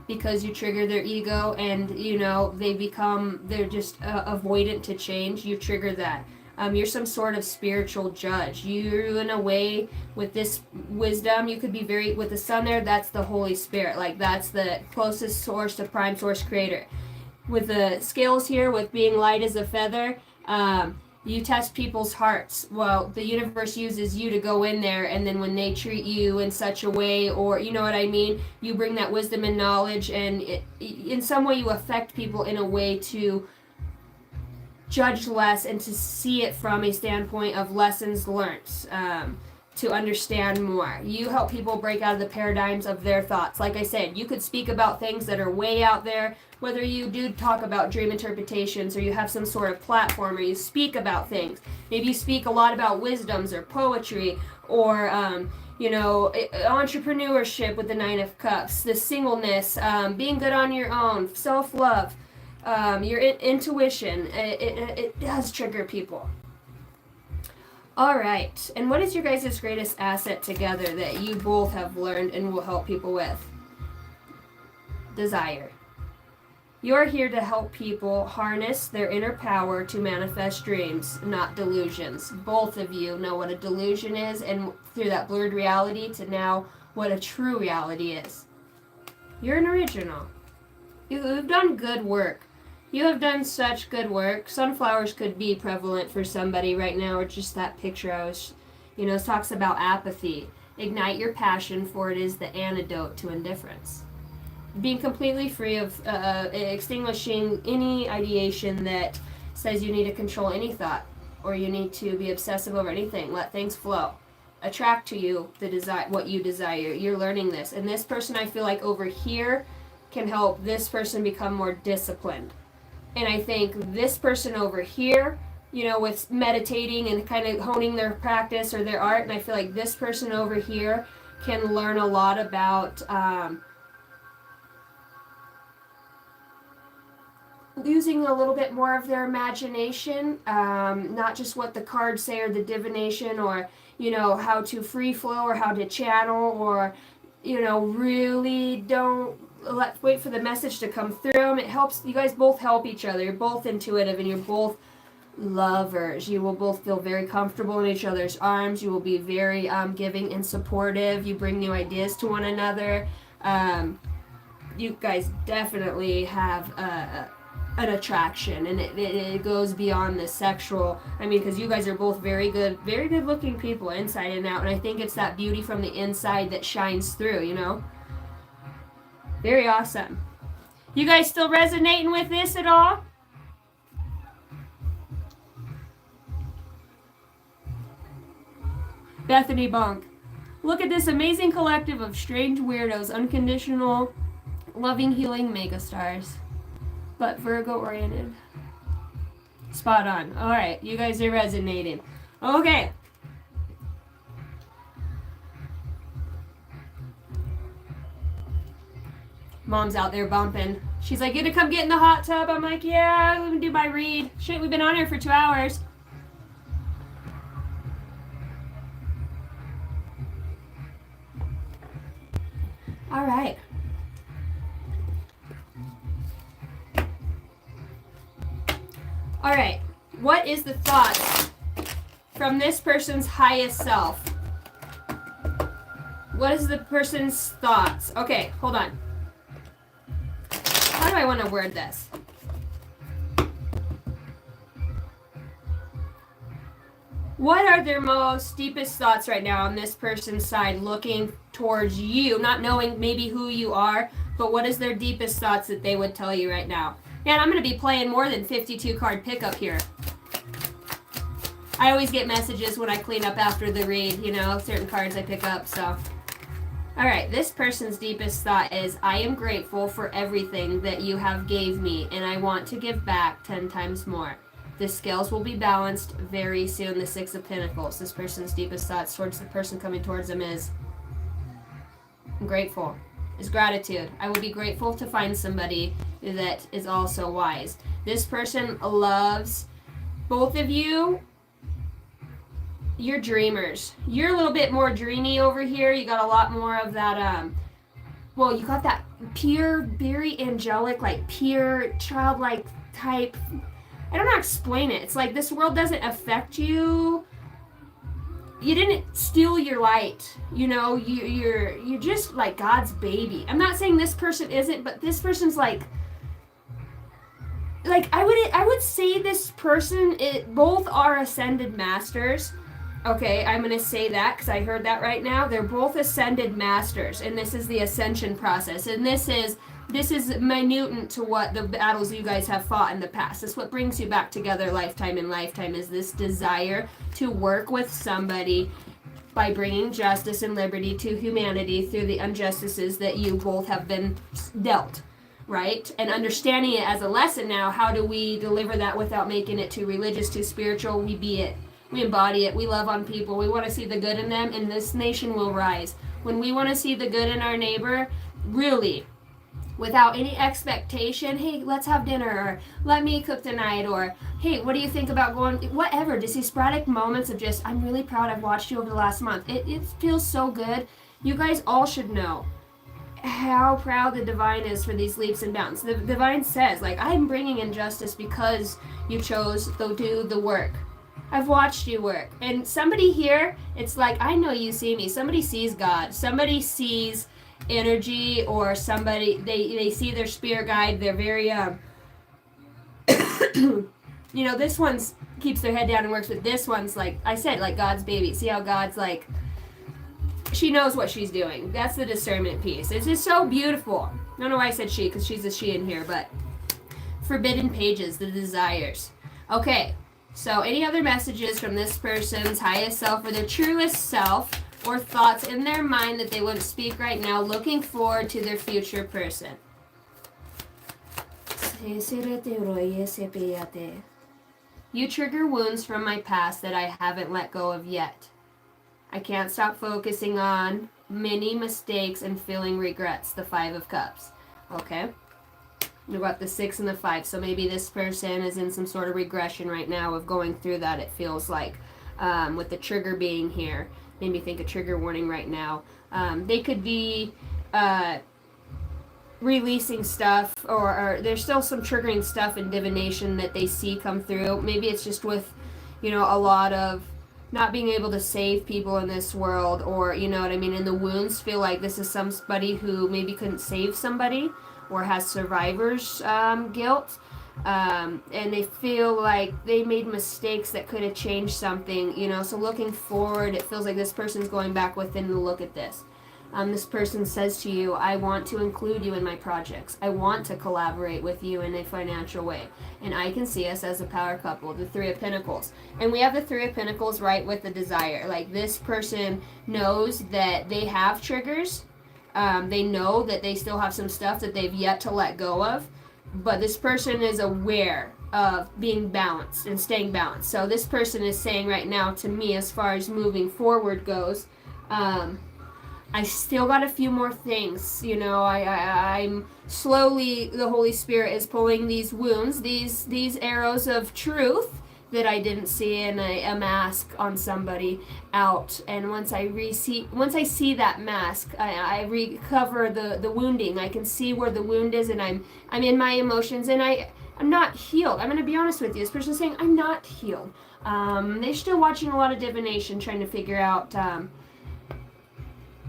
because you trigger their ego and, they're just avoidant to change, you trigger that. You're some sort of spiritual judge. You, in a way, with this wisdom, you could be with the sun there, that's the Holy Spirit. Like, that's the closest source to prime source creator. With the scales here, with being light as a feather, you test people's hearts. Well, the universe uses you to go in there, and then when they treat you in such a way, or you know what I mean, you bring that wisdom and knowledge, and in some way you affect people in a way to judge less and to see it from a standpoint of lessons learned, to understand more. You help people break out of the paradigms of their thoughts. Like I said, you could speak about things that are way out there, whether you do talk about dream interpretations or you have some sort of platform or you speak about things. Maybe you speak a lot about wisdoms or poetry or, entrepreneurship with the Nine of Cups, the singleness, being good on your own, self-love, your intuition. It does trigger people. All right. And what is your guys' greatest asset together that you both have learned and will help people with? Desire. You're here to help people harness their inner power to manifest dreams, not delusions. Both of you know what a delusion is, and through that blurred reality to now what a true reality is. You're an original. You've done good work. You have done such good work. Sunflowers could be prevalent for somebody right now, or just that picture it talks about apathy. Ignite your passion, for it is the antidote to indifference. Being completely free of extinguishing any ideation that says you need to control any thought or you need to be obsessive over anything. Let things flow. Attract to you what you desire. You're learning this. And this person, I feel like over here, can help this person become more disciplined. And I think this person over here, with meditating and kind of honing their practice or their art, and I feel like this person over here can learn a lot about using a little bit more of their imagination, not just what the cards say or the divination or, how to free flow or how to channel or, really don't wait for the message to come through them. It helps. You guys both help each other. You're both intuitive and you're both lovers. You will both feel very comfortable in each other's arms. You will be very giving and supportive. You bring new ideas to one another. You guys definitely have an attraction, and it goes beyond the sexual. I mean, because you guys are both very good looking people inside and out, and I think it's that beauty from the inside that shines through, you know? Very awesome. You guys still resonating with this at all? Bethany Bonk. Look at this amazing collective of strange weirdos, unconditional, loving, healing megastars. But Virgo oriented. Spot on. Alright, you guys are resonating. Okay. Mom's out there bumping. She's like, "You gonna come get in the hot tub?" I'm like, "Yeah, let me do my read." Shit, we've been on here for 2 hours. Alright. Alright. What is the thoughts from this person's highest self? What is the person's thoughts? Okay, hold on. How do I want to word this? What are their most deepest thoughts right now on this person's side looking towards you, not knowing maybe who you are, but what is their deepest thoughts that they would tell you right now? Man, I'm going to be playing more than 52 card pickup here. I always get messages when I clean up after the read, you know, certain cards I pick up, so. Alright, this person's deepest thought is, "I am grateful for everything that you have gave me, and I want to give back 10 times more. The scales will be balanced very soon." The Six of Pentacles. This person's deepest thoughts towards the person coming towards them is, "I'm grateful." Is gratitude. "I will be grateful to find somebody that is also wise." This person loves both of you. You're dreamers. You're a little bit more dreamy over here. You got a lot more of that, well, you got that pure, very angelic, like pure, childlike type. I don't know how to explain it. It's like this world doesn't affect you. You didn't steal your light. You know, you're just like God's baby. I'm not saying this person isn't, but this person's like I would say this person, both are ascended masters. Okay, I'm going to say that because I heard that right now. They're both ascended masters, and this is the ascension process. And this is minute to what the battles you guys have fought in the past. This is what brings you back together lifetime and lifetime, is this desire to work with somebody by bringing justice and liberty to humanity through the injustices that you both have been dealt, right? And understanding it as a lesson now, how do we deliver that without making it too religious, too spiritual? We be it. We embody it. We love on people. We want to see the good in them, and this nation will rise. When we want to see the good in our neighbor, really, without any expectation, "Hey, let's have dinner," or "Let me cook tonight," or "Hey, what do you think about going," whatever, just these sporadic moments of just, "I'm really proud I've watched you over the last month." It feels so good. You guys all should know how proud the divine is for these leaps and bounds. The divine says, like, "I'm bringing injustice because you chose to do the work. I've watched you work." And somebody here, it's like, I know you see me. Somebody sees God. Somebody sees energy, or somebody, they see their spirit guide. They're very, you know, this one's keeps their head down and works, but this one's, like I said, like God's baby. See how God's like, she knows what she's doing. That's the discernment piece. It's just so beautiful. I don't know why I said she, because she's a she in here, but forbidden pages, the desires. Okay. So any other messages from this person's highest self or their truest self, or thoughts in their mind that they wouldn't speak right now, looking forward to their future person? You trigger wounds from my past that I haven't let go of yet. I can't stop focusing on many mistakes and feeling regrets. The Five of Cups. Okay. We got the 6 and the 5, so maybe this person is in some sort of regression right now of going through that, it feels like, with the trigger being here. Made me think a trigger warning right now. They could be releasing stuff, or there's still some triggering stuff in divination that they see come through. Maybe it's just with, a lot of not being able to save people in this world, or, what I mean, and the wounds feel like this is somebody who maybe couldn't save somebody or has survivor's guilt. And they feel like they made mistakes that could have changed something, so looking forward, it feels like this person's going back within to look at this. This person says to you, I want to include you in my projects. I want to collaborate with you in a financial way. And I can see us as a power couple, the Three of Pentacles. And we have the Three of Pentacles right with the desire. Like, this person knows that they have triggers. They know that they still have some stuff that they've yet to let go of. But this person is aware of being balanced and staying balanced. So this person is saying right now to me, as far as moving forward goes, I still got a few more things, I'm slowly, the Holy Spirit is pulling these wounds, these arrows of truth that I didn't see in a mask on somebody out. And once I see that mask, I recover the wounding. I can see where the wound is, and I'm in my emotions, and I'm not healed. I'm going to be honest with you. This person's saying, I'm not healed. They're still watching a lot of divination, trying to figure out,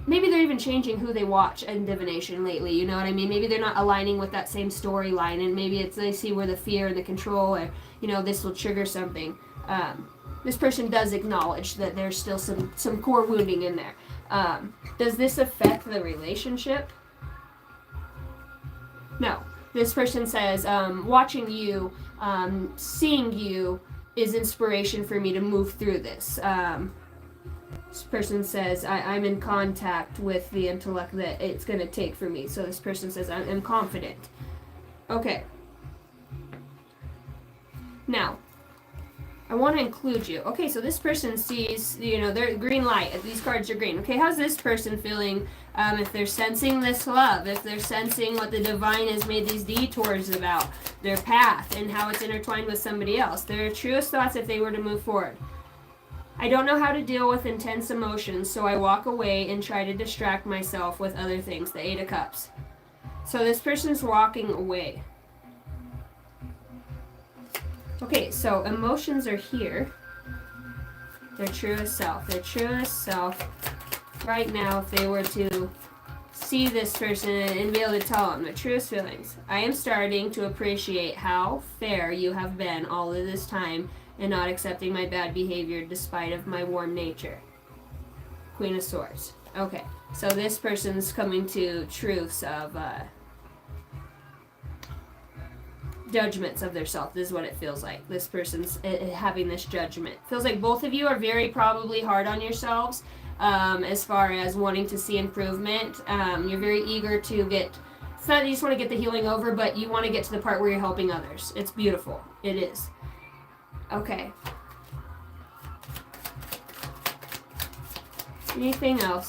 maybe they're even changing who they watch in divination lately, you know what I mean? Maybe they're not aligning with that same storyline, and maybe they see where the fear and the control, or, this will trigger something. This person does acknowledge that there's still some core wounding in there. Does this affect the relationship? No. This person says, watching you, seeing you is inspiration for me to move through this. This person says, I'm in contact with the intellect that it's going to take for me. So this person says, I'm confident. Okay. Now, I want to include you. Okay, so this person sees, their green light. These cards are green. Okay, how's this person feeling if they're sensing this love, if they're sensing what the divine has made these detours about, their path, and how it's intertwined with somebody else, their truest thoughts if they were to move forward? I don't know how to deal with intense emotions, so I walk away and try to distract myself with other things. The Eight of Cups. So this person's walking away. Okay, so emotions are here. Their truest self. Their truest self right now, if they were to see this person and be able to tell them their truest feelings. I am starting to appreciate how fair you have been all of this time and not accepting my bad behavior despite of my warm nature. Queen of Swords. Okay, so this person's coming to truths of judgments of their self. This is what it feels like. This person's having this judgment. Feels like both of you are very probably hard on yourselves as far as wanting to see improvement. You're very eager to get, it's not that you just want to get the healing over, but you want to get to the part where you're helping others. It's beautiful. It is. Okay. Anything else?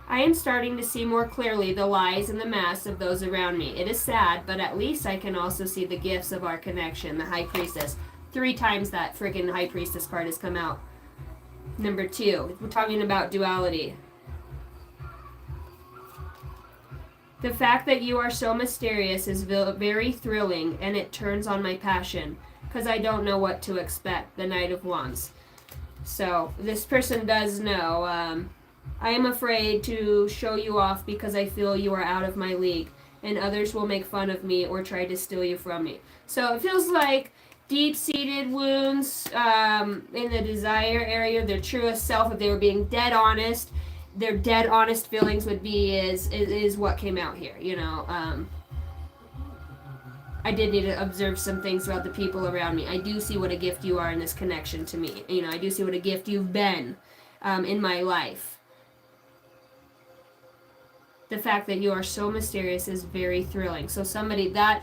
I am starting to see more clearly the lies and the masks of those around me. It is sad, but at least I can also see the gifts of our connection. The High Priestess. 3 times that friggin' High Priestess card has come out. Number 2. We're talking about duality. The fact that you are so mysterious is very thrilling, and it turns on my passion, because I don't know what to expect. The Knight of Wands. So, this person does know, I am afraid to show you off because I feel you are out of my league, and others will make fun of me or try to steal you from me. So, it feels like deep-seated wounds in the desire area, their truest self, if they were being dead honest, their dead honest feelings would be is what came out here, I did need to observe some things about the people around me. I do see what a gift you are in this connection to me. I do see what a gift you've been in my life. The fact that you are so mysterious is very thrilling. So somebody that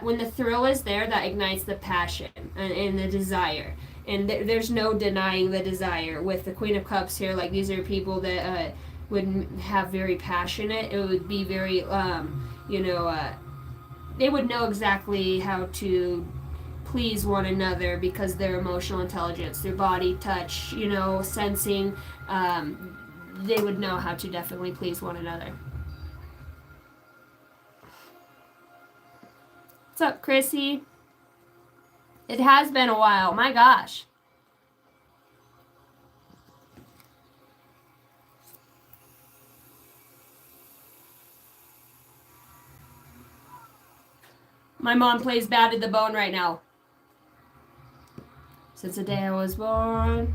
when the thrill is there, that ignites the passion and the desire. And there's no denying the desire. With the Queen of Cups here, like, these are people that would have very passionate. It would be very, they would know exactly how to please one another because their emotional intelligence, their body touch, sensing, they would know how to definitely please one another. What's up, Chrissy? It has been a while. My gosh. My mom plays Bad to the Bone right now. Since the day I was born.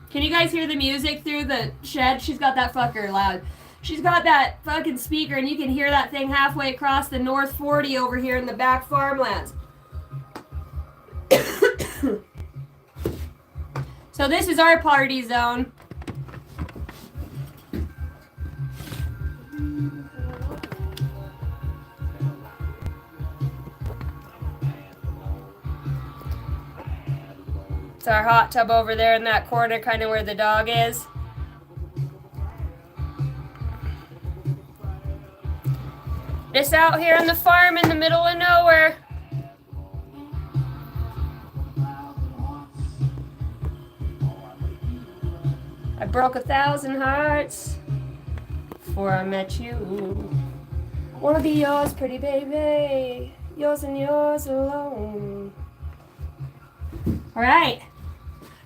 Can you guys hear the music through the shed? She's got that fucker loud. She's got that fucking speaker, and you can hear that thing halfway across the North 40 over here in the back farmlands. So this is our party zone. It's our hot tub over there in that corner, kind of where the dog is. Just out here on the farm in the middle of nowhere. I broke 1,000 hearts before I met you. Wanna be yours, pretty baby. Yours and yours alone. Alright.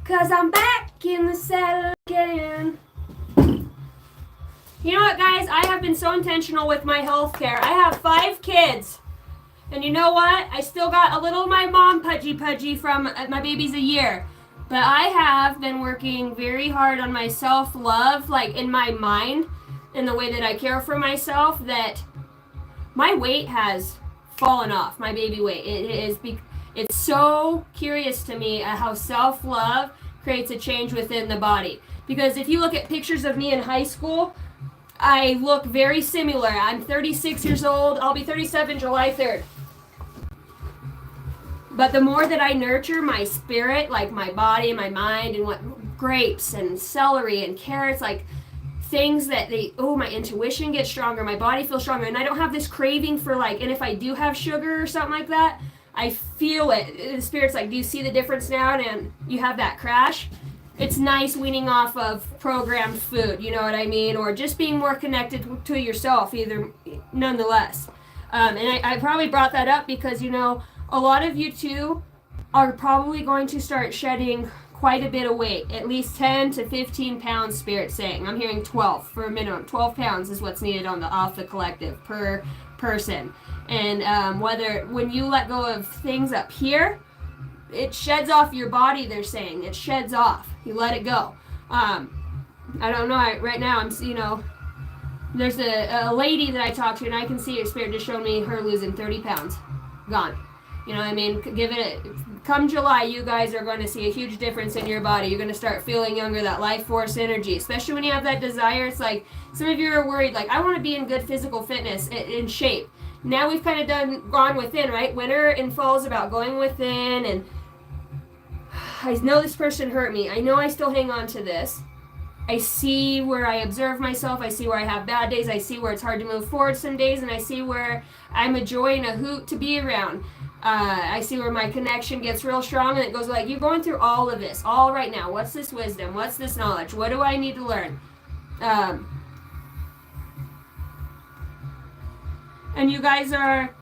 'Cause I'm back in the saddle again. You know what, guys? I have been so intentional with my health care. I have 5 kids. And you know what? I still got a little of my mom pudgy from my baby's a year. But I have been working very hard on my self-love, like in my mind, in the way that I care for myself, that my weight has fallen off, my baby weight. It's so curious to me at how self-love creates a change within the body. Because if you look at pictures of me in high school, I look very similar. I'm 36 years old. I'll be 37 July 3rd. But the more that I nurture my spirit, like my body and my mind, and what grapes and celery and carrots, like things that my intuition gets stronger, my body feels stronger, and I don't have this craving for like, and if I do have sugar or something like that, I feel it. The spirit's like, do you see the difference now? And you have that crash. It's nice weaning off of programmed food, you know what I mean? Or just being more connected to yourself, either, nonetheless. And I probably brought that up because, you know, a lot of you too are probably going to start shedding quite a bit of weight, at least 10 to 15 pounds, Spirit saying. I'm hearing 12 for a minimum. 12 pounds is what's needed off the collective per person. And when you let go of things up here, it sheds off your body, they're saying. It sheds off. You let it go. I don't know. Right now, there's a lady that I talked to, and I can see her spirit just showed me her losing 30 pounds. Gone. You know what I mean? Come July, you guys are going to see a huge difference in your body. You're going to start feeling younger, that life force energy, especially when you have that desire. It's like, some of you are worried, like, I want to be in good physical fitness, in shape. Now we've kind of gone within, right? Winter and fall is about going within, and I know this person hurt me. I know I still hang on to this. I see where I observe myself. I see where I have bad days. I see where it's hard to move forward some days, and I see where I'm a joy and a hoot to be around. I see where my connection gets real strong, and it goes like, you're going through all of this, all right now. What's this wisdom? What's this knowledge? What do I need to learn? And you guys are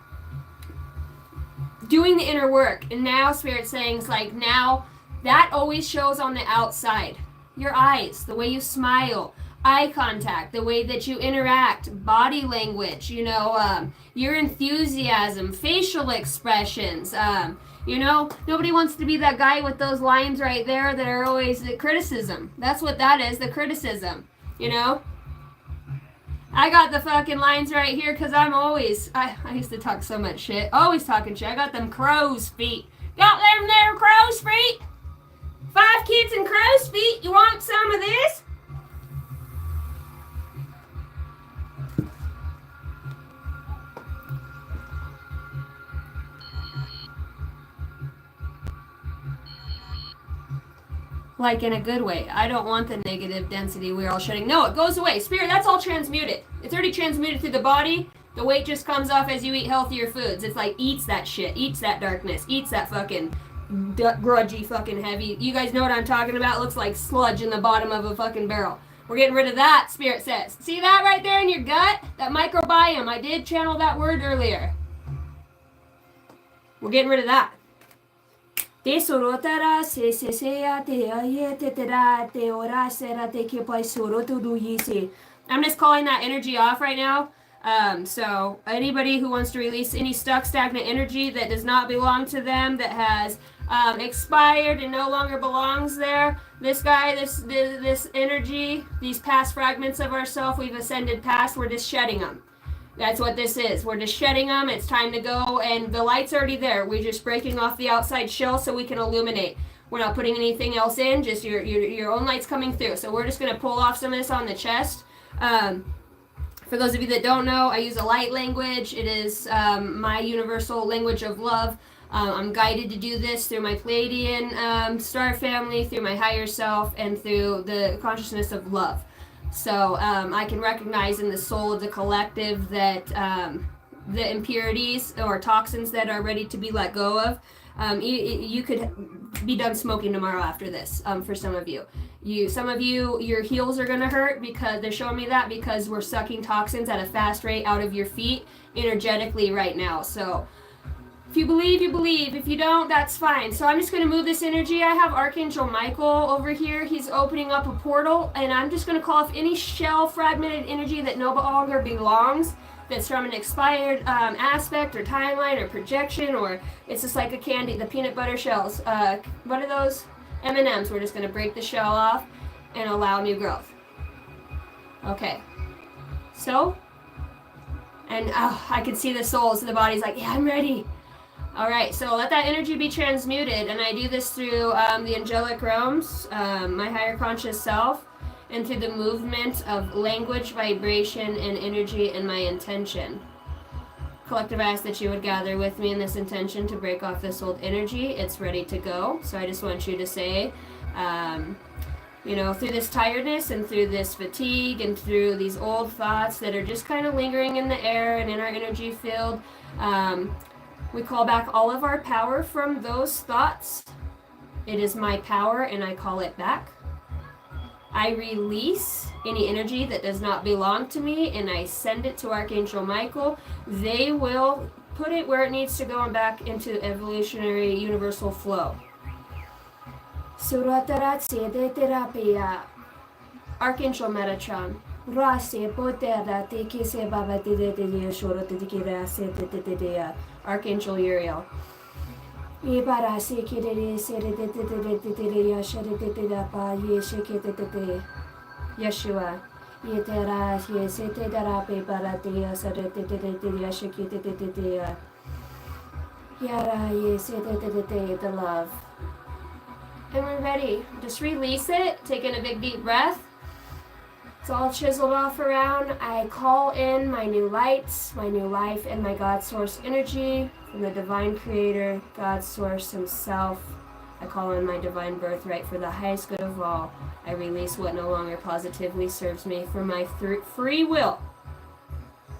doing the inner work. And now Spirit's saying, it's like, now that always shows on the outside. Your eyes, the way you smile, eye contact, the way that you interact, body language, your enthusiasm, facial expressions. Nobody wants to be that guy with those lines right there that are always the criticism. That's what that is, the criticism, I got the fucking lines right here because I'm always, I used to talk so much shit, always talking shit. I got them crow's feet. Got them there crow's feet? 5 kids and crow's feet? You want some of this? Like in a good way. I don't want the negative density we're all shedding. No, it goes away. Spirit, that's all transmuted. It's already transmuted through the body. The weight just comes off as you eat healthier foods. It's like eats that shit, eats that darkness, eats that fucking grudgy fucking heavy. You guys know what I'm talking about? It looks like sludge in the bottom of a fucking barrel. We're getting rid of that, Spirit says. See that right there in your gut? That microbiome. I did channel that word earlier. We're getting rid of that. I'm just calling that energy off right now. So anybody who wants to release any stuck, stagnant energy that does not belong to them, that has expired and no longer belongs there, this energy, these past fragments of ourself we've ascended past, we're just shedding them. That's what this is. We're just shedding them. It's time to go, and the light's already there. We're just breaking off the outside shell so we can illuminate. We're not putting anything else in, just your own light's coming through. So we're just going to pull off some of this on the chest. For those of you that don't know, I use a light language. It is my universal language of love. I'm guided to do this through my Pleiadian star family, through my higher self, and through the consciousness of love. So I can recognize in the soul of the collective that the impurities or toxins that are ready to be let go of, you could be done smoking tomorrow after this, for some of you. Some of you, your heels are going to hurt because they're showing me that because we're sucking toxins at a fast rate out of your feet energetically right now. So if you believe, you believe. If you don't, that's fine. So I'm just going to move this energy. I have Archangel Michael over here. He's opening up a portal, and I'm just going to call off any shell fragmented energy that no longer belongs, that's from an expired aspect or timeline or projection, or it's just like a candy, the peanut butter shells. What are those? M&Ms. We're just going to break the shell off and allow new growth. Okay. So, and I can see the souls of the body's like, yeah, I'm ready. All right, so let that energy be transmuted, and I do this through the angelic realms, my higher conscious self, and through the movement of language, vibration, and energy and my intention. Collective, I ask that you would gather with me in this intention to break off this old energy. It's ready to go. So I just want you to say, through this tiredness and through this fatigue and through these old thoughts that are just kind of lingering in the air and in our energy field, we call back all of our power from those thoughts. It is my power, and I call it back. I release any energy that does not belong to me, and I send it to Archangel Michael. They will put it where it needs to go and back into evolutionary universal flow. Archangel Metatron. Archangel Uriel. Yeshua. The love. And we're ready. Just release it. Take in a big deep breath. It's all chiseled off around. I call in my new lights, my new life, and my God Source energy from the Divine Creator, God Source Himself. I call in my divine birthright for the highest good of all. I release what no longer positively serves me for my free will.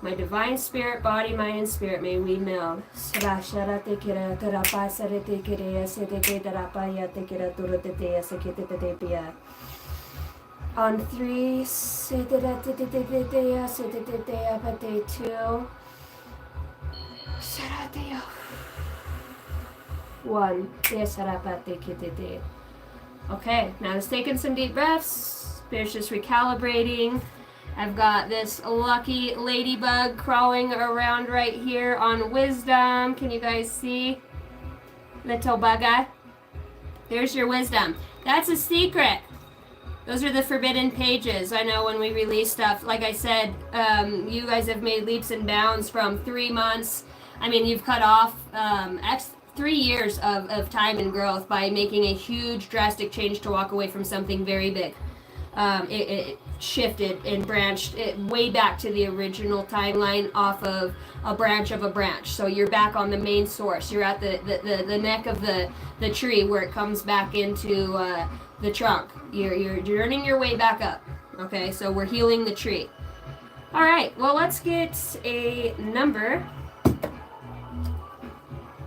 My divine spirit, body, mind, and spirit may we meld. On 3, 2, 1. Okay, now just taking some deep breaths. Spirit's just recalibrating. I've got this lucky ladybug crawling around right here on wisdom. Can you guys see? Little bugger. There's your wisdom. That's a secret. Those are the forbidden pages. I know when we release stuff, like I said, you guys have made leaps and bounds from 3 months. I mean, you've cut off 3 years of time and growth by making a huge drastic change to walk away from something very big. It shifted and branched it way back to the original timeline off of a branch of a branch. So you're back on the main source. You're at the neck of the tree where it comes back into the trunk. You're journeying your way back up. Okay, so we're healing the tree. All right, well, let's get a number.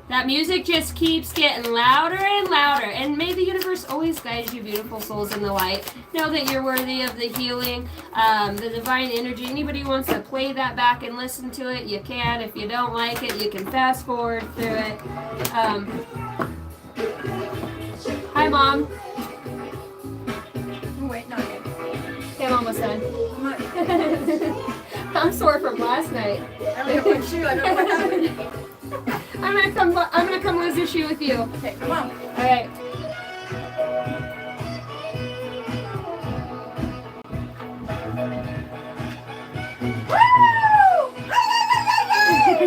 That music just keeps getting louder and louder. And may the universe always guide you, beautiful souls, in the light. Know that you're worthy of the healing, the divine energy. Anybody who wants to play that back and listen to it, you can. If you don't like it, you can fast forward through it. Hi, Mom. Wait, not yet. Okay, I'm almost done. I'm sore from last night. I don't know what shoe. I don't know what happened. I'm gonna come lose your shoe with you. Okay, come on. All right.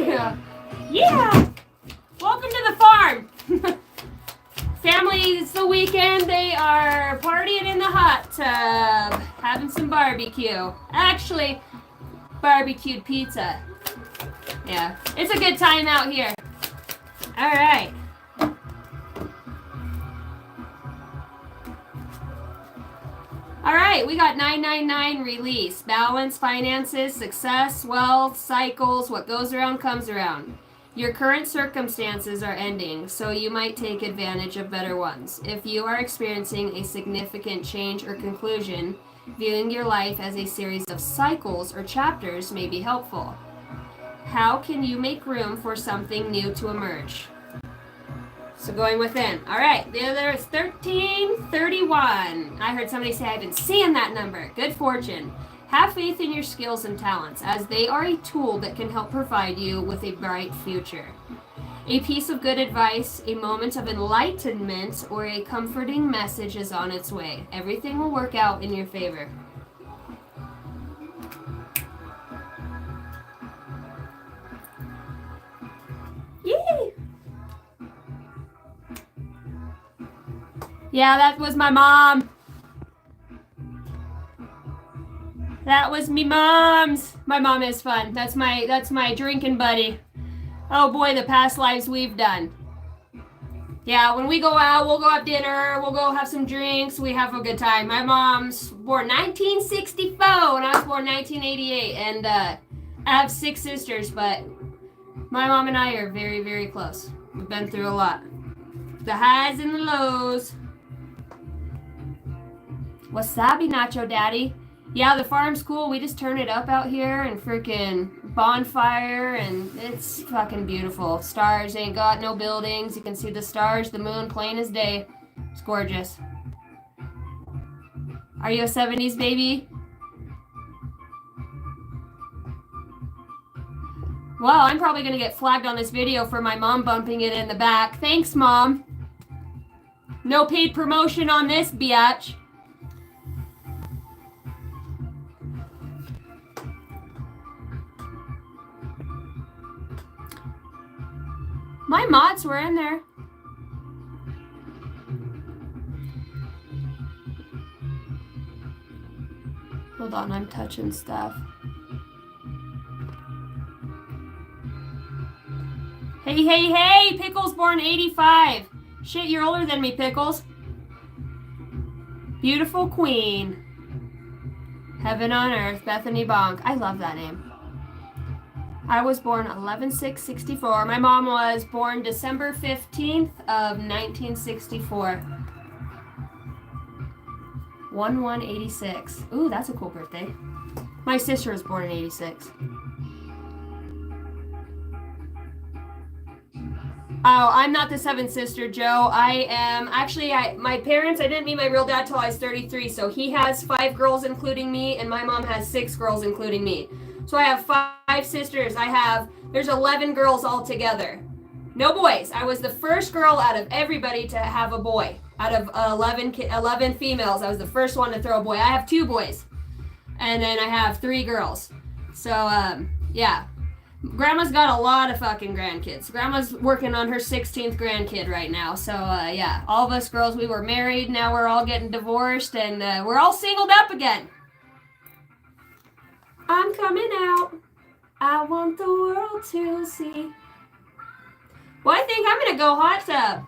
yeah. Yeah. Welcome to the farm. Family, it's the weekend. They are partying in the hot tub, having some barbecue. Actually, barbecued pizza. Yeah, it's a good time out here. All right. All right, we got 999 release. Balance, finances, success, wealth, cycles, what goes around comes around. Your current circumstances are ending, so you might take advantage of better ones. If you are experiencing a significant change or conclusion, viewing your life as a series of cycles or chapters may be helpful. How can you make room for something new to emerge? So going within. All right, the other is 1331. I heard somebody say I've been seeing that number. Good fortune. Have faith in your skills and talents, as they are a tool that can help provide you with a bright future. A piece of good advice, a moment of enlightenment, or a comforting message is on its way. Everything will work out in your favor. Yay! Yeah, that was my mom. That was me mom's. My mom is fun. That's my drinking buddy. Oh boy, the past lives we've done. Yeah, when we go out, we'll go have dinner, we'll go have some drinks, we have a good time. My mom's born 1964 and I was born 1988, and I have 6 sisters, but my mom and I are very, very close. We've been through a lot. The highs and the lows. Wasabi nacho, daddy. Yeah, the farm's cool. We just turn it up out here and freaking bonfire, and it's fucking beautiful. Stars, ain't got no buildings. You can see the stars, the moon, plain as day. It's gorgeous. Are you a 70s baby? Well, I'm probably gonna get flagged on this video for my mom bumping it in the back. Thanks, Mom. No paid promotion on this, biatch. My mods were in there. Hold on, I'm touching stuff. Hey, hey, hey! Pickles born 85. Shit, you're older than me, Pickles. Beautiful Queen. Heaven on Earth, Bethany Bonk. I love that name. I was born 11/6/64. My mom was born December 15th of 1964. 1186. Ooh, that's a cool birthday. My sister was born in 86. Oh, I'm not the 7th sister, Joe. I am actually, my parents, I didn't meet my real dad till I was 33, so he has 5 girls including me, and my mom has 6 girls including me. So I have 5 sisters. There's 11 girls altogether. No boys. I was the first girl out of everybody to have a boy. Out of 11 females, I was the first one to throw a boy. I have 2 boys. And then I have 3 girls. So, yeah. Grandma's got a lot of fucking grandkids. Grandma's working on her 16th grandkid right now. So, yeah. All of us girls, we were married. Now we're all getting divorced. And we're all singled up again. I'm coming out. I want the world to see. Well, I think I'm going to go hot tub.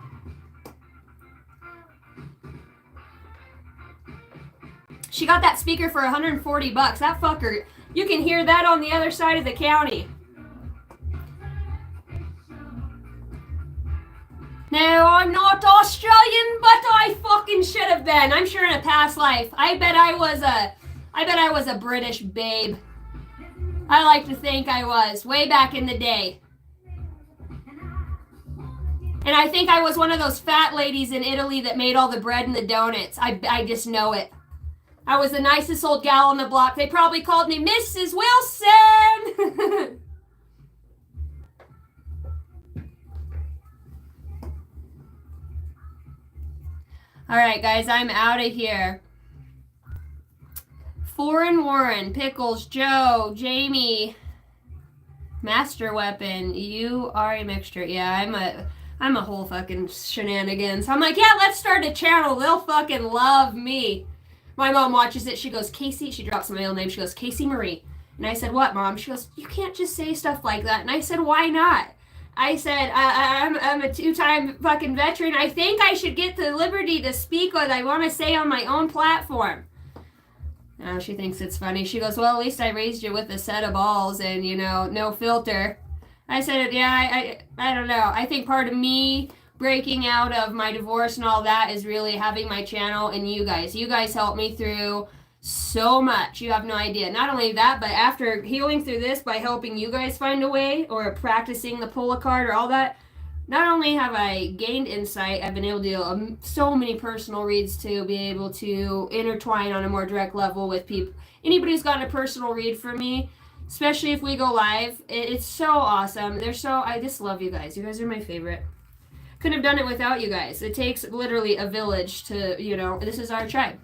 She got that speaker for $140. That fucker, you can hear that on the other side of the county. not Australian, but I fucking should have been. I'm sure in a past life. I bet I was a British babe. I like to think I was, way back in the day. And I think I was one of those fat ladies in Italy that made all the bread and the donuts. I just know it. I was the nicest old gal on the block. They probably called me Mrs. Wilson. All right, guys, I'm out of here. Foreign Warren, Pickles, Joe, Jamie, Master Weapon, you are a mixture. Yeah, I'm a whole fucking shenanigans. I'm like, yeah, let's start a channel. They'll fucking love me. My mom watches it. She goes, Casey. She drops my middle name. She goes, Casey Marie. And I said, what, Mom? She goes, you can't just say stuff like that. And I said, why not? I said, I'm a two-time fucking veteran. I think I should get the liberty to speak what I want to say on my own platform. Oh, she thinks it's funny. She goes, well, at least I raised you with a set of balls and, you know, no filter. I said, yeah, I don't know. I think part of me breaking out of my divorce and all that is really having my channel and you guys. You guys helped me through so much. You have no idea. Not only that, but after healing through this by helping you guys find a way or practicing the pull a card or all that, not only have I gained insight, I've been able to do so many personal reads to be able to intertwine on a more direct level with people. Anybody who's gotten a personal read from me, especially if we go live, it's so awesome. I just love you guys. You guys are my favorite. Couldn't have done it without you guys. It takes literally a village to, you know, this is our tribe.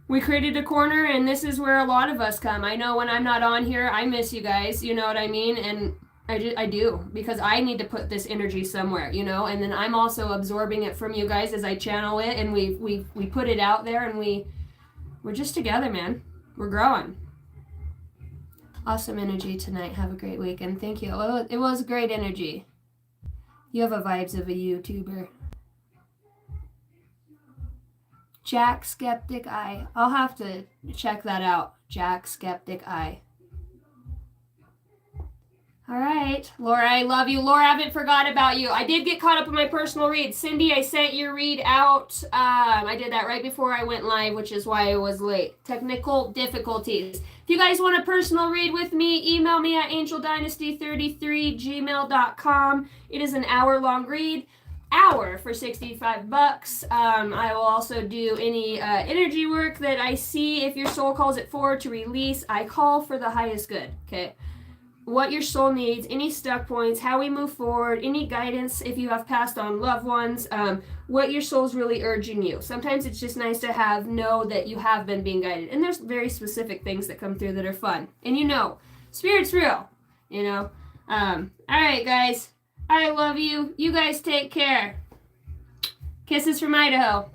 We created a corner and this is where a lot of us come. I know when I'm not on here, I miss you guys, you know what I mean? And I do, because I need to put this energy somewhere, you know, and then I'm also absorbing it from you guys as I channel it, and we put it out there, and we're just together, man. We're growing. Awesome energy tonight. Have a great weekend. Thank you. It was great energy. You have a vibes of a YouTuber. Jack Skeptic Eye. I'll have to check that out. Jack Skeptic Eye. All right. Laura, I love you. Laura, I haven't forgot about you. I did get caught up in my personal read. Cindy, I sent your read out. I did that right before I went live, which is why I was late. Technical difficulties. If you guys want a personal read with me, email me at angeldynasty33gmail.com. It is an hour-long read. Hour for $65. I will also do any energy work that I see. If your soul calls it forward to release, I call for the highest good. Okay. What your soul needs, any stuck points, how we move forward, any guidance if you have passed on loved ones, what your soul's really urging you. Sometimes it's just nice to know that you have been being guided. And there's very specific things that come through that are fun. And you know, spirit's real, you know. All right, guys. I love you. You guys take care. Kisses from Idaho.